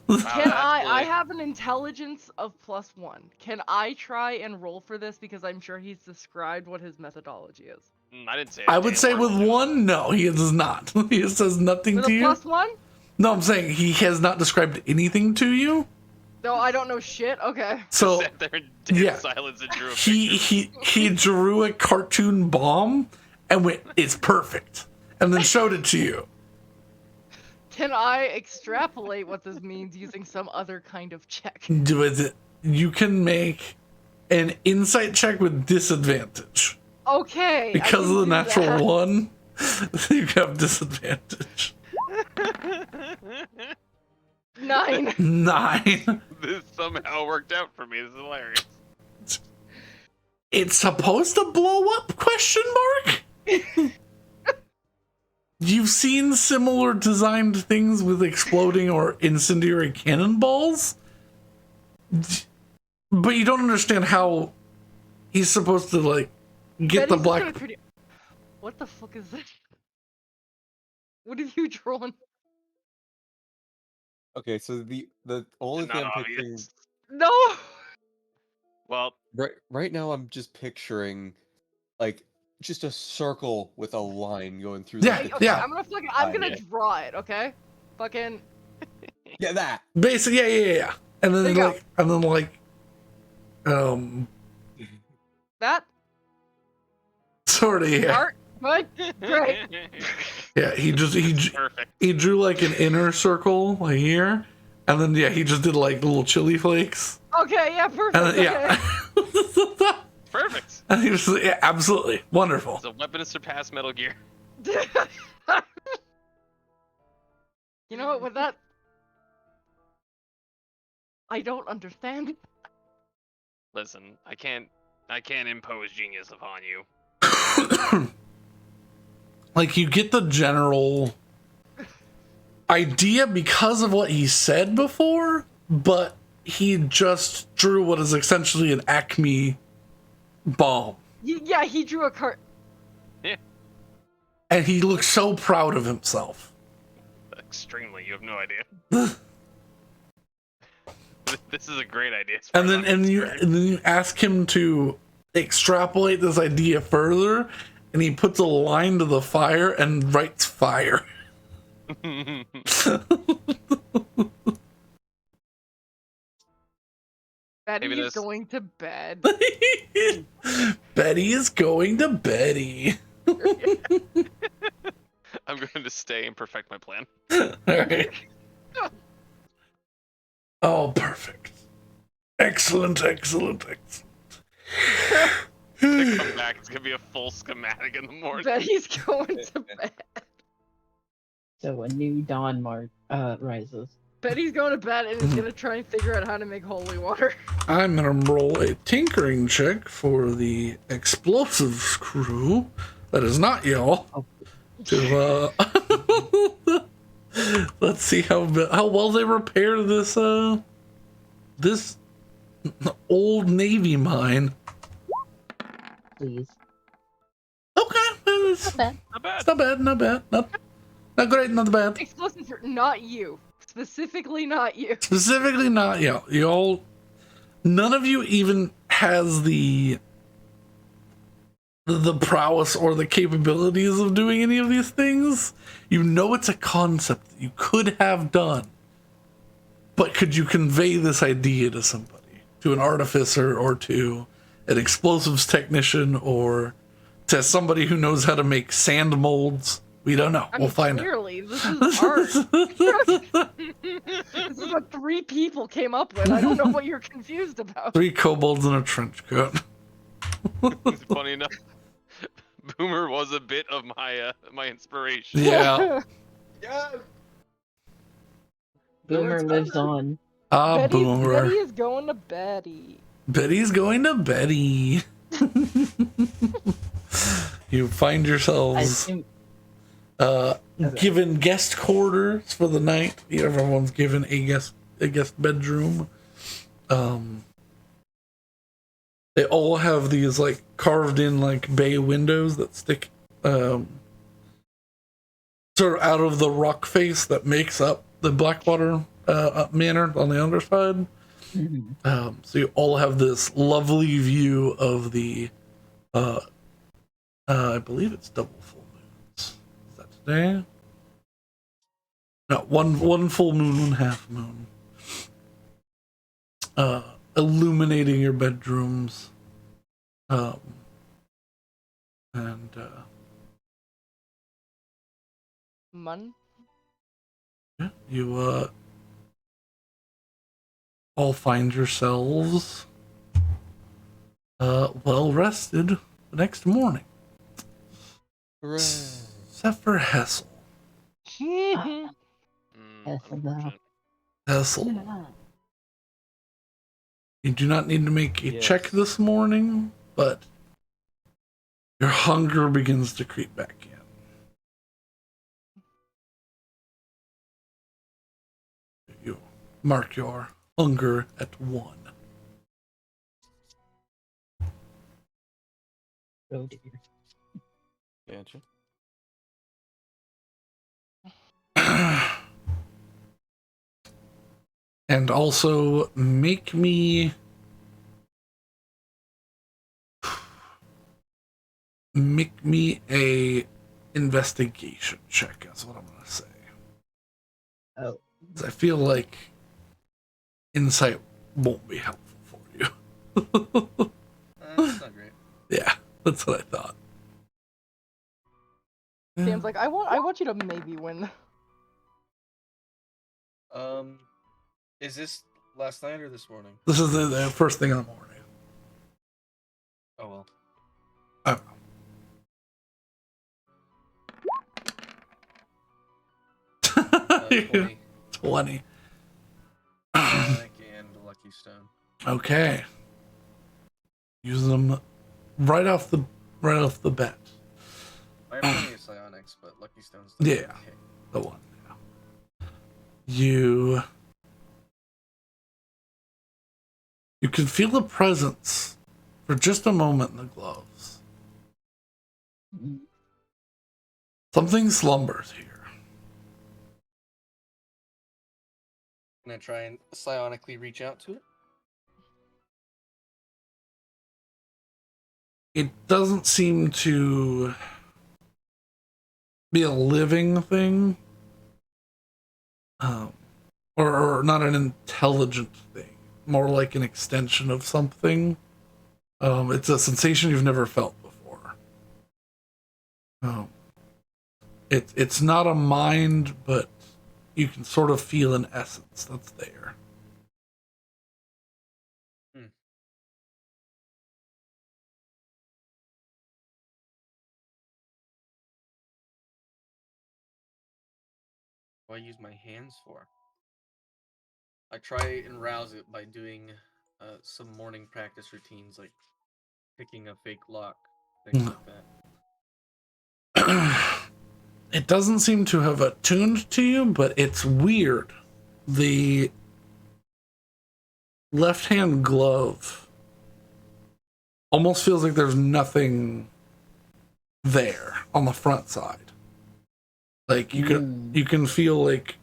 Can I have an intelligence of +1. Can I try and roll for this because I'm sure he's described what his methodology is? I didn't say. I would say with one, no, he does not. He says nothing With to a you. +1? No, I'm saying he has not described anything to you. No, I don't know shit. Okay. So Sat there in dead yeah, silence and drew a picture. he drew a cartoon bomb and went, "It's perfect," and then showed it to you. Can I extrapolate what this means using some other kind of check? You can make an insight check with disadvantage. Okay. Because of the natural one, you have disadvantage. 9. 9. This somehow worked out for me. This is hilarious. It's supposed to blow up? Question mark? You've seen similar designed things with exploding or incendiary cannonballs, but you don't understand how he's supposed to like get the black. What the fuck is this? What have you drawn? Okay, so the only Not thing I'm picturing obvious. No. Well, right now, I'm just picturing like just a circle with a line going through. Yeah, like, the Okay, yeah. I'm gonna yeah. draw it. Okay. Fucking. Yeah, that. Basically, yeah. And There then you like, That. sort of, yeah. Art. Good. Great. Yeah, he Perfect. he drew like an inner circle like here, and then he just did like little chili flakes. Okay, yeah, perfect. And then, Okay. yeah. Perfect. And he was yeah, absolutely wonderful. It's a weapon to surpass Metal Gear. You know what? With that, I don't understand. Listen, I can't impose genius upon you. Like you get the general idea because of what he said before, but he just drew what is essentially an Acme bomb. Yeah, he drew a card. And he looks so proud of himself. Extremely, you have no idea. This is a great idea. And then you ask him to extrapolate this idea further, and he puts a line to the fire and writes fire. Betty Maybe is this- going to bed. Betty is going to Betty. I'm going to stay and perfect my plan. Alright. Oh, perfect. Excellent. To come back, it's gonna be a full schematic in the morning. Betty's going to bed. So a new dawn rises. Betty's going to bed and is gonna try and figure out how to make holy water. I'm gonna roll a tinkering check for the explosives crew. That is not y'all. Oh. To let's see how well they repair this this old Navy mine. Please. Okay, it's Not bad. Not bad. not bad, not bad, not great, not bad. Explosives are not you. Specifically not you. Specifically not y'all. Y'all, none of you even has the prowess or the capabilities of doing any of these things. You know it's a concept that you could have done, but could you convey this idea to somebody, to an artificer or to an explosives technician or to somebody who knows how to make sand molds? We don't know. I We'll mean, find out. clearly, this is art. This is what 3 people came up with. I don't know what you're confused about. 3 kobolds in a trench coat. Funny enough, Boomer was a bit of my inspiration. Yeah. Yes. Boomer lives on. Ah, Boomer. Betty is going to Betty. Betty's going to Betty. You find I yourselves assume given guest quarters for the night. Everyone's given a guest bedroom. They all have these like carved in like bay windows that stick sort of out of the rock face that makes up the Blackwater manor on the underside. So you all have this lovely view of the I believe it's double full moons. Is that today? No, one full moon, one half moon. Illuminating your bedrooms. And Mun? yeah, you all find yourselves well rested the next morning. Hooray. Except for Hessel. Mm, Yes, unfortunate. Hessel. You do not need to make a Yes. check this morning, but your hunger begins to creep back in. You mark your hunger at 1. oh dear. Gotcha. And also make me a investigation check. That's what I'm gonna say. Oh. 'Cause I feel like insight won't be helpful for you. That's not great. Yeah, that's what I thought. Dan's like, I want you to maybe win. Is this last night or this morning? This is the first thing in the morning. Oh well. Oh. Uh, 20. 20. Psionic and Lucky Stone. Okay. Use them right off the bat. I have plenty of psionics, but Lucky Stone's Yeah. okay. The one. You can feel the presence for just a moment in the gloves. Something slumbers here. Can I try and psionically reach out to it? It doesn't seem to be a living thing, or not an intelligent thing, more like an extension of something. It's a sensation you've never felt before. It's not a mind, but you can sort of feel an essence that's there. What do I use my hands for? I try and rouse it by doing some morning practice routines, like picking a fake lock, things like that. It doesn't seem to have attuned to you, but it's weird. The left-hand glove almost feels like there's nothing there on the front side. Like you can feel like,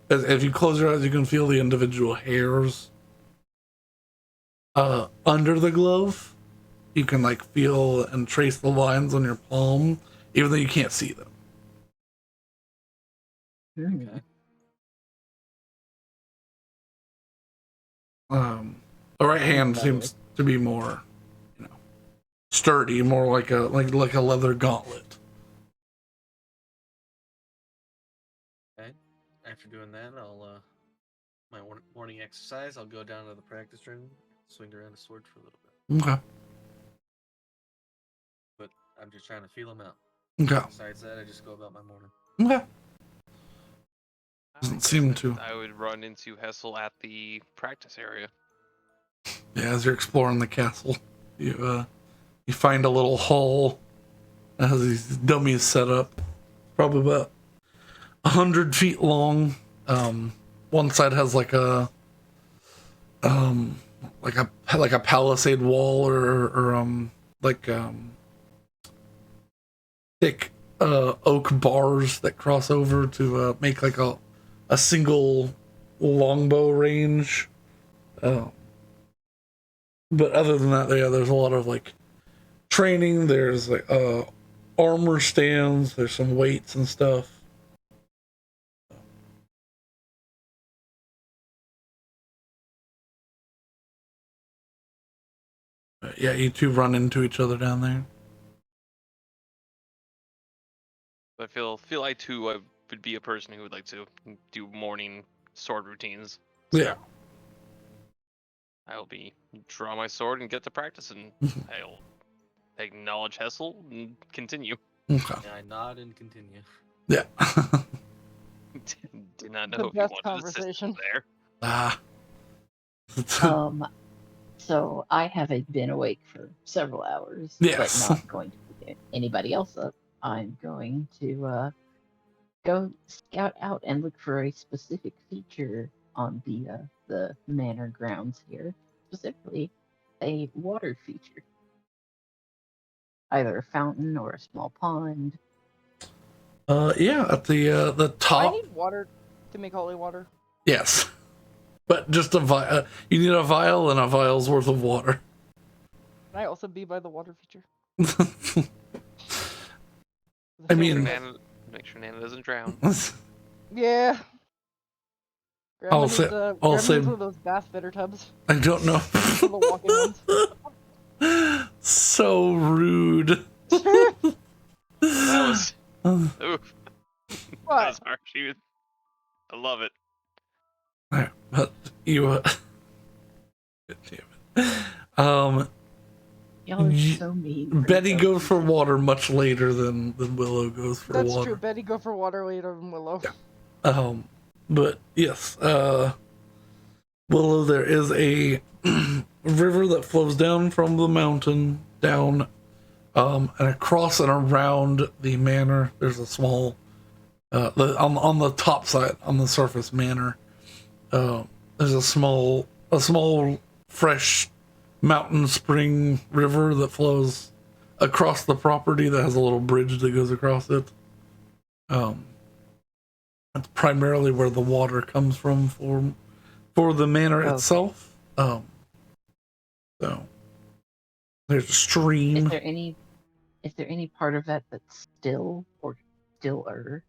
if you close your eyes, you can feel the individual hairs under the glove. You can like feel and trace the lines on your palm, even though you can't see them. Okay. The right hand seems to be more, sturdy, more like a leather gauntlet. Okay. After doing that, I'll my morning exercise. I'll go down to the practice room, swing around a sword for a little bit. Okay. But I'm just trying to feel them out. Okay. Besides that, I just go about my morning. Okay. Doesn't seem to. I would run into Hessel at the practice area. Yeah, as you're exploring the castle, you find a little hall that has these dummies set up, probably about 100 feet long. One side has like a palisade wall or thick oak bars that cross over to make like a single longbow range. But other than that, yeah, there's a lot of like training. There's like armor stands. There's some weights and stuff. Yeah, you two run into each other down there. I feel I too would be a person who would like to do morning sword routines. So Yeah. I'll draw my sword and get to practice, and I'll acknowledge Hessel and continue. Okay. Yeah, I nod and continue. Yeah. Did not know The if you best wanted assistance there. So I haven't been awake for several hours, Yes. but not going to get anybody else up. I'm going to go scout out and look for a specific feature on the manor grounds here, specifically a water feature, either a fountain or a small pond. Yeah, at the top. I need water to make holy water. Yes, but just a vial. You need a vial and a vial's worth of water. Can I also be by the water feature? I mean, Make sure Nana doesn't drown. Yeah. I'll Grandma needs one of those bath fitter tubs. I don't know. The walking ones. So rude. That Oof, What? that's harsh. I love it. Alright, but you, God damn it. Y'all are Ye- so mean. for Betty each goes other. for water much later than Willow goes for That's water. true. Betty go for water later than Willow. But yes, Willow, there is a river that flows down from the mountain down, and across and around the manor. There's a small, on the top side, on the surface manor. There's a small fresh mountain spring river that flows across the property that has a little bridge that goes across it. That's primarily where the water comes from for the manor Okay. itself. So there's a stream. Is there any part of that that's still or stiller?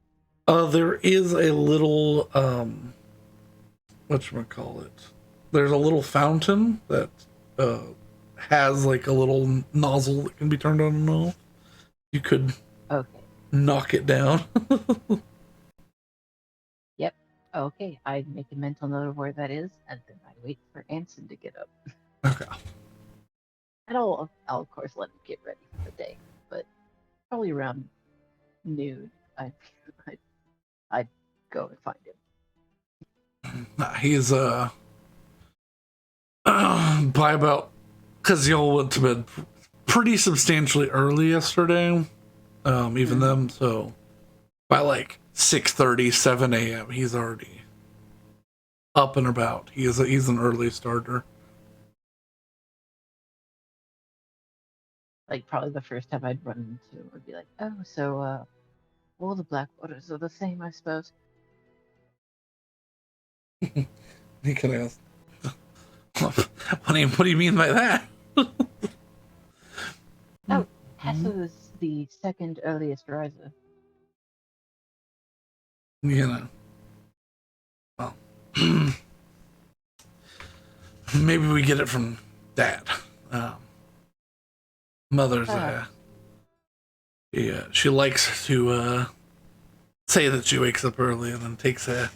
There is a little whatchamacallit. There's a little fountain that has like a little nozzle that can be turned on and off. You could Okay. knock it down. Okay. I make a mental note of where that is, and then I wait for Anson to get up. Okay. And I'll of course let him get ready for the day, but probably around noon, I'd go and find him. He's by about, because y'all went to bed pretty substantially early yesterday, even them. So by like 6:30, 7 a.m., he's already up and about. He's an early starter. Like probably the first time I'd run into him would be like, oh, so all the Blackwaters are the same, I suppose. He could ask, what do you mean by that? Hessa is the second earliest riser. You know, well, maybe we get it from Dad. Mother's she likes to say that she wakes up early and then takes a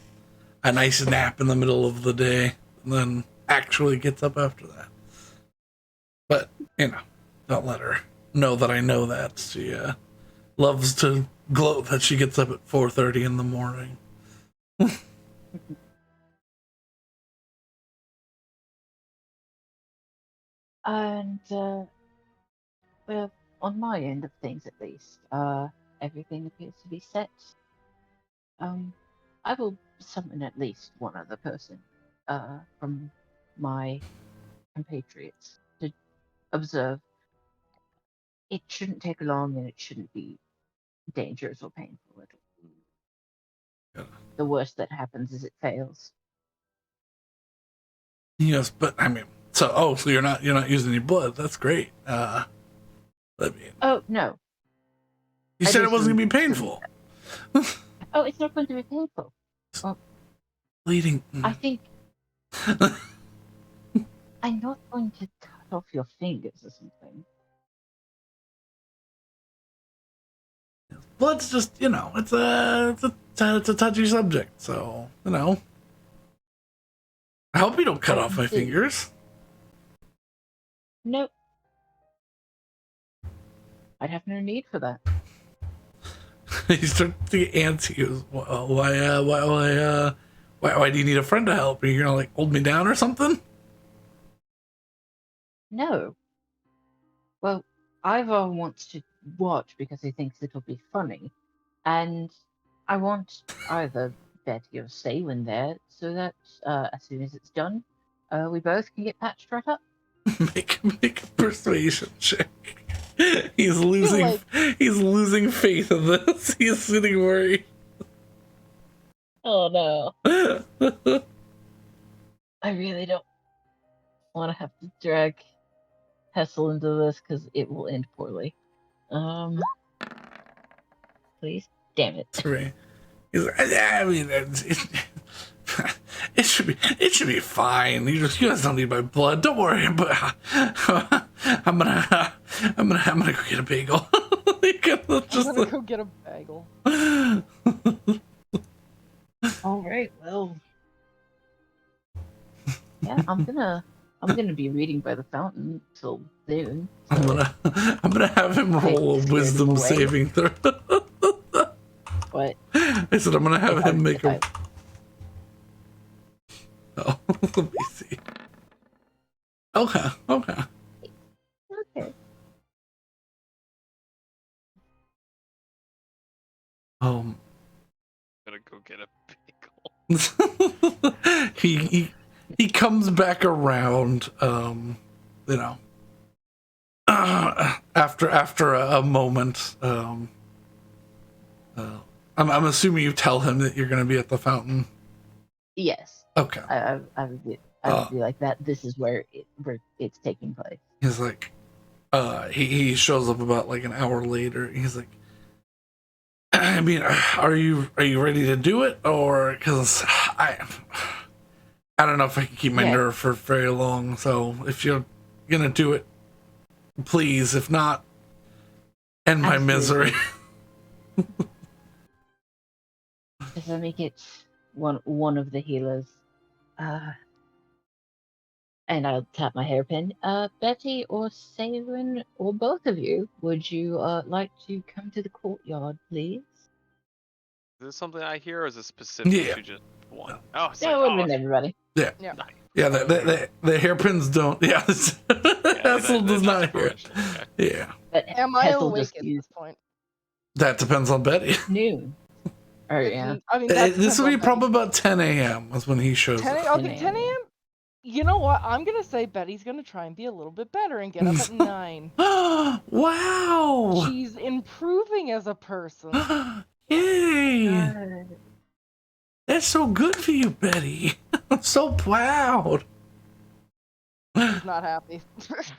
nice nap in the middle of the day and then actually gets up after that. But don't let her know that I know that. She loves to gloat that she gets up at 4:30 in the morning. And well, on my end of things at least, everything appears to be set. I will summon at least one other person from my compatriots to observe. It shouldn't take long, and it shouldn't be dangerous or painful at all. Yeah. The worst that happens is it fails. Yes, but I mean, so you're not using any blood. That's great. I mean, Oh no! you I said do it wasn't gonna be some- painful. Oh, it's not going to be painful. Bleeding. I think I'm not going to cut off your fingers or something. Blood's just it's a touchy subject. So I hope you don't cut off my fingers. Nope. I'd have no need for that. He starts to antsy. He goes, why do you need a friend to help? Are you gonna like hold me down or something? No. Well, Ivor wants to watch because he thinks it'll be funny, and I want either Betty or Saywin there so that as soon as it's done, we both can get patched right up. make a persuasion check. He's losing faith in this. He's sitting worried. Oh no. I really don't want to have to drag Hessel into this because it will end poorly. Please? Damn it. Three. He's like, I mean, it should be fine. You guys don't need my blood. Don't worry. But I'm gonna go get a bagel. can I'm just gonna go get a bagel. All right, well, yeah, I'm gonna be reading by the fountain till noon. I'm So gonna have him roll a scared him wisdom away. saving throw. what? I said I'm gonna have If I- him make if a. I- Oh, let me see. Okay. Okay. I'm gonna go get a bagel. he comes back around. You know. After a moment. I'm assuming you tell him that you're gonna be at the fountain. Yes. Okay. I would be like that. This is where it's taking place. He's like, he shows up about like an hour later. He's like, I mean, are you ready to do it, or because I don't know if I can keep my nerve for very long. So if you're gonna do it, please. If not, end my misery. Just let me get one of the healers. And I'll tap my hairpin. Betty or Savin, or both of you, would you like to come to the courtyard, please? Is this something I hear, or is this specific to just one? Oh, it's Yeah, it like, would have been everybody. Yeah. Yeah. nice. Yeah, the hairpins don't. Yeah, Hessel does not hear it. Okay. Yeah, But Am I Hessel awake just at used this point? that depends on Betty. noon. Or yeah. I mean, that This will be depends on probably about 10 a.m. is when he shows 10 up. a.m. Okay, 10 a.m. You know what? I'm gonna say Betty's gonna try and be a little bit better and get up at 9. Wow! She's improving as a person. Yay! That's so good for you, Betty. I'm so proud. She's not happy.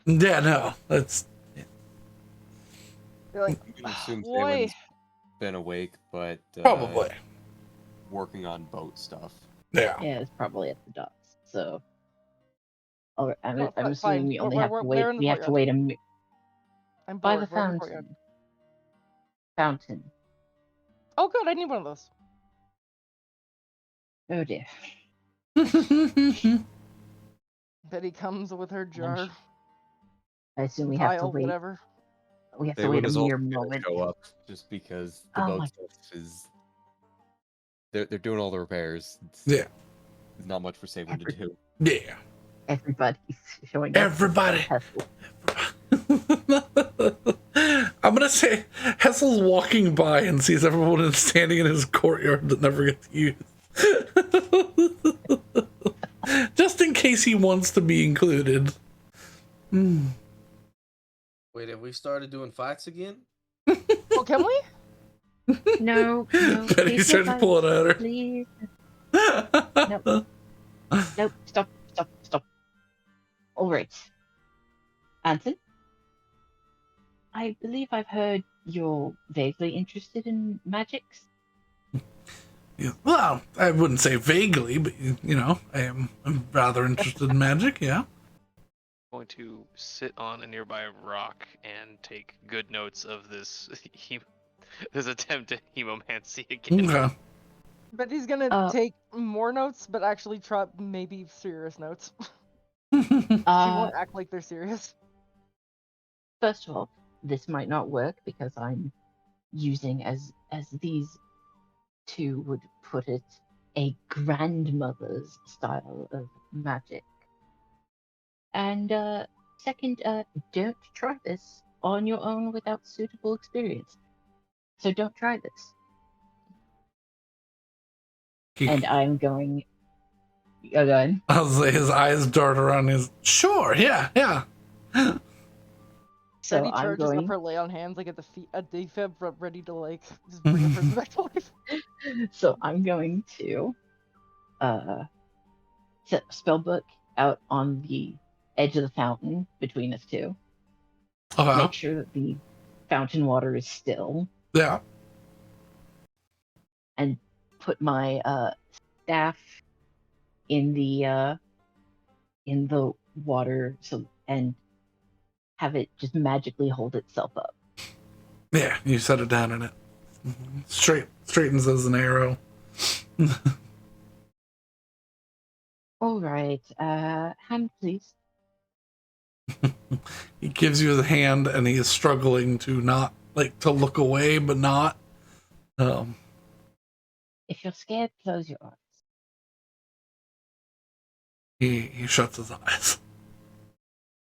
Yeah, no, that's. You're like, You can assume boy. Salen's been awake, but Probably. working on boat stuff. Yeah. Yeah, it's probably at the docks. So, all right, I'm No, assuming fine. we only Where- have to where- wait. where in the We have to courtyard? wait a minute I'm by bored. the Where in the courtyard? fountain. Oh, good. I need one of those. Oh dear. Betty comes with her jar, I assume we have to pile, wait. whatever. We have to Sawen wait a is also mere gonna moment. show up just because the Oh boat my- stuff is. They're doing all the repairs. Yeah. There's not much for Sawen to do. Yeah. Everybody's showing up. Everybody. Hessel. I'm gonna say Hessel's walking by and sees everyone standing in his courtyard that never gets used. Just in case he wants to be included. Wait, have we started doing fights again? Oh, can we? No, Betty please starts no pulling violence, at her. Please. Nope. Stop. All right. Anson? I believe I've heard you're vaguely interested in magics. Yeah, well, I wouldn't say vaguely, but you know, I'm rather interested in magic. Yeah. Going to sit on a nearby rock and take good notes of this this attempt at hemomancy again. Okay. Betty's gonna take more notes, but actually try maybe serious notes. She won't act like they're serious. First of all, this might not work because I'm using, as these two would put it, a grandmother's style of magic. And second, don't try this on your own without suitable experience. So don't try this. And I'm going. Go ahead. I was like, his eyes dart around. His sure, yeah. So Betty I'm charges going. up her lay on hands like at the feet, a defib, ready to like just bring a person back to life. So I'm going to set a spell book out on the edge of the fountain between us two. Make sure that the fountain water is still. Yeah. And put my staff in the water, and have it just magically hold itself up. Yeah, you set it down in it. Straightens as an arrow. All right. Hand, please. He gives you the hand, and he is struggling to not to look away, but not. If you're scared, close your eyes. He shuts his eyes.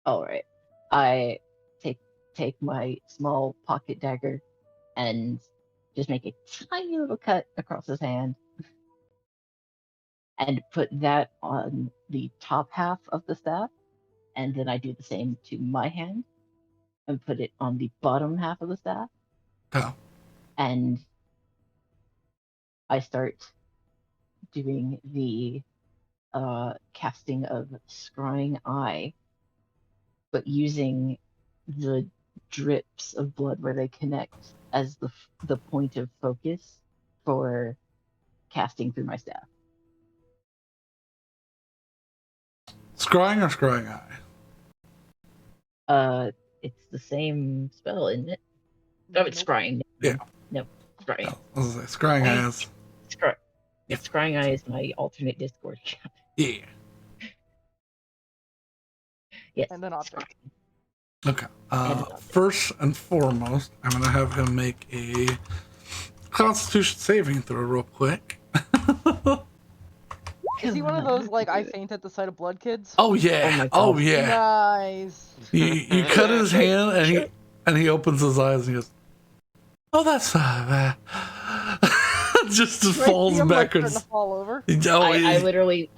All right. I take my small pocket dagger and just make a tiny little cut across his hand and put that on the top half of the staff. And then I do the same to my hand and put it on the bottom half of the staff. Oh. And I start doing the casting of Scrying Eye, but using the drips of blood where they connect as the point of focus for casting through my staff. Scrying or scrying eye? It's the same spell, isn't it? Oh, it's scrying. Yeah. No, scrying. I was like, scrying eyes. Yeah, scrying eye is my alternate Discord. Yeah. Yes. And an object. Okay. First and foremost, I'm gonna have him make a Constitution saving throw real quick. Is he one of those like I faint at the sight of blood kids? Oh yeah. Oh yeah. Nice. You cut his hand and he opens his eyes and he goes, "Oh, that's not bad." Just Right, falls see him, like, backwards. starting to fall over. Oh, I literally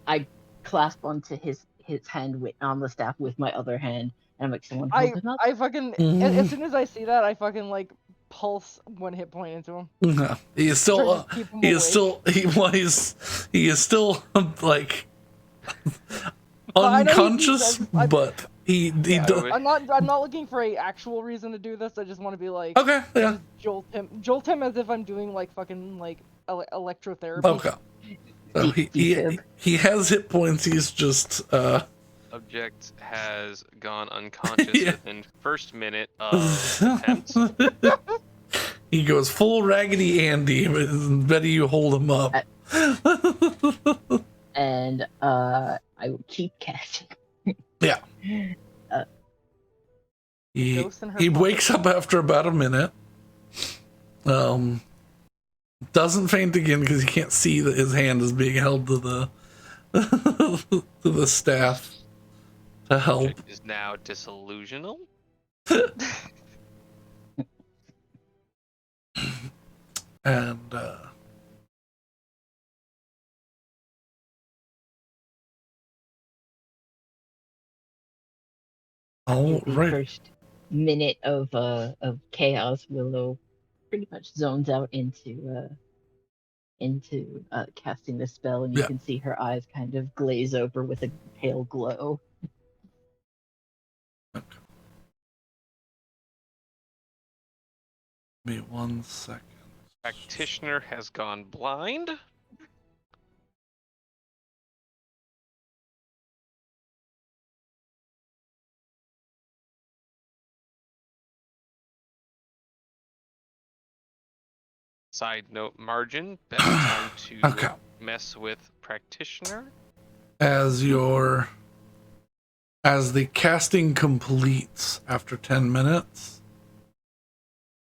I clasp onto his hand on the staff with my other hand, and I'm like, someone hold him up. I fucking as soon as I see that, I fucking like pulse 1 hit point into him. No, he is still. Trying to keep him He is still. He is still like unconscious, but he does. I'm not looking for a actual reason to do this. I just want to be like, Okay, yeah. just jolt him as if I'm doing like fucking like electrotherapy. Okay. So he has hit points. He's just Subject has gone unconscious within first minute of attempt. He goes full Raggedy Andy. Betty, you hold him up. And I will keep casting. Yeah. He wakes up after about a minute. Doesn't faint again because he can't see that his hand is being held to the to the staff to help. Subject is now disillusional. And all The right. first minute of chaos, Willow pretty much zones out into casting the spell, and you can see her eyes kind of glaze over with a pale glow. Okay. Give me 1 second. Practitioner has gone blind. Side note margin, best time to mess with practitioner. As the casting completes after 10 minutes,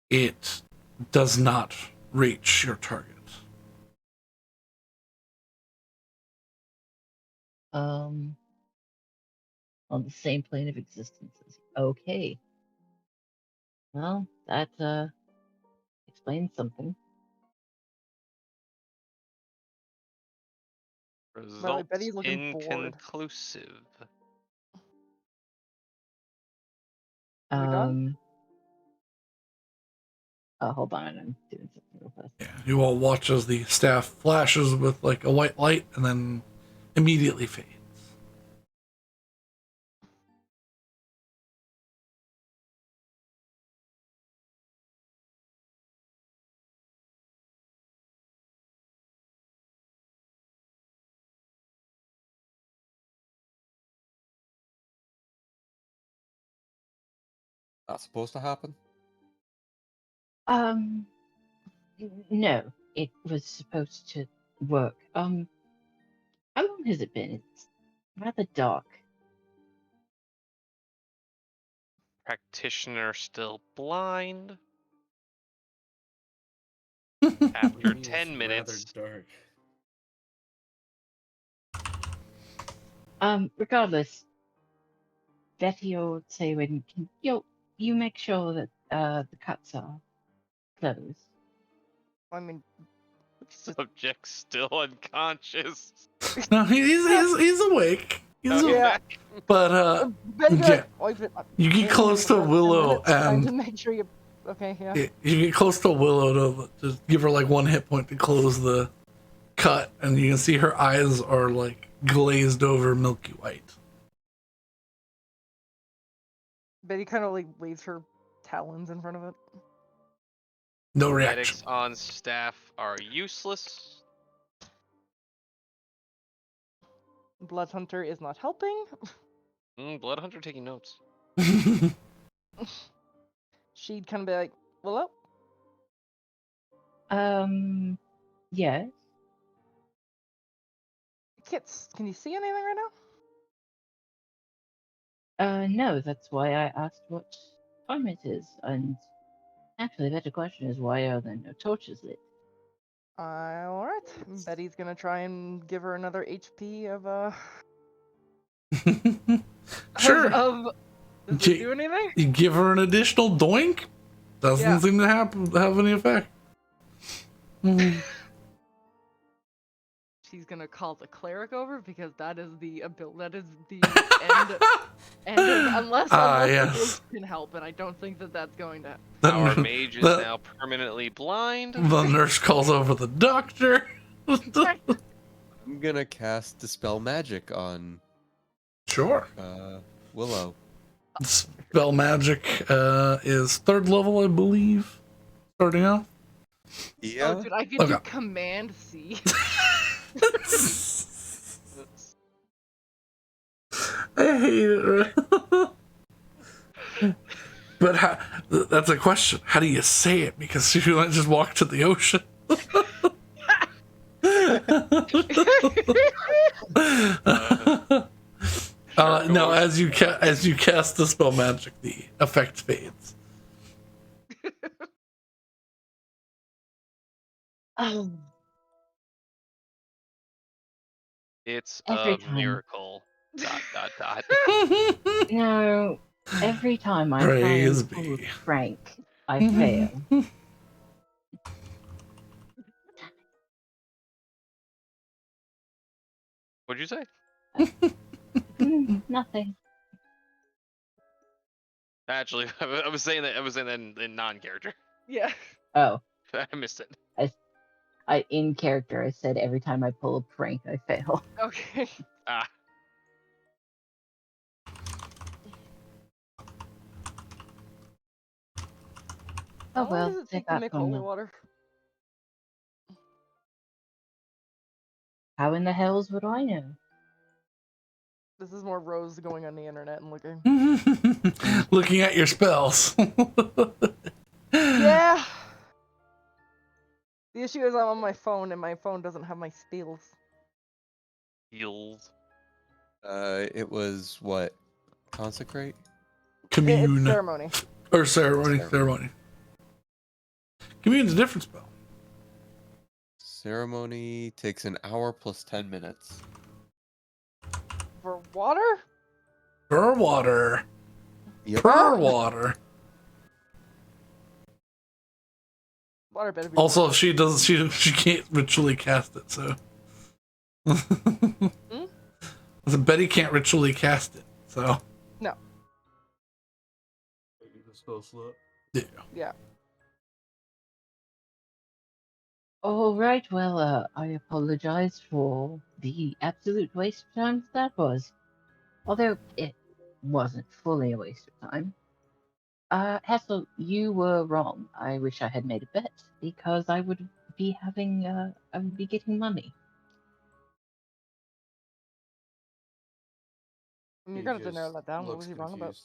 it does not reach your target. On the same plane of existences. Okay. Well, that explains something. Results Betty's looking bored. inconclusive. We done? Hold on, I'm doing something real fast. Yeah, you all watch as the staff flashes with like a white light and then immediately fades. Not supposed to happen? No, it was supposed to work. How long has it been? It's rather dark. Practitioner still blind. What do After you mean 10 it's minutes. rather dark. Regardless, Betty or Saywin, can you make sure that the cuts are closed? I mean, it's just, Subject still unconscious. No, he's awake. He's Oh, awake. Yeah. But Betty, yeah, you get wait, close to another 10 Willow minutes, trying to and make sure you. Okay, yeah. you get close to Willow to just give her like one hit point to close the cut, and you can see her eyes are like glazed over milky white. Betty kind of like waves her talons in front of it. No reaction. Medics on staff are useless. Blood Hunter is not helping. Blood Hunter taking notes. She'd kind of be like, Willow? Yes. Kits, can you see anything right now? No, that's why I asked what time it is. And actually, the better question is, why are there no torches lit? Alright. Betty's gonna try and give her another HP of, Sure. Does it do anything? You give her an additional doink. Doesn't Yeah. seem to have any effect. She's gonna call the cleric over because that is the that is the end of, unless the yes. ghost can help, and I don't think that that's going to. Our mage is now permanently blind. The nurse calls over the doctor. I'm gonna cast Dispel Magic on Sure. Willow. Spell magic is 3rd level, I believe. Starting out. Yeah. Oh, dude, I could do Command C. I hate it. But that's a question. How do you say it? Because if you don't just walk to the ocean. No, as you cast the spell magic, the effect fades. Oh, It's Every a time. miracle. ... no. Every time I Praise try and pull be. a prank, I fail. What'd you say? Nothing. Actually, I was saying that in non-character. Yeah. Oh, I missed it. in character, I said every time I pull a prank, I fail. Okay. Ah, Oh How long well, does it take take to that make from holy them. water? How in the hells would I know? This is more Rose going on the internet and looking. Looking at your spells. Yeah. The issue is I'm on my phone and my phone doesn't have my spells. heals. It was what? Consecrate? Commune. It's ceremony. Or ceremony. Commune's a different spell. Ceremony takes an hour plus 10 minutes. For water? Per water. Yep. Per water. Water better be. Also, she can't ritually cast it, so. So Betty can't ritually cast it, so. No. Yeah. Yeah. All right, well, I apologize for the absolute waste of time that was. Although it wasn't fully a waste of time. Hessel, you were wrong. I wish I had made a bet because I would be getting money. You're gonna have to narrow that down. What was he wrong about?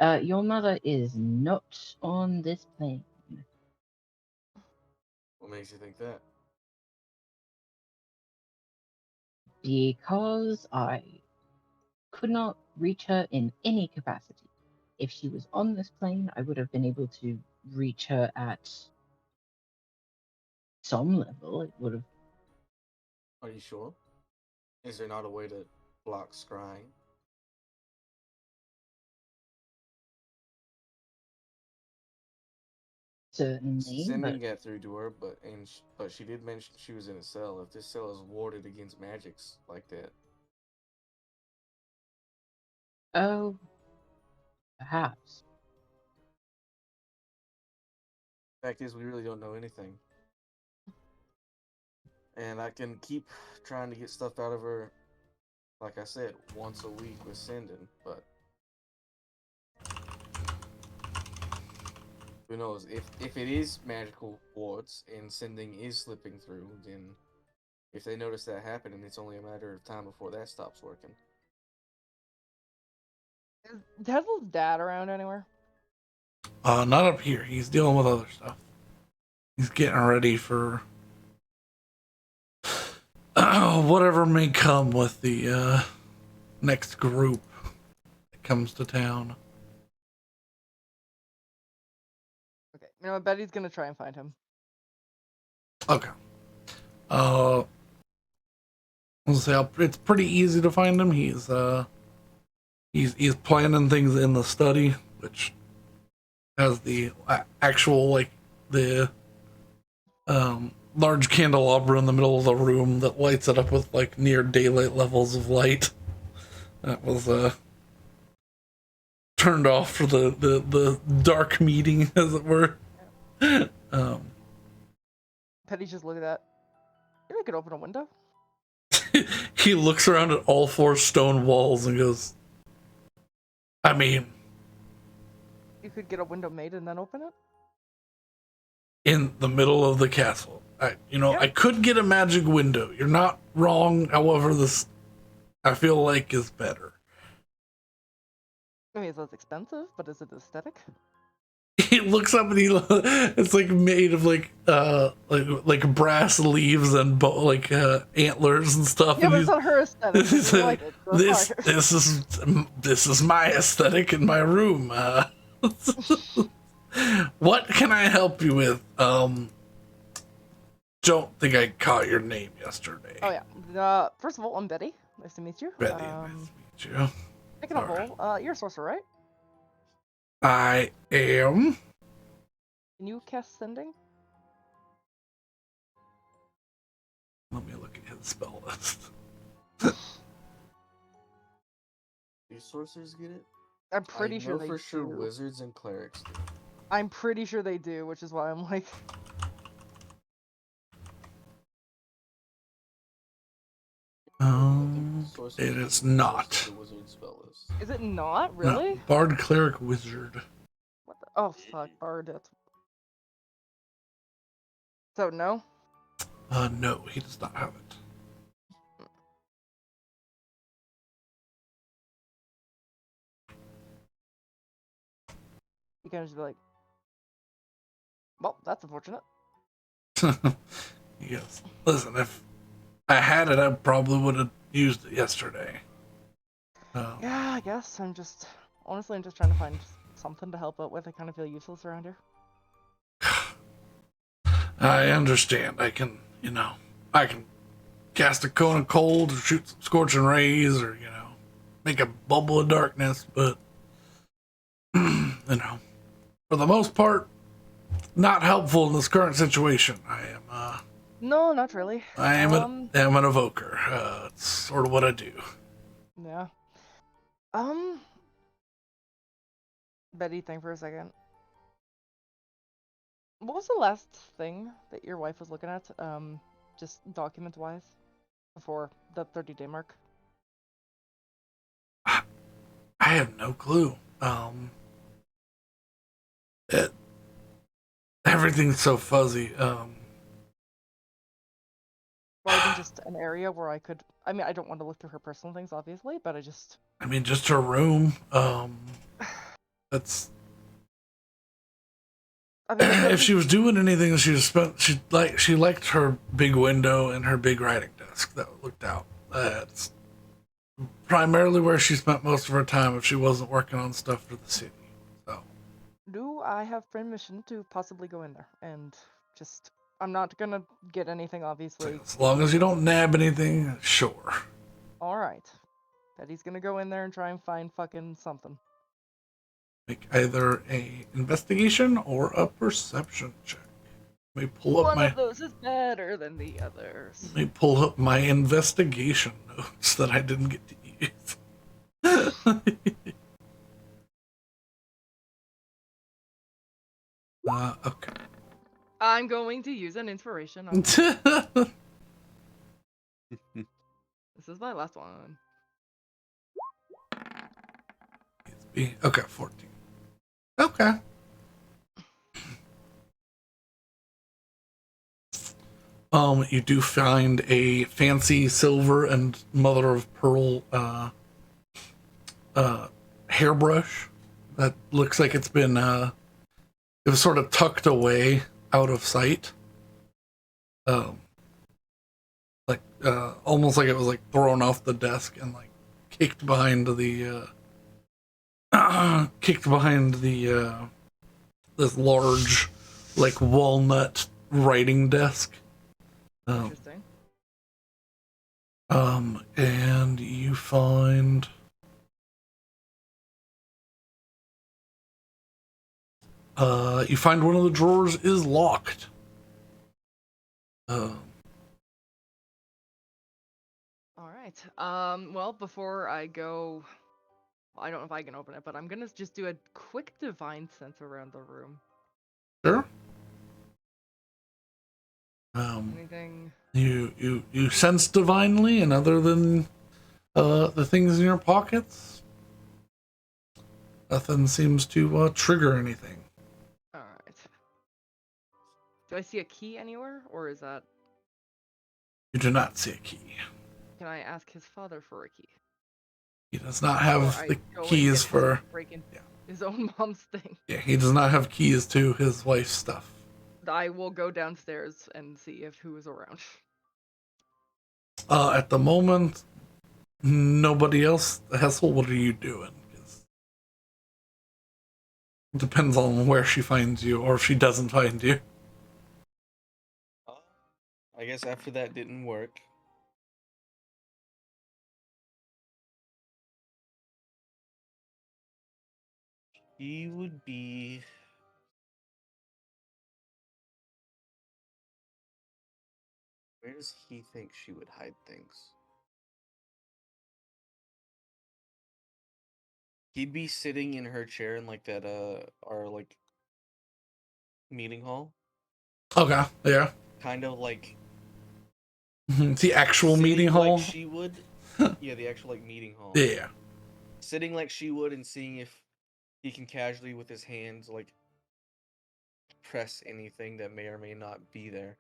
Your mother is not on this plane What makes you think that? because I could not reach her in any capacity. If she was on this plane, I would have been able to reach her at some level. It would have. Are you sure? Is there not a way to block scrying? Certainly, Sending but got through to her, but she did mention she was in a cell. If this cell is warded against magics like that, oh, perhaps. fact is we really don't know anything. And I can keep trying to get stuff out of her, like I said, once a week with sending, but who knows? If it is magical wards and sending is slipping through, then if they notice that happening, it's only a matter of time before that stops working. Is Tesla's dad around anywhere? Not up here. He's dealing with other stuff. He's getting ready for whatever may come with the next group that comes to town. Okay. You know what? Betty's gonna try and find him. Okay. I'll say it's pretty easy to find him. He's planning things in the study, which has the actual like the large candelabra in the middle of the room that lights it up with like near daylight levels of light. That was turned off for the dark meeting, as it were. Betty's just look at that. You know, I could open a window. He looks around at all four stone walls and goes, I mean, You could get a window made and then open it. in the middle of the castle. Yeah. I could get a magic window. You're not wrong. However, this I feel like is better. I mean, it's less expensive, but is it aesthetic? He looks up and it's like made of like brass leaves and antlers and stuff. Yeah, and but it's not her aesthetic. This, You like it, so it's fine. this is my aesthetic in my room. What can I help you with? Don't think I caught your name yesterday. Oh yeah. First of all, I'm Betty. Nice to meet you. Betty, nice to meet you. Picking a Sorry. hole. You're a sorcerer, right? I am. Can you cast sending? Let me look at his spell list. Do sorcerers get it? I'm pretty I sure know they for sure do. wizards and clerics do. I'm pretty sure they do, which is why I'm like. It is not. The wizard spell list. Is it not No, really? Bard, cleric, wizard. What the? Oh fuck, bard. That's... So no. No, he does not have it. You can just be like, well, that's unfortunate. Yes. Listen, if I had it, I probably would have used it yesterday. Yeah, I guess I'm just I'm just trying to find something to help out with. I kind of feel useless around here. I understand. I can cast a cone of cold or shoot some scorching rays or, make a bubble of darkness, but, for the most part, not helpful in this current situation. I am, No, not really. I am an evoker. It's sort of what I do. Yeah. Betty, think for a second. What was the last thing that your wife was looking at? Just document-wise, before the 30-day mark. I have no clue. Everything's so fuzzy. Or even just an area where I could. I mean, I don't want to look through her personal things, obviously, but I just. Just her room. That's I mean, it if she was doing anything, she liked her big window and her big writing desk that looked out. That's primarily where she spent most of her time if she wasn't working on stuff for the city. So do I have permission to possibly go in there and just? I'm not gonna get anything, obviously. as long as you don't nab anything, sure. All right. Betty's gonna go in there and try and find fucking something. Make either a investigation or a perception check. Let me pull up One my of those is better than the others. let me pull up my investigation notes that I didn't get to use. Okay. I'm going to use an inspiration. This is my last one. Okay, 14. Okay. You do find a fancy silver and mother of pearl hairbrush that looks like it's been it was sort of tucked away out of sight. Almost like it was like thrown off the desk and like kicked behind the this large like walnut writing desk. Interesting. And you find one of the drawers is locked. All right. Well, before I go, I don't know if I can open it, but I'm gonna just do a quick divine sense around the room. Sure. Anything? You sense divinely, and other than the things in your pockets, nothing seems to trigger anything. All right. Do I see a key anywhere, or is that? You do not see a key. Can I ask his father for a key? He does not Or have I the go and keys get for. breaking Yeah. his own mom's thing. Yeah, he does not have keys to his wife's stuff. I will go downstairs and see if who is around. At the moment, nobody else. Hessel, what are you doing? 'Cause it depends on where she finds you, or if she doesn't find you. I guess after that didn't work. He would be. Where does he think she would hide things? He'd be sitting in her chair in like that our like meeting hall. Okay, yeah. Kind of like The actual sitting meeting like hall. she would. Yeah, the actual like meeting hall. Yeah. Sitting like she would and seeing if he can casually with his hands like press anything that may or may not be there.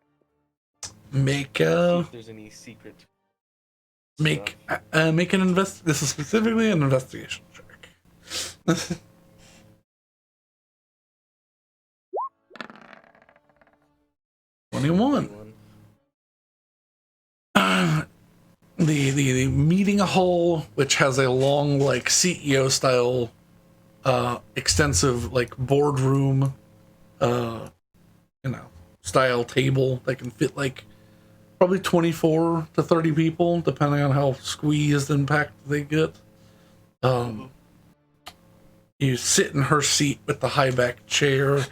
Make See if there's any secret. make stuff. make an invest. This is specifically an investigation check. 21. 21. The meeting hall, which has a long like CEO style, extensive like boardroom, style table that can fit like probably 24 to 30 people, depending on how squeezed and packed they get. You sit in her seat with the high back chair,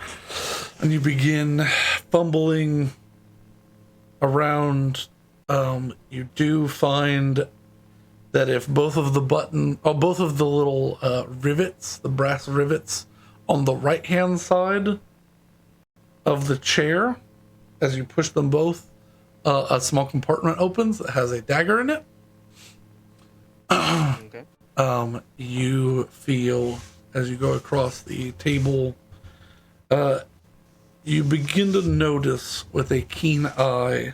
and you begin fumbling around. You do find that if both of the little rivets, the brass rivets on the right hand side of the chair, as you push them both, a small compartment opens that has a dagger in it. Okay. You feel as you go across the table, you begin to notice with a keen eye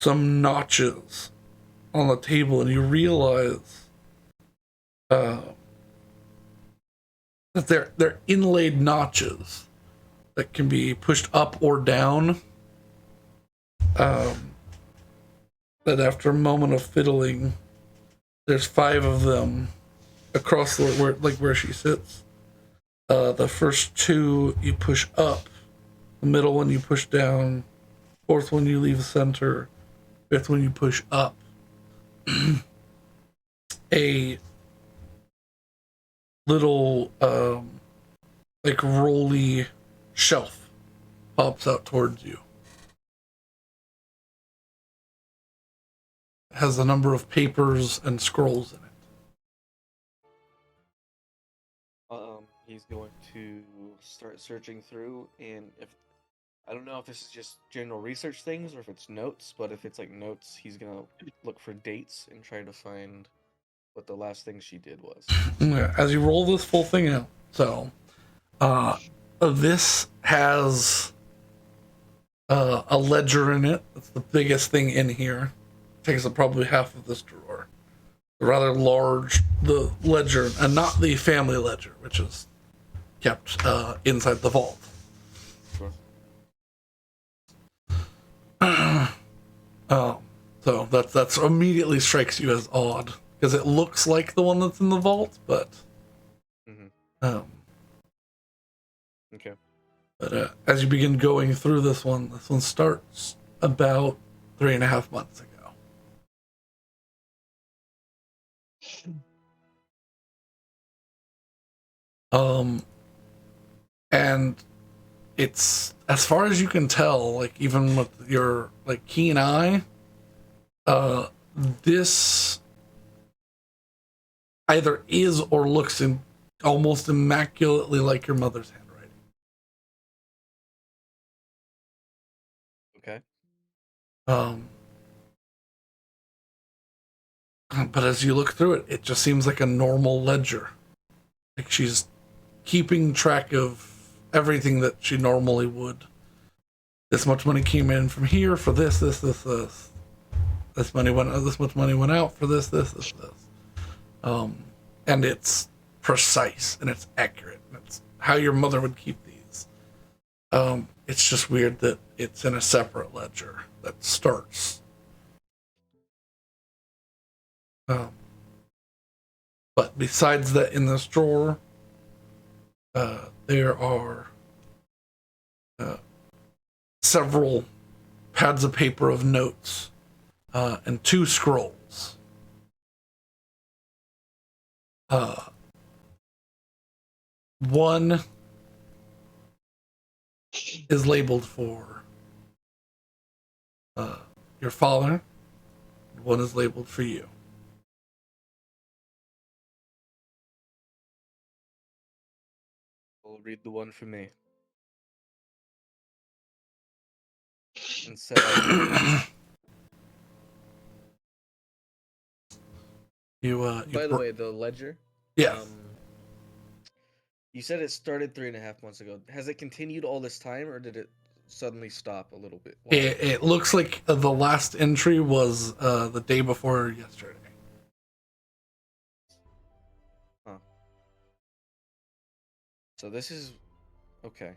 some notches on the table, and you realize that they're inlaid notches that can be pushed up or down. That after a moment of fiddling, there's 5 of them across where she sits. The first 2 you push up, the middle one you push down, 4th one you leave the center, 5th one you push up. A little like rolly shelf pops out towards you. It has a number of papers and scrolls in it. He's going to start searching through, and if I don't know if this is just general research things or if it's notes, but if it's like notes, he's gonna look for dates and try to find what the last thing she did was. Yeah, as you roll this full thing out, so this has a ledger in it. It's the biggest thing in here. Takes up probably half of this drawer. Rather large, the ledger, and not the family ledger, which is kept inside the vault. Sure. So that's immediately strikes you as odd because it looks like the one that's in the vault, but Okay. But as you begin going through this one starts about 3.5 months ago. And it's, as far as you can tell, like even with your like keen eye, this either is or looks almost immaculately like your mother's handwriting. Okay. But as you look through it, it just seems like a normal ledger. Like she's keeping track of everything that she normally would. This much money came in from here for this. This much money went out for this. And it's precise and it's accurate. And it's how your mother would keep these. It's just weird that it's in a separate ledger that starts. But besides that, in this drawer, there are several pads of paper of notes and 2 scrolls. One is labeled for your father. One is labeled for you. I'll read the one for me. And set out. By the way, the ledger. Yeah. You said it started 3.5 months ago. Has it continued all this time, or did it suddenly stop a little bit? It looks like the last entry was the day before yesterday. Huh. So this is okay.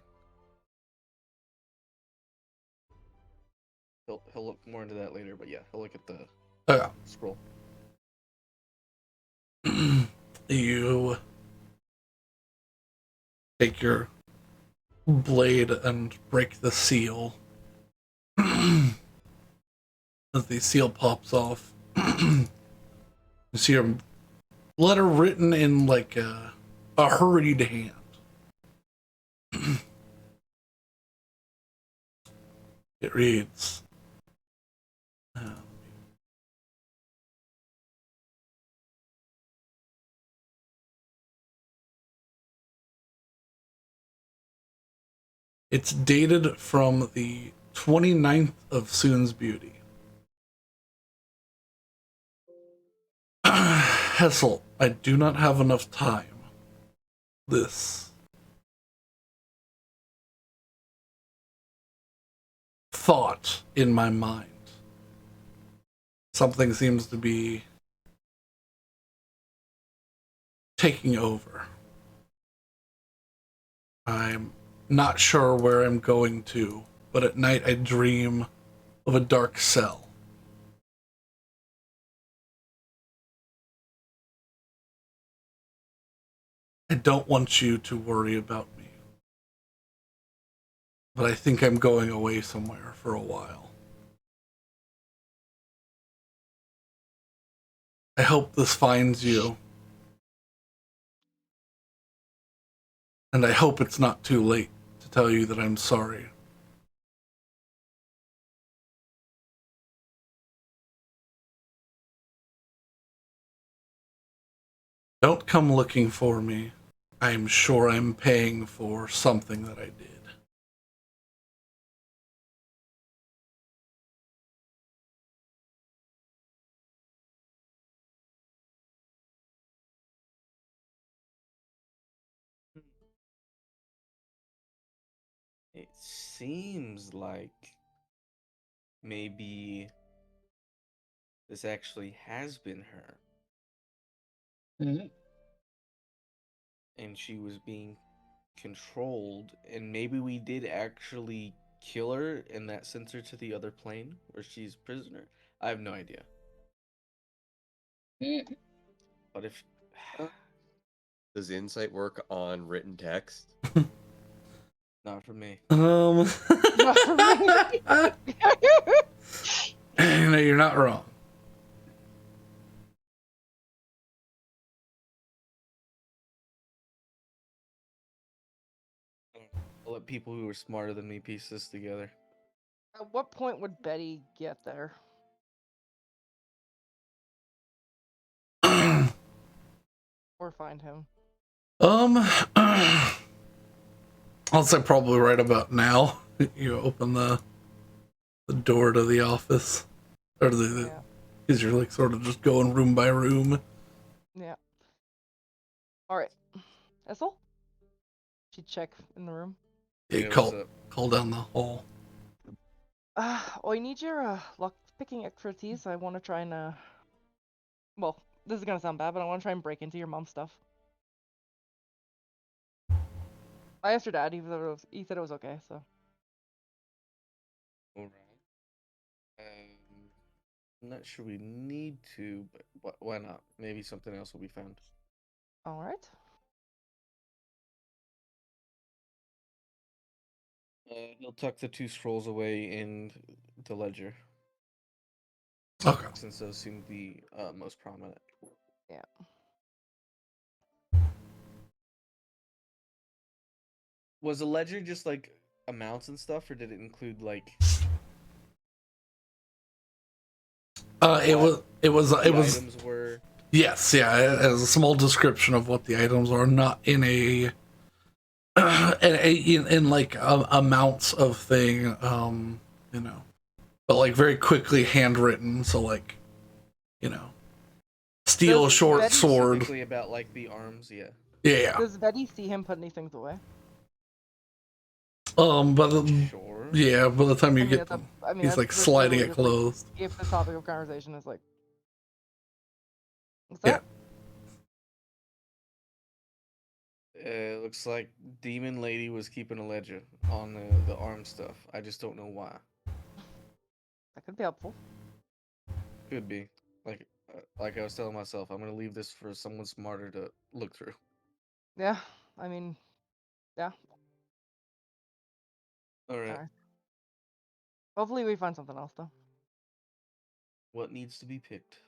He'll look more into that later, but yeah, he'll look at the scroll. You take your blade and break the seal. As the seal pops off, you see a letter written in like a hurried hand. It reads, it's dated from the 29th of Soon's Beauty. Hessel, I do not have enough time. This thought in my mind. Something seems to be taking over. I'm not sure where I'm going to, but at night I dream of a dark cell. I don't want you to worry about me, but I think I'm going away somewhere for a while. I hope this finds you, and I hope it's not too late to tell you that I'm sorry. Don't come looking for me. I'm sure I'm paying for something that I did. It seems like maybe this actually has been her, Mhm. and she was being controlled, and maybe we did actually kill her, and that sends her to the other plane where she's prisoner. I have no idea. Mhm. But if Does insight work on written text? not for me, Not for me. No, you're not wrong. I'll let people who are smarter than me piece this together. At what point would Betty get there? Or find him? I'll say probably right about now. You open the door to the office, or Yeah. because you're like sort of just going room by room. Yeah. Alright. Ethel? She check in the room. You Yeah, what's up? call down the hall. I need your lock picking expertise. I want to try and well, this is gonna sound bad, but I want to try and break into your mom's stuff. I asked her dad. He said it was okay. So. Alright. I'm not sure we need to, but why not? Maybe something else will be found. All right. He'll tuck the two scrolls away in the ledger, Okay. since those seem the most prominent. Yeah. Was the ledger just like amounts and stuff, or did it include like It was items were? yes, yeah. It has a small description of what the items are, not in a in like amounts of thing, you know, but like very quickly handwritten. So like, you know, steel Does short Betty sword. Specifically about like the arms, yeah. Yeah. Does Betty see him put any things away? But Sure. yeah, by the time you I mean, get that's them, I mean, he's that's like sliding it literally closed. if the topic of conversation is like, what's Yeah. that? Looks like Demon Lady was keeping a ledger on the arm stuff. I just don't know why. That could be helpful. Could be. Like I was telling myself, I'm gonna leave this for someone smarter to look through. Yeah. I mean, yeah. All right. Alright. Hopefully we find something else though. What needs to be picked?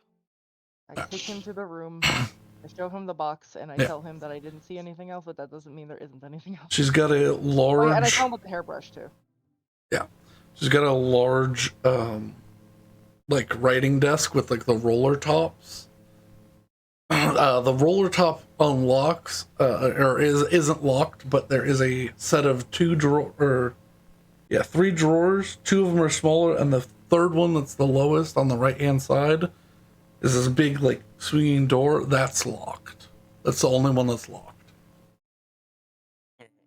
I take him to the room. I show him the box, and I Yeah. tell him that I didn't see anything else, but that doesn't mean there isn't anything else. She's got a Oh, large. yeah, and I tell him about the hairbrush too. Yeah, she's got a large, like writing desk with like the roller tops. The roller top unlocks, or isn't locked, but there is a set of three drawers. Two of them are smaller, and the third one that's the lowest on the right hand side is this big like swinging door that's locked. That's the only one that's locked.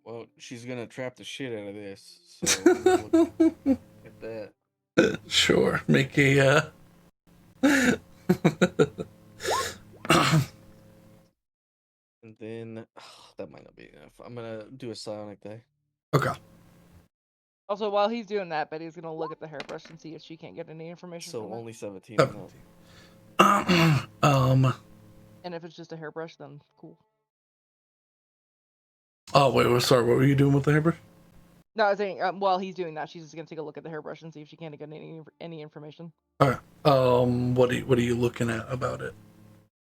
Well, she's gonna trap the shit out of this. So I'm gonna look at that. Sure, make a. And then that might not be enough. I'm gonna do a psionic die. Okay. Also, while he's doing that, Betty's gonna look at the hairbrush and see if she can't get any information So from it. only 17 on that. 17. And if it's just a hairbrush, then cool. Oh wait, sorry. What were you doing with the hairbrush? No, I was saying while he's doing that, she's just gonna take a look at the hairbrush and see if she can't get any information. Okay. What are you looking at about it?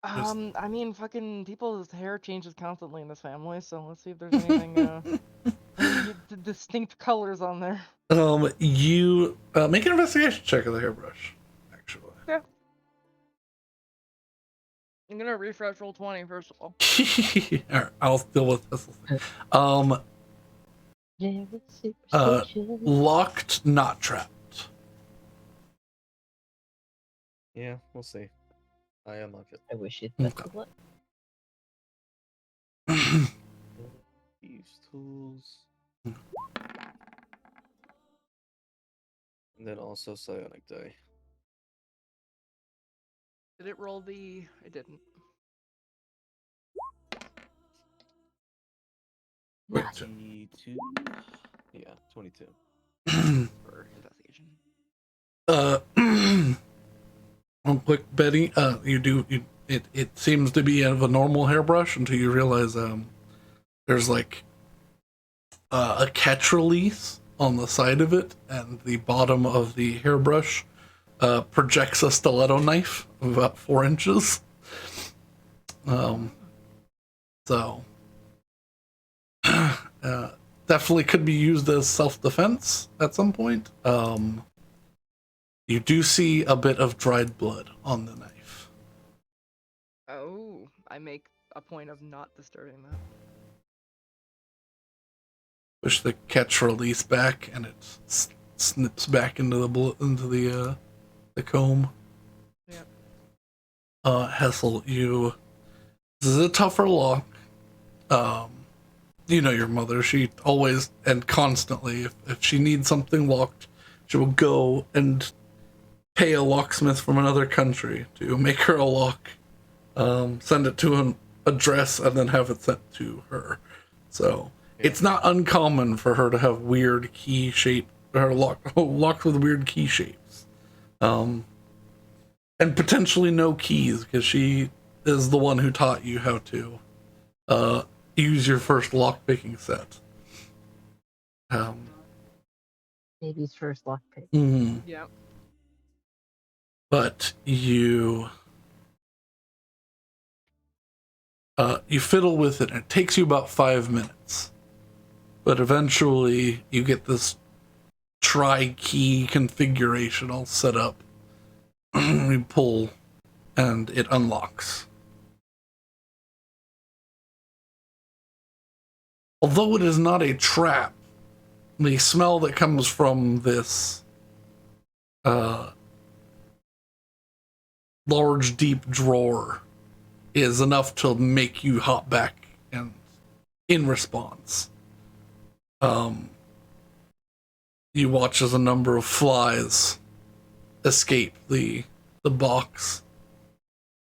I mean, fucking people's hair changes constantly in this family, so let's see if there's anything any distinct colors on there. You make an investigation check of the hairbrush. Actually. Okay. I'm gonna refresh roll 20 first of all. All right, I'll deal with this. Locked, not trapped. Yeah, we'll see. I unlock it. I wish it best Okay. of luck. Thieves tools. And then also psionic die. Did it roll the? It didn't. Wait, 22. Yeah, 22. For investigation. Real quick, Betty. It seems to be of a normal hairbrush until you realize there's like a catch release on the side of it, and the bottom of the hairbrush projects a stiletto knife of about 4 inches. So definitely could be used as self-defense at some point. You do see a bit of dried blood on the knife. Oh, I make a point of not disturbing that. Push the catch release back, and it snips back into the comb. Yep. Hessel, this is a tougher lock. You know your mother. She always and constantly, if she needs something locked, she will go and pay a locksmith from another country to make her a lock, send it to an address, and then have it sent to her. So it's not uncommon for her to have weird key shape, or locked with weird key shapes, and potentially no keys, because she is the one who taught you how to use your first lock picking set. Baby's first lockpick. Yeah. But you fiddle with it, and it takes you about 5 minutes. But eventually, you get this tri-key configuration all set up. You pull, and it unlocks. Although it is not a trap, the smell that comes from this large, deep drawer is enough to make you hop back and in response. You watch as a number of flies escape the box.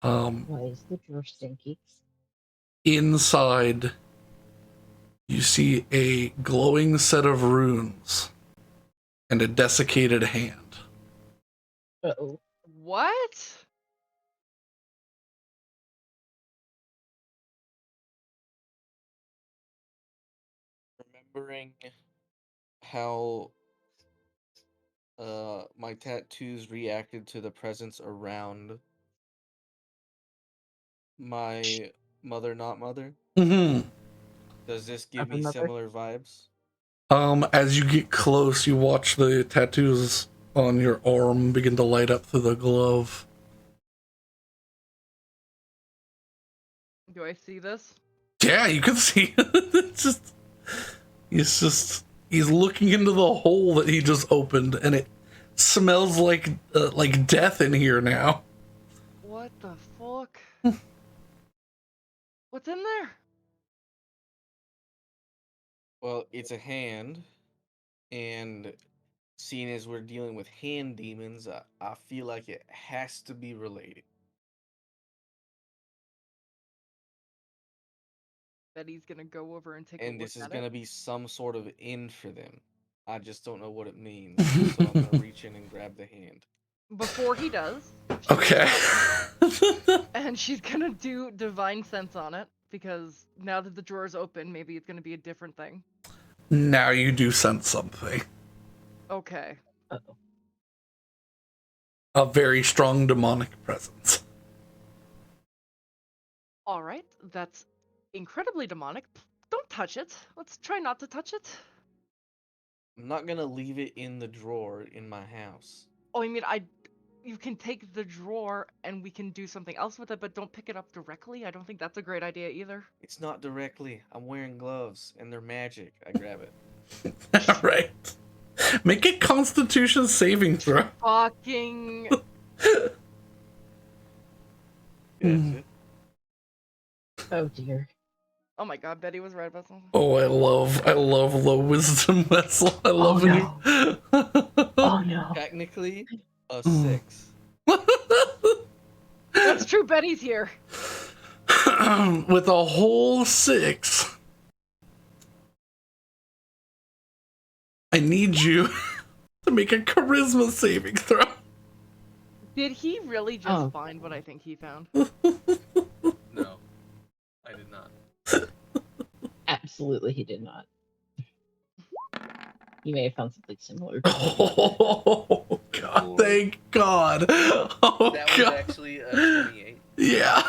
Why is the drawer stinky? Inside, you see a glowing set of runes and a desiccated hand. Uh-oh. What? Remembering how my tattoos reacted to the presence around my mother, not mother. Mm-hmm. Does this give Other me mother? similar vibes? As you get close, you watch the tattoos on your arm begin to light up through the glove. Do I see this? Yeah, you can see it. He's looking into the hole that he just opened, and it smells like death in here now. What the fuck? What's in there? Well, it's a hand, and seeing as we're dealing with hand demons, I feel like it has to be related. Betty's gonna go over and take a And look this is at gonna it. be some sort of in for them. I just don't know what it means. So I'm gonna reach in and grab the hand. Before he does, she's Okay. gonna stop and she's gonna do divine sense on it, because now that the drawer's open, maybe it's gonna be a different thing. Now you do sense something. Okay. Uh-oh. A very strong demonic presence. Alright, that's incredibly demonic. Don't touch it. Let's try not to touch it. I'm not gonna leave it in the drawer in my house. Oh, I mean, you can take the drawer and we can do something else with it, but don't pick it up directly. I don't think that's a great idea either. It's not directly. I'm wearing gloves and they're magic. I grab it. Right. Make a Constitution saving throw. Fucking. That's it. Oh dear. Oh my god, Betty was right about something. Oh, I love low wisdom vessel. I love Oh, it. Oh no. Technically, a 6. That's true, Betty's here. With a whole 6, I need you to make a charisma saving throw. Did he really just Oh. find what I think he found? No, I did not. Absolutely, he did not. He may have found something similar. Oh God! Thank God! Oh That was God! actually a 28. Yeah.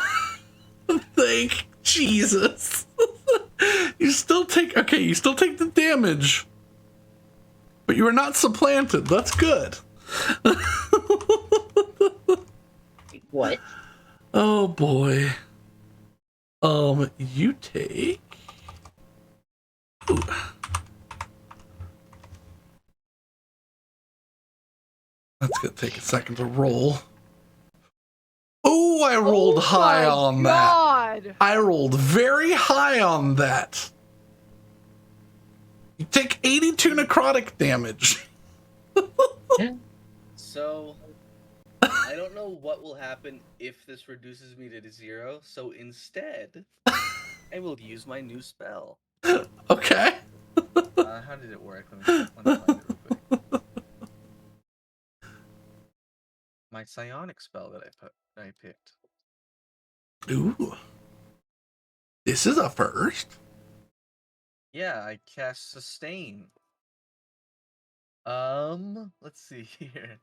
Thank Jesus. You still take the damage, but you are not supplanted. That's good. What? Oh boy. You take. Ooh. That's gonna take a second to roll. Oh, I rolled high on that. God. I rolled very high on that. You take 82 necrotic damage. So, I don't know what will happen if this reduces me to 0, so instead, I will use my new spell. Okay. How did it work? Let me find it real quick. My psionic spell that I picked. Ooh. This is a first. Yeah, I cast sustain. Let's see here.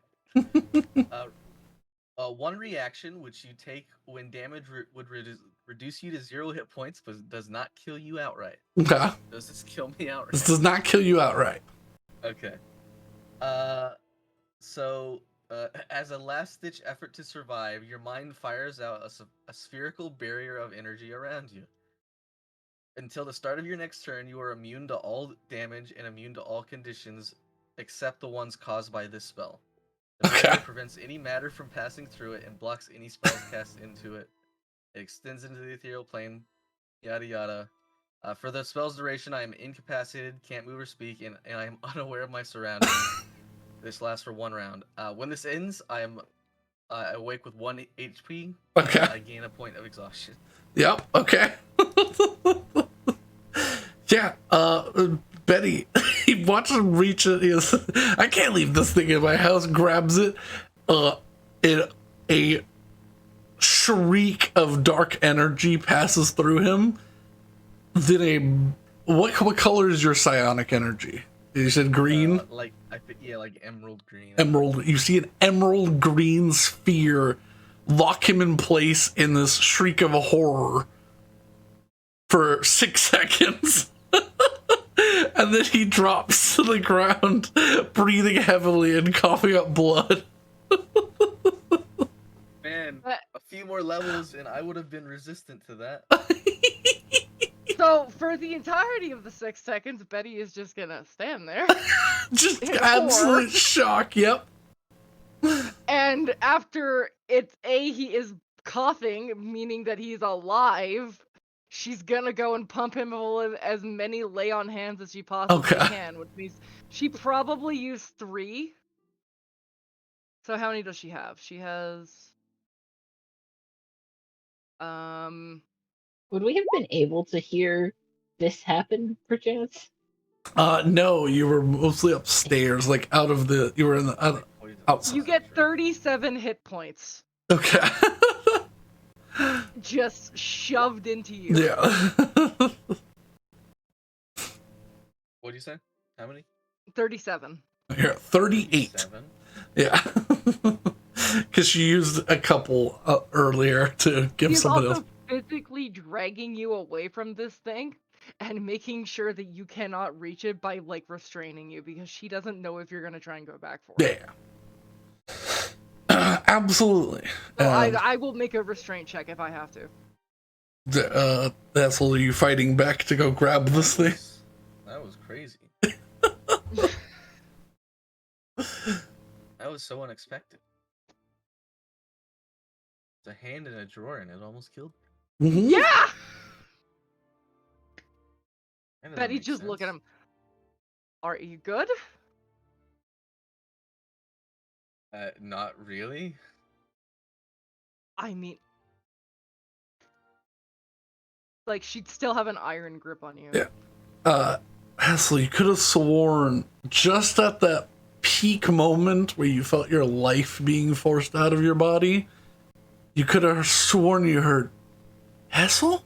One reaction which you take when damage would reduce you to 0 hit points, but does not kill you outright. Okay. Does this kill me outright? This does not kill you outright. Okay. So, as a last-ditch effort to survive, your mind fires out a spherical barrier of energy around you. Until the start of your next turn, you are immune to all damage and immune to all conditions except the ones caused by this spell. The barrier Okay. prevents any matter from passing through it and blocks any spells cast into it. It extends into the ethereal plane, yada yada. For the spell's duration, I am incapacitated, can't move or speak, and I am unaware of my surroundings. This lasts for 1 round. When this ends, I am awake with 1 HP. Okay. I gain a point of exhaustion. Yep. Okay. Yeah. Betty, he watches him reach it. He goes, I can't leave this thing in my house. Grabs it. A shriek of dark energy passes through him. Then what color is your psionic energy? You said green? Like emerald green. Emerald. You see an emerald green sphere lock him in place in this shriek of horror for 6 seconds. And then he drops to the ground, breathing heavily and coughing up blood. Man, a few more levels and I would have been resistant to that. So, for the entirety of the 6 seconds, Betty is just gonna stand there. Just In absolute shock, yep. And after he is coughing, meaning that he's alive, she's gonna go and pump him with as many lay on hands as she possibly Okay. can, which means she probably used 3. So how many does she have? She has Would we have been able to hear this happen, perchance? No, you were mostly upstairs, like out of the. You were in the outside. You get 37 hit points Okay. just shoved into you. Yeah. What do you say? How many? 37. Here, 38. 7? Yeah. Because she used a couple earlier to give He's somebody also else. physically dragging you away from this thing and making sure that you cannot reach it by like restraining you because she doesn't know if you're gonna try and go back for it. Yeah. Absolutely. So I will make a restraint check if I have to. That's all you fighting back to go grab this thing. That was crazy. That was so unexpected. It's a hand in a drawer and it almost killed me. Mhm. Yeah! That doesn't Betty make just look at sense. him. Are you good? Not really. I mean, like she'd still have an iron grip on you. Yeah. Hassel, you could have sworn just at that peak moment where you felt your life being forced out of your body, you could have sworn you heard Hassel?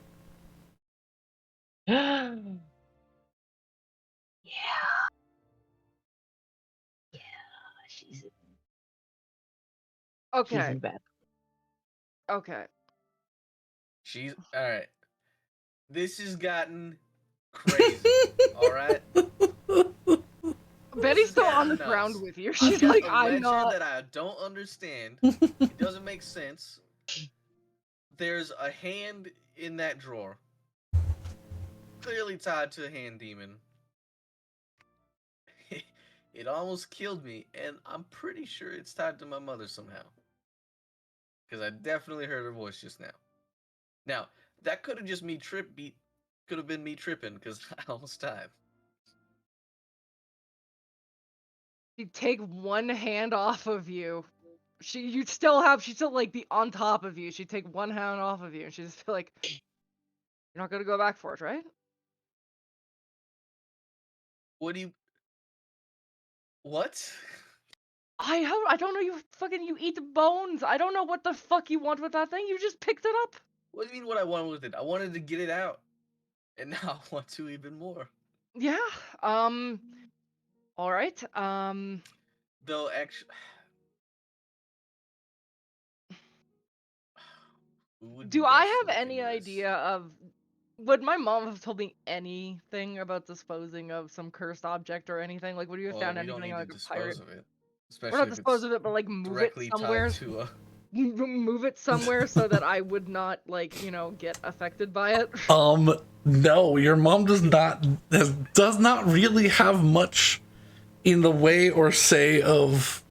Yeah. Yeah. She's Okay. in bed. Okay. She's alright. This has gotten crazy. Alright? Betty's still on the nuts. ground with you. I've She's got like, a I'm ledger not. that I don't understand. It doesn't make sense. There's a hand in that drawer. Clearly tied to a hand demon. It almost killed me, and I'm pretty sure it's tied to my mother somehow. Because I definitely heard her voice just now. Now, that could have just me could have been me tripping, because I almost died. She'd take one hand off of you. She'd still like be on top of you. She'd take one hand off of you, and she'd just be like, "You're not gonna go back for it, right?" What do you... What? I don't know. You eat the bones. I don't know what the fuck you want with that thing. You just picked it up. What do you mean what I wanted with it? I wanted to get it out. And now I want to even more. Yeah. All right. Though, actually... Do I have any idea of... Would my mom have told me anything about disposing of some cursed object or anything? Like, would you have Well, found we don't anything need like to a pirate? dispose of it. Or Especially not if dispose it's of it, but like move it directly somewhere. tied to a... Move it somewhere so that I would not, like, get affected by it. No, your mom does not really have much in the way or say of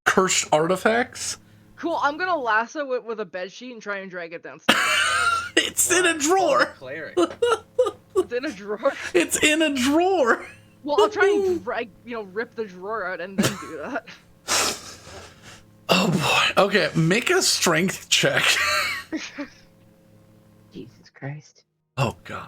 cursed artifacts. Cool, I'm gonna lasso it with a bedsheet and try and drag it downstairs. It's in a drawer. Cleric. It's in a drawer. It's in a drawer. Well, I'll try and drag, rip the drawer out and then do that. Oh boy. Okay, make a strength check. Jesus Christ. Oh god.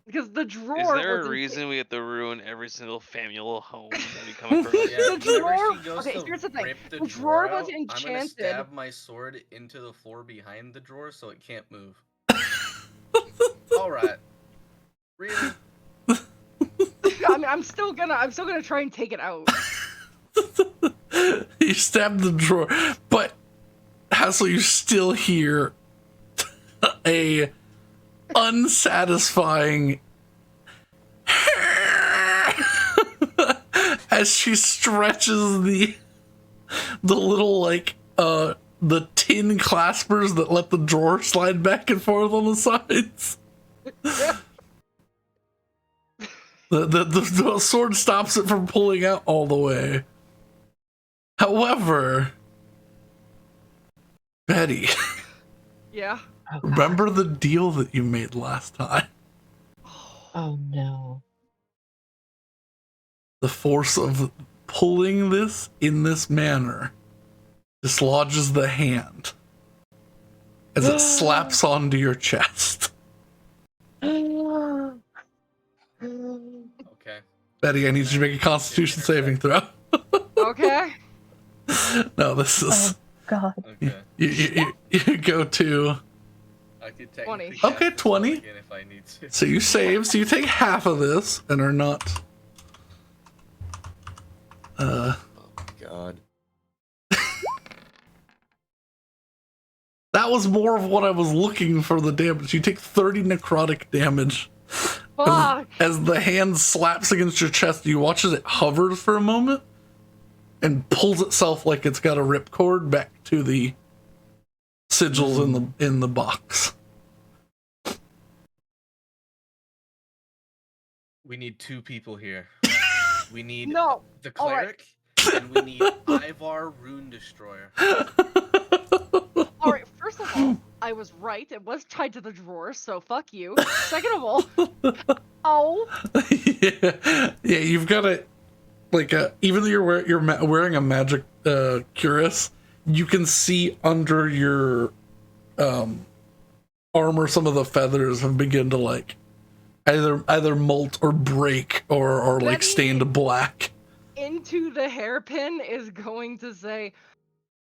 Because the drawer. Is there a was in- reason we have to ruin every single familial home that we come across? Yeah, The whenever drawer- she goes okay, to here's the thing. rip the The drawer drawer was out, I'm gonna enchanted. stab my sword into the floor behind the drawer so it can't move. Alright. Really? I mean, I'm still gonna try and take it out. You stab the drawer, but Hassel, you still hear a unsatisfying as she stretches the little the tin claspers that let the drawer slide back and forth on the sides. The sword stops it from pulling out all the way. However, Betty, Yeah. Oh, God. remember the deal that you made last time? Oh no. The force of pulling this in this manner dislodges the hand as it slaps onto your chest. Betty, I need you to make a Constitution saving throw. Okay. No, this is God. Okay. you go to. I could 20. technically Okay, cast this spell 20. again if I need to. So you save. So you take half of this and are not. Oh my god. That was more of what I was looking for. The damage. You take 30 necrotic damage. Fuck. As the hand slaps against your chest, you watch as it hovers for a moment and pulls itself like it's got a ripcord back to the sigils in the box. We need 2 people here. We need No. the All right. cleric, and we need Ivar Rune Destroyer. All right. First of all, I was right. It was tied to the drawer, so fuck you. Second of all, oh, yeah, you've got it. Like even though you're wearing a magic cuirass, you can see under your armor some of the feathers have begun to like either molt or break or like Betty- stain to black. into the hairpin is going to say,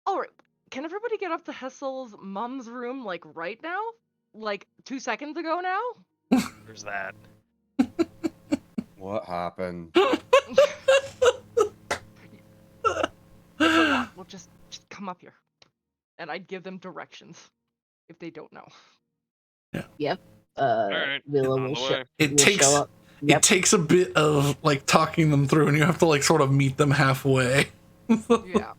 all right, can everybody get up to Hessel's mom's room like right now? Like 2 seconds ago now? There's that. What happened? Well, just come up here. And I'd give them directions if they don't know. Alright, Willow on will, the show, way. It will takes show up. Yep. it takes a bit of like talking them through, and you have to like sort of meet them halfway. Yeah.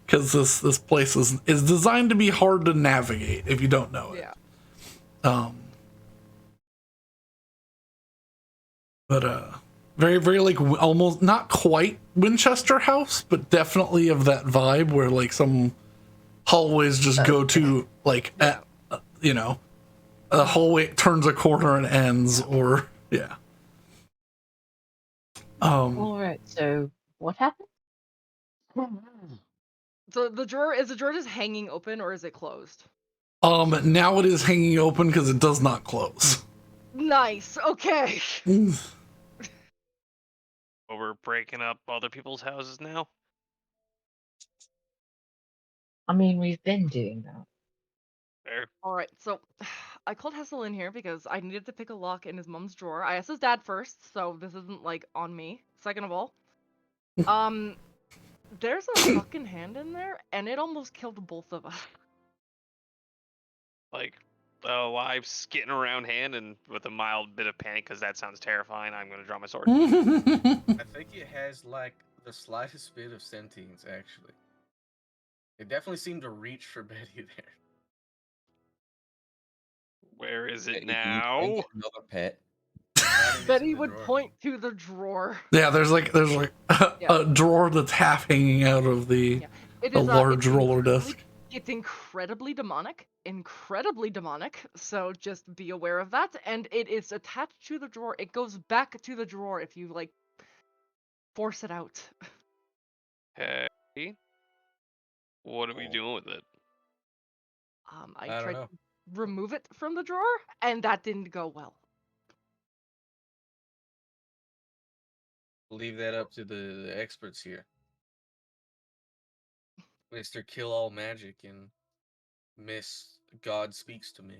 Because this place is designed to be hard to navigate if you don't know it. Yeah. But very very like almost not quite Winchester House, but definitely of that vibe where like some hallways just go to like at you know, a hallway turns a corner and ends, or yeah. All right. So what happened? So the drawer just hanging open or is it closed? Now it is hanging open because it does not close. Nice. Okay. But we're breaking up other people's houses now. I mean, we've been doing that. Fair. All right. So I called Hessel in here because I needed to pick a lock in his mom's drawer. I asked his dad first, so this isn't like on me. Second of all, there's a fucking hand in there, and it almost killed both of us. Like a live skitting around hand, and with a mild bit of panic because that sounds terrifying. I'm gonna draw my sword. I think it has like the slightest bit of sentience, actually. It definitely seemed to reach for Betty there. Where is it Betty, can you now? find another pet. Adding it Betty to the would drawer. point to the drawer. Yeah, there's like Yeah. a drawer that's half hanging out of the Yeah. It a is large it's roller incredibly- desk. It's incredibly demonic. So just be aware of that. And it is attached to the drawer. It goes back to the drawer if you like force it out. Hey, what are we Oh. doing with it? I don't tried know. to remove it from the drawer, and that didn't go well. Leave that up to the experts here. Mr. Kill All Magic and Miss God Speaks to Me.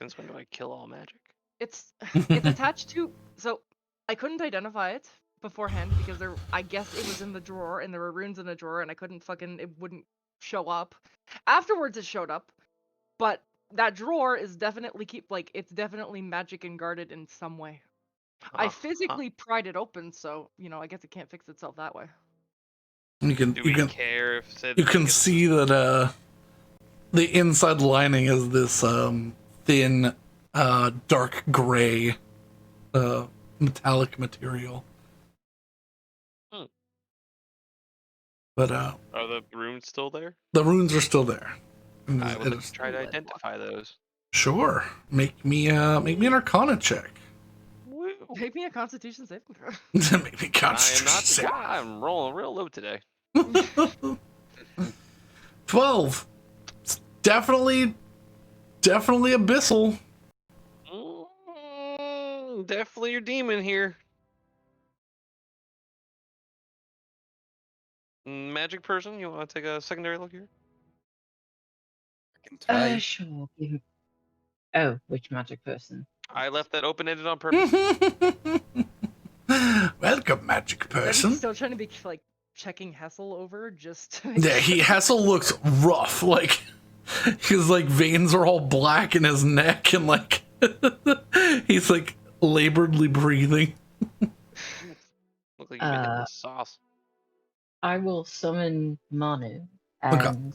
Since when do I kill all magic? It's attached to, so I couldn't identify it beforehand because I guess it was in the drawer and there were runes in the drawer and it wouldn't show up. Afterwards it showed up, but that drawer is definitely it's definitely magic and guarded in some way. I Uh-huh. physically pried it open, so I guess it can't fix itself that way. You can Do you we can care if said you can gets- see that the inside lining is this thin dark gray metallic material. Hmm. But Are the runes still there? the runes are still there. And I it would like is- to try to identify those. Sure. Make me an Arcana check. Woo. Make me a Constitution saving throw. Make me I am Constitution not the save. guy. I'm rolling real low today. 12. It's definitely abyssal. Definitely your demon here. Magic person, you want to take a secondary look here? I can try. Sure. Oh, which magic person? I left that open-ended on purpose. Welcome, magic Then he's person. still trying to be like checking Hessel over just to Yeah, Hessel looks rough. Like his like veins are all black in his neck, and like he's like laboredly breathing. Look like you've been hit with sauce. I will summon Manu Okay. and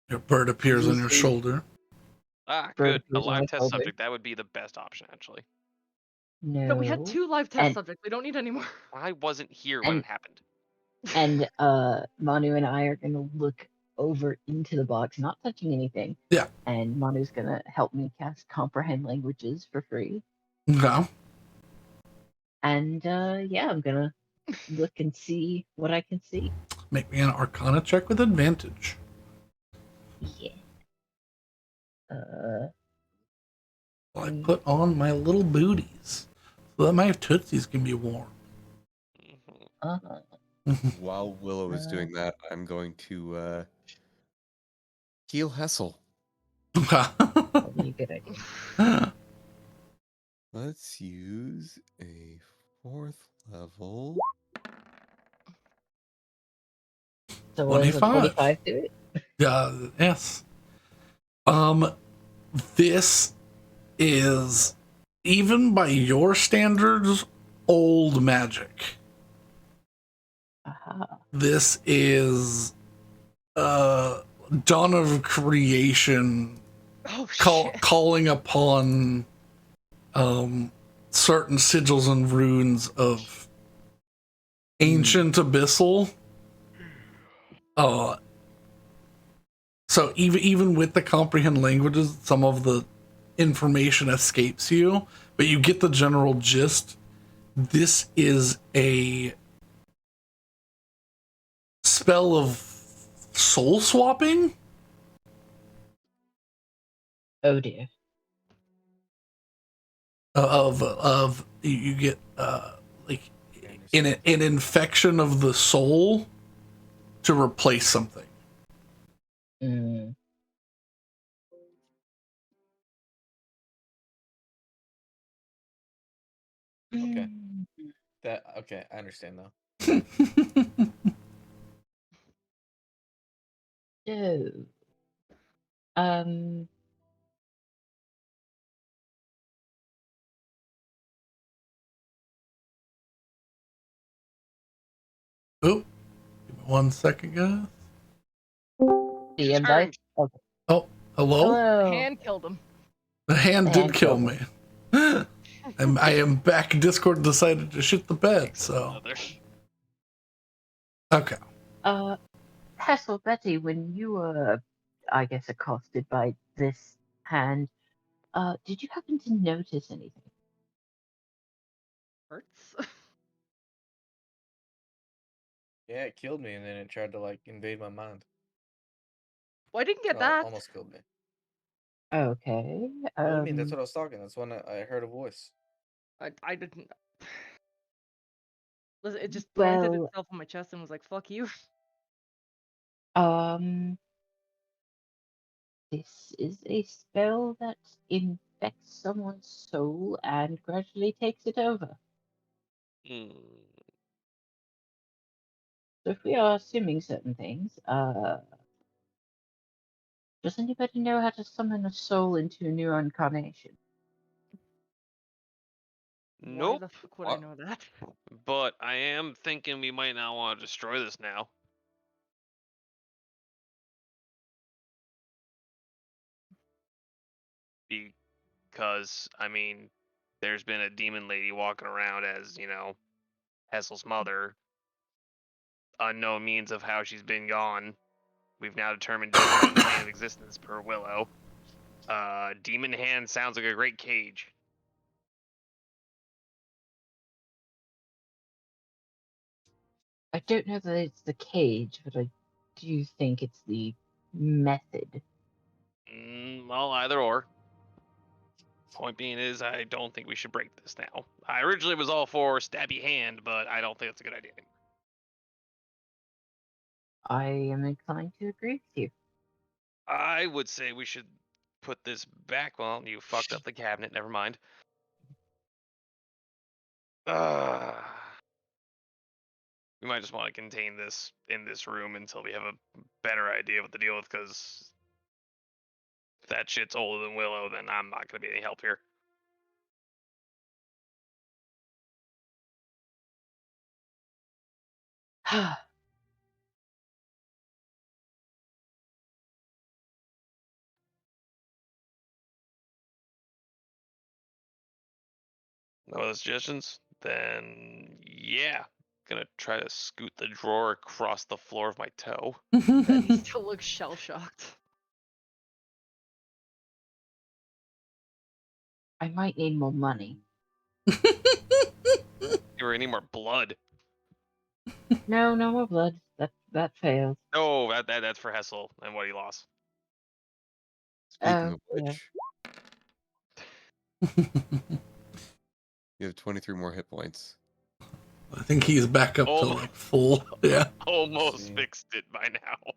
Your bird appears on your Usually- shoulder. Ah, Bird good. A appears on live my test shoulder. subject. That would be the best option, actually. No. No, we had 2 live test And- subjects. We don't need any more. I wasn't here when And- it happened. And Manu and I are gonna look over into the box, not touching anything. Yeah. And Manu's gonna help me cast comprehend languages for free. Okay. And yeah, I'm gonna look and see what I can see. Make me an Arcana check with advantage. Yeah. While I put on my little booties so that my tootsies can be warm. Mhm. While Willow is doing that, I'm going to heal Hessel. Okay. Probably a good idea. Let's use a 4th level. So what is it, 25. 45 to it? Yes. This is, even by your standards, old magic. Aha. This is dawn of creation Oh shit. calling upon certain sigils and runes of ancient abyssal. So even with the comprehend languages, some of the information escapes you, but you get the general gist. This is a spell of soul swapping. Oh dear. Of you get like an infection of the soul to replace something. Mm. Okay. Mm. Okay, I understand now. So, um, Oh, give me 1 second, guys. the invite. Okay. Oh, hello. Hello. Hand killed him. The hand The did hand kill killed me. I am back. Discord decided to shit the bed, so Another. okay. Hessel, Betty, when you were, I guess, accosted by this hand, did you happen to notice anything? Hurts. Yeah, it killed me, and then it tried to like invade my mind. Well, I didn't get Well, that. almost killed me. Okay. What do you mean? That's what I was talking. That's when I heard a voice. I didn't. Listen, it just planted Well, itself on my chest and was like, "Fuck you." This is a spell that infects someone's soul and gradually takes it over. Hmm. So if we are assuming certain things, does anybody know how to summon a soul into a new incarnation? Why Nope. the fuck would I know that? But I am thinking we might not want to destroy this now. Because, I mean, there's been a demon lady walking around as, Hessel's mother. Unknown means of how she's been gone. We've now determined she's in the plane of existence per Willow. Demon Hand sounds like a great cage. I don't know that it's the cage, but I do think it's the method. Well, either or. Point being is, I don't think we should break this now. I originally was all for stabby hand, but I don't think that's a good idea. I am inclined to agree with you. I would say we should put this back. Well, you fucked up the cabinet. Never mind. We might just want to contain this in this room until we have a better idea what to deal with, because if that shit's older than Willow, then I'm not going to be any help here. No other suggestions? Then, yeah. Gonna try to scoot the drawer across the floor of my toe. Betty still looks shell shocked. I might need more money. Or any more blood. No more blood. That failed. No, that's for Hessel and what he lost. Speaking Oh, of yeah. which, you have 23 more hit points. I think he's back up to Almost. like full. Yeah. Almost See. fixed it by now.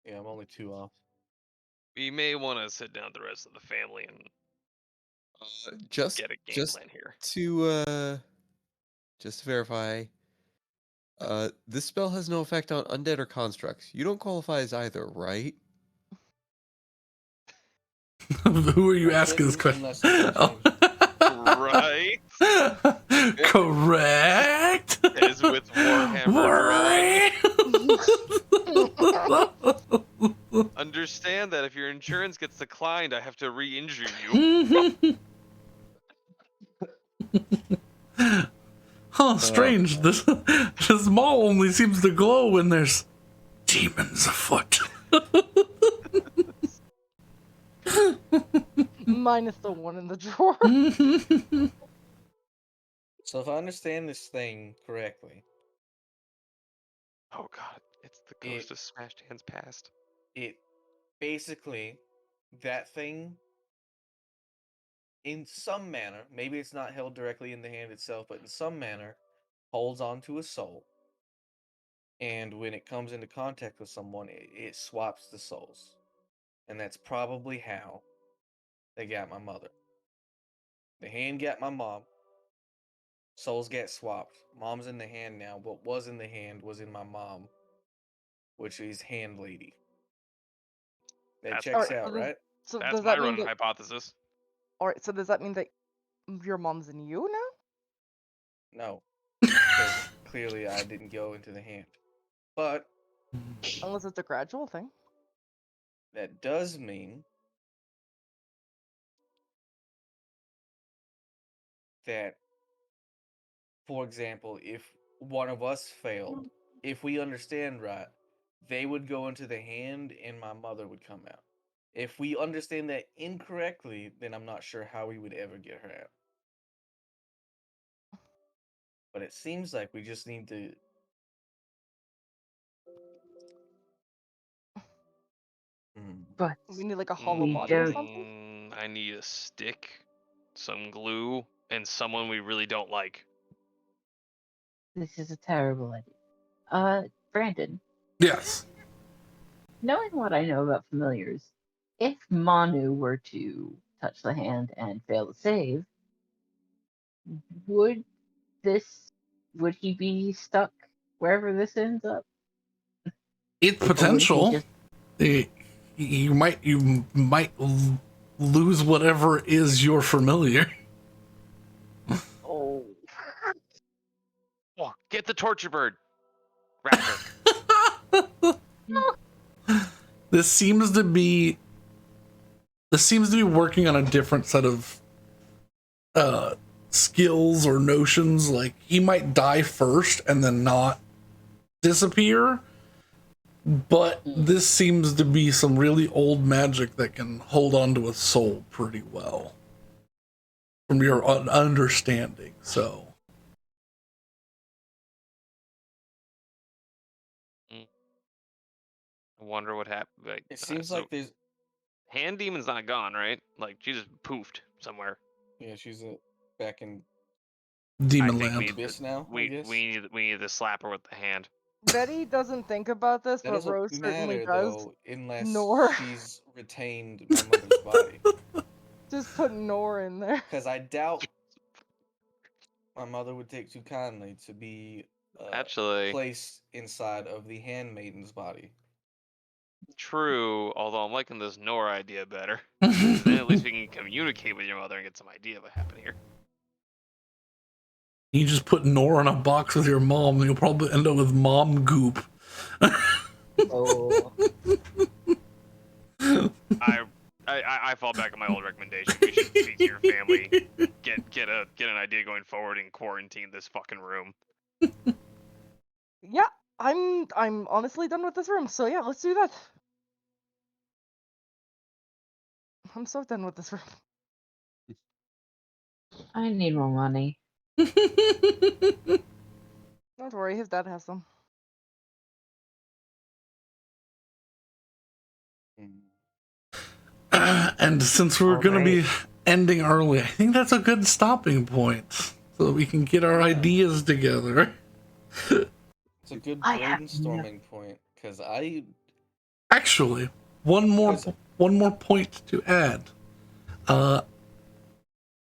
Yeah, I'm only 2 off. We may want to sit down with the rest of the family and Just get a game just plan here. to verify, this spell has no effect on undead or constructs. You don't qualify as either, right? Who are you I asking this couldn't question? unless something Right? Correct. As with Warhammer drawing. Understand that if your insurance gets declined, I have to re-injure you. Oh, strange. This mall only seems to glow when there's demons afoot. Minus the one in the drawer. So if I understand this thing correctly, Oh god, it's the ghost of Smashed Hands past. it basically, that thing, in some manner, maybe it's not held directly in the hand itself, but in some manner, holds on to a soul. And when it comes into contact with someone, it swaps the souls. And that's probably how they got my mother. The hand got my mom. Souls get swapped. Mom's in the hand now. What was in the hand was in my mom, which is Hand Lady. That That's checks fine. out, right? So That's does my that mean running that? hypothesis. All right. So does that mean that your mom's in you now? No. Because clearly I didn't go into the hand. But Unless it's a gradual thing. that does mean that, for example, if one of us failed, if we understand right, they would go into the hand and my mother would come out. If we understand that incorrectly, then I'm not sure how we would ever get her out. But it seems like we just need to. But We need like a hollow We body or don't- something. I need a stick, some glue, and someone we really don't like. this is a terrible idea. Brandon, Yes. knowing what I know about familiars, if Manu were to touch the hand and fail to save, would he be stuck wherever this ends up? It's Or would he potential. just- You might lose whatever is your familiar. Oh. Oh, get the torture bird, raptor. This seems to be working on a different set of skills or notions. Like, he might die first and then not disappear, but this seems to be some really old magic that can hold on to a soul pretty well, from your understanding. So I wonder what happened. Like, It seems so like there's. Hand Demon's not gone, right? Like, she just poofed somewhere. Yeah, she's back in Demon I think Land. we Abyss now. I we guess. we need to slap her with the hand. Betty doesn't think about this, That but doesn't Rose certainly matter does. though, unless Nor. she's retained my mother's body. Just put Nor in there. Because I doubt my mother would take too kindly to be Actually, placed inside of the Hand Maiden's body. true. Although I'm liking this Nora idea better. Then at least we can communicate with your mother and get some idea of what happened here. You just put Nora in a box with your mom, and you'll probably end up with mom goop. Oh, I fall back on my old recommendation. We should speak to your family, get an idea going forward, and quarantine this fucking room. Yeah, I'm honestly done with this room, so yeah, let's do that. I'm so done with this room. I need more money. Don't worry, his dad has some. And since we're going to be Alright. ending early, I think that's a good stopping point so that we can get our ideas together. It's a good I have brainstorming point, because Actually, one more point to add.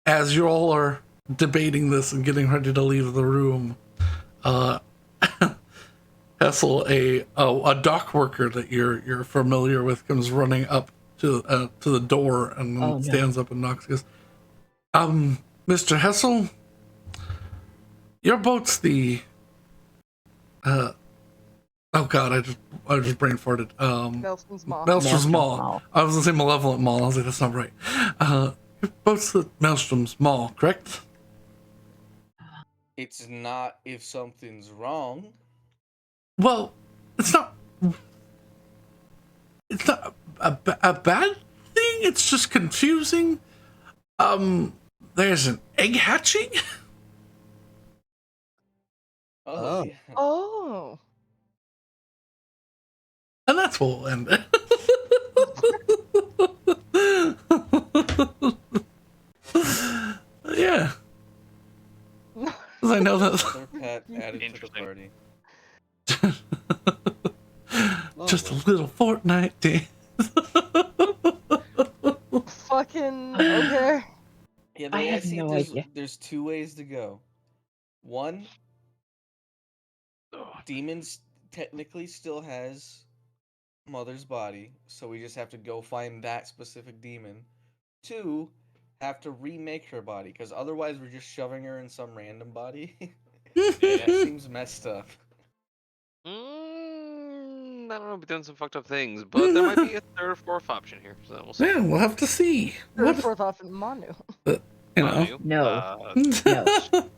As you all are debating this and getting ready to leave the room, Hessel, a dock worker that you're familiar with, comes running up to the door and Oh, no. stands up and knocks. Goes, Mr. Hessel, your boat's the oh god, I just brain farted. Nelson's mom. Maelstrom's Maelstrom's Mall. Mall. I was gonna say Malevolent Mall. I was like, that's not right. Your boat's the Maelstrom's Mall, correct? it's not if something's wrong. Well, it's not a bad thing. It's just confusing. There's an egg hatching. Oh. Yeah. Oh. And that's what we'll end it. Yeah. Because I know that Another pet added to the Interesting. party. just a little Fortnite dance. Fucking okay. Yeah, I the way have see it, no there's, idea. there's two ways to go. One, Demons technically still has Mother's body, so we just have to go find that specific demon. Two, have to remake her body, because otherwise we're just shoving her in some random body. That seems messed up. I don't know, we've done some fucked up things, but there might be a third or fourth option here, so we'll see. Yeah, we'll have to see. Third, What, fourth option, Manu. you know. Manu, No. no. No.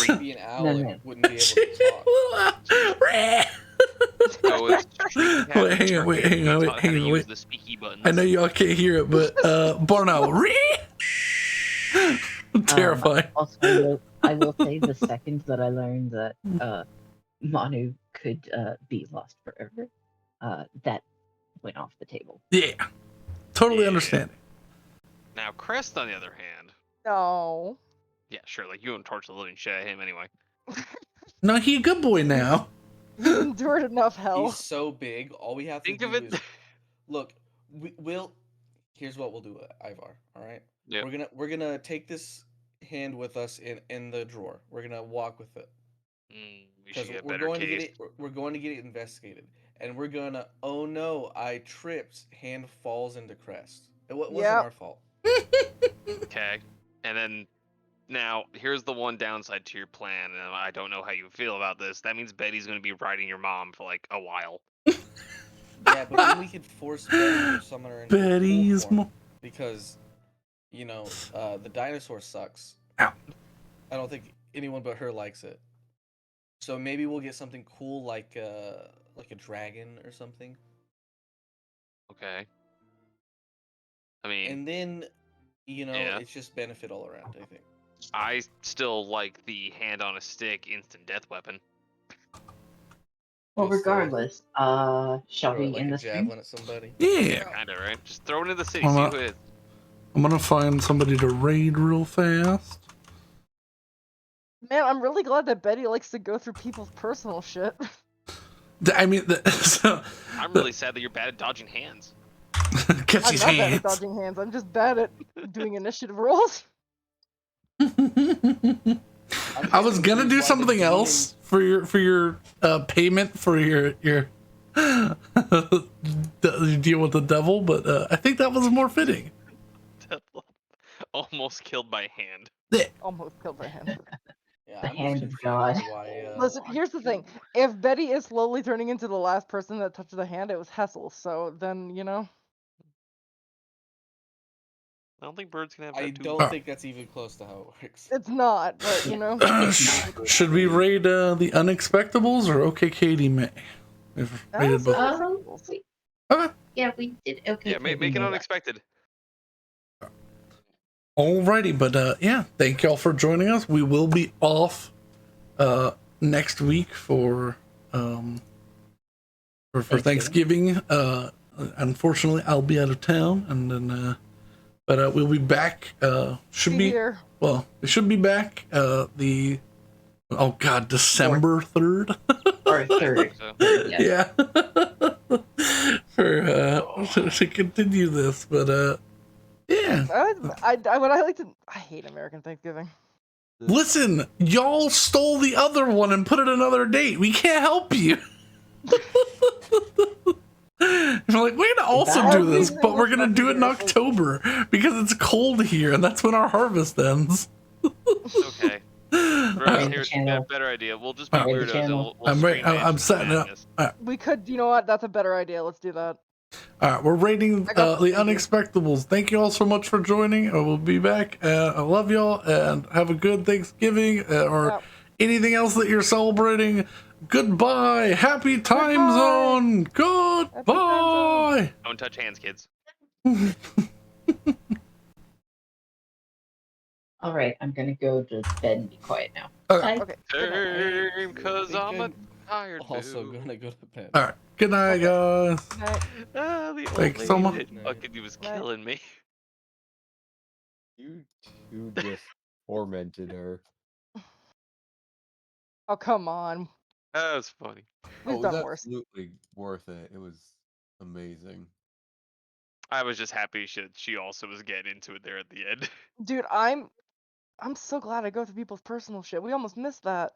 Maybe an owl no. and wouldn't be able to talk. Go with street cat Wait, hang on, wait, hang on, wait, taught how to hang on, use wait. the squeaky buttons. I know y'all can't hear it, but Barno, terrifying. Also, I will say the second that I learned that Manu could be lost forever, that went off the table. Yeah, totally Yeah. understand. Now, Crest, on the other hand, No. yeah, sure, like you don't torch the living shit out of him anyway. No, he a good boy now. You endured enough hell. He's so big, all we have to Think do of it. is... Look, we'll... Here's what we'll do, Ivar, alright? Yep. We're gonna take this hand with us in the drawer. We're gonna walk with it. We Because should get we're better going to get case. it. We're going to get it investigated, and we're gonna. Oh no! I tripped. Hand falls into Crest. It wasn't Yep. our fault. Okay, and then now here's the one downside to your plan, and I don't know how you feel about this. That means Betty's gonna be riding your mom for like a while. Yeah, but then we could force Betty to summon her into Betty's full form, mom. because, the dinosaur sucks. Ow. I don't think anyone but her likes it. So maybe we'll get something cool like a dragon or something. Okay. I mean, And then, Yeah. it's just benefit all around, I think. I still like the hand on a stick instant death weapon. Well, Just, regardless, shall Throw we it like end a the stream? javelin at somebody. Yeah, Kind of, right? Just throw it in the city, Well, see not- who it is. I'm gonna find somebody to raid real fast. Man, I'm really glad that Betty likes to go through people's personal shit. I mean, so, I'm really sad that you're bad at dodging hands. catch I'm these not bad at hands. dodging hands. I'm just bad at doing initiative rolls. I was gonna do something else for your payment for your deal with the devil, but I think that was more fitting. Almost killed by hand. Almost killed by hand. Yeah, The I'm hand just of confused God. why. Listen, here's the thing. If Betty is slowly turning into the last person that touched the hand, it was Hessel. So then, you know. I don't think birds can have I tattoos. don't think that's even close to how it works. It's not, but you know. Should we raid the Unexpectables or OK Katie May? We've raided both. We, Okay. yeah, we did okay. Yeah, make it unexpected. Alrighty, but yeah, thank y'all for joining us. We will be off next week for Thanksgiving. Unfortunately, I'll be out of town, and then but we'll be back. Should be Here. well, we should be back December 3rd. Or third. So, Yeah. For to continue this, but yeah. I hate American Thanksgiving. Listen, y'all stole the other one and put it another date. We can't help you. We're like, we're gonna also do this, but we're gonna do it in October because it's cold here, and that's when our harvest ends. okay. Here's a better idea. We'll just be Alright. weirdos and we'll I'm scream I'm setting it up. Alright. We could, you know what? That's a better idea. Let's do that. Alright, we're rating I got the the idea. Unexpectables. Thank you all so much for joining. I will be back. I love y'all and have a good Thanksgiving or Yep. anything else that you're celebrating. Goodbye. Happy time Goodbye. zone. Goodbye. Don't touch hands, kids. All right, I'm gonna go to bed and be quiet now. Okay. Bye. Okay. Good night. Same, cause I'm a tired Also dude. gonna go to bed. All right. Good night, guys. Good night. The old Thanks lady so much. didn't fucking, he was Night. killing me. You two just tormented her. Oh, come on. That was funny. We've it done was worse. absolutely worth it. It was amazing. I was just happy she also was getting into it there at the end. Dude, I'm so glad I go through people's personal shit. We almost missed that.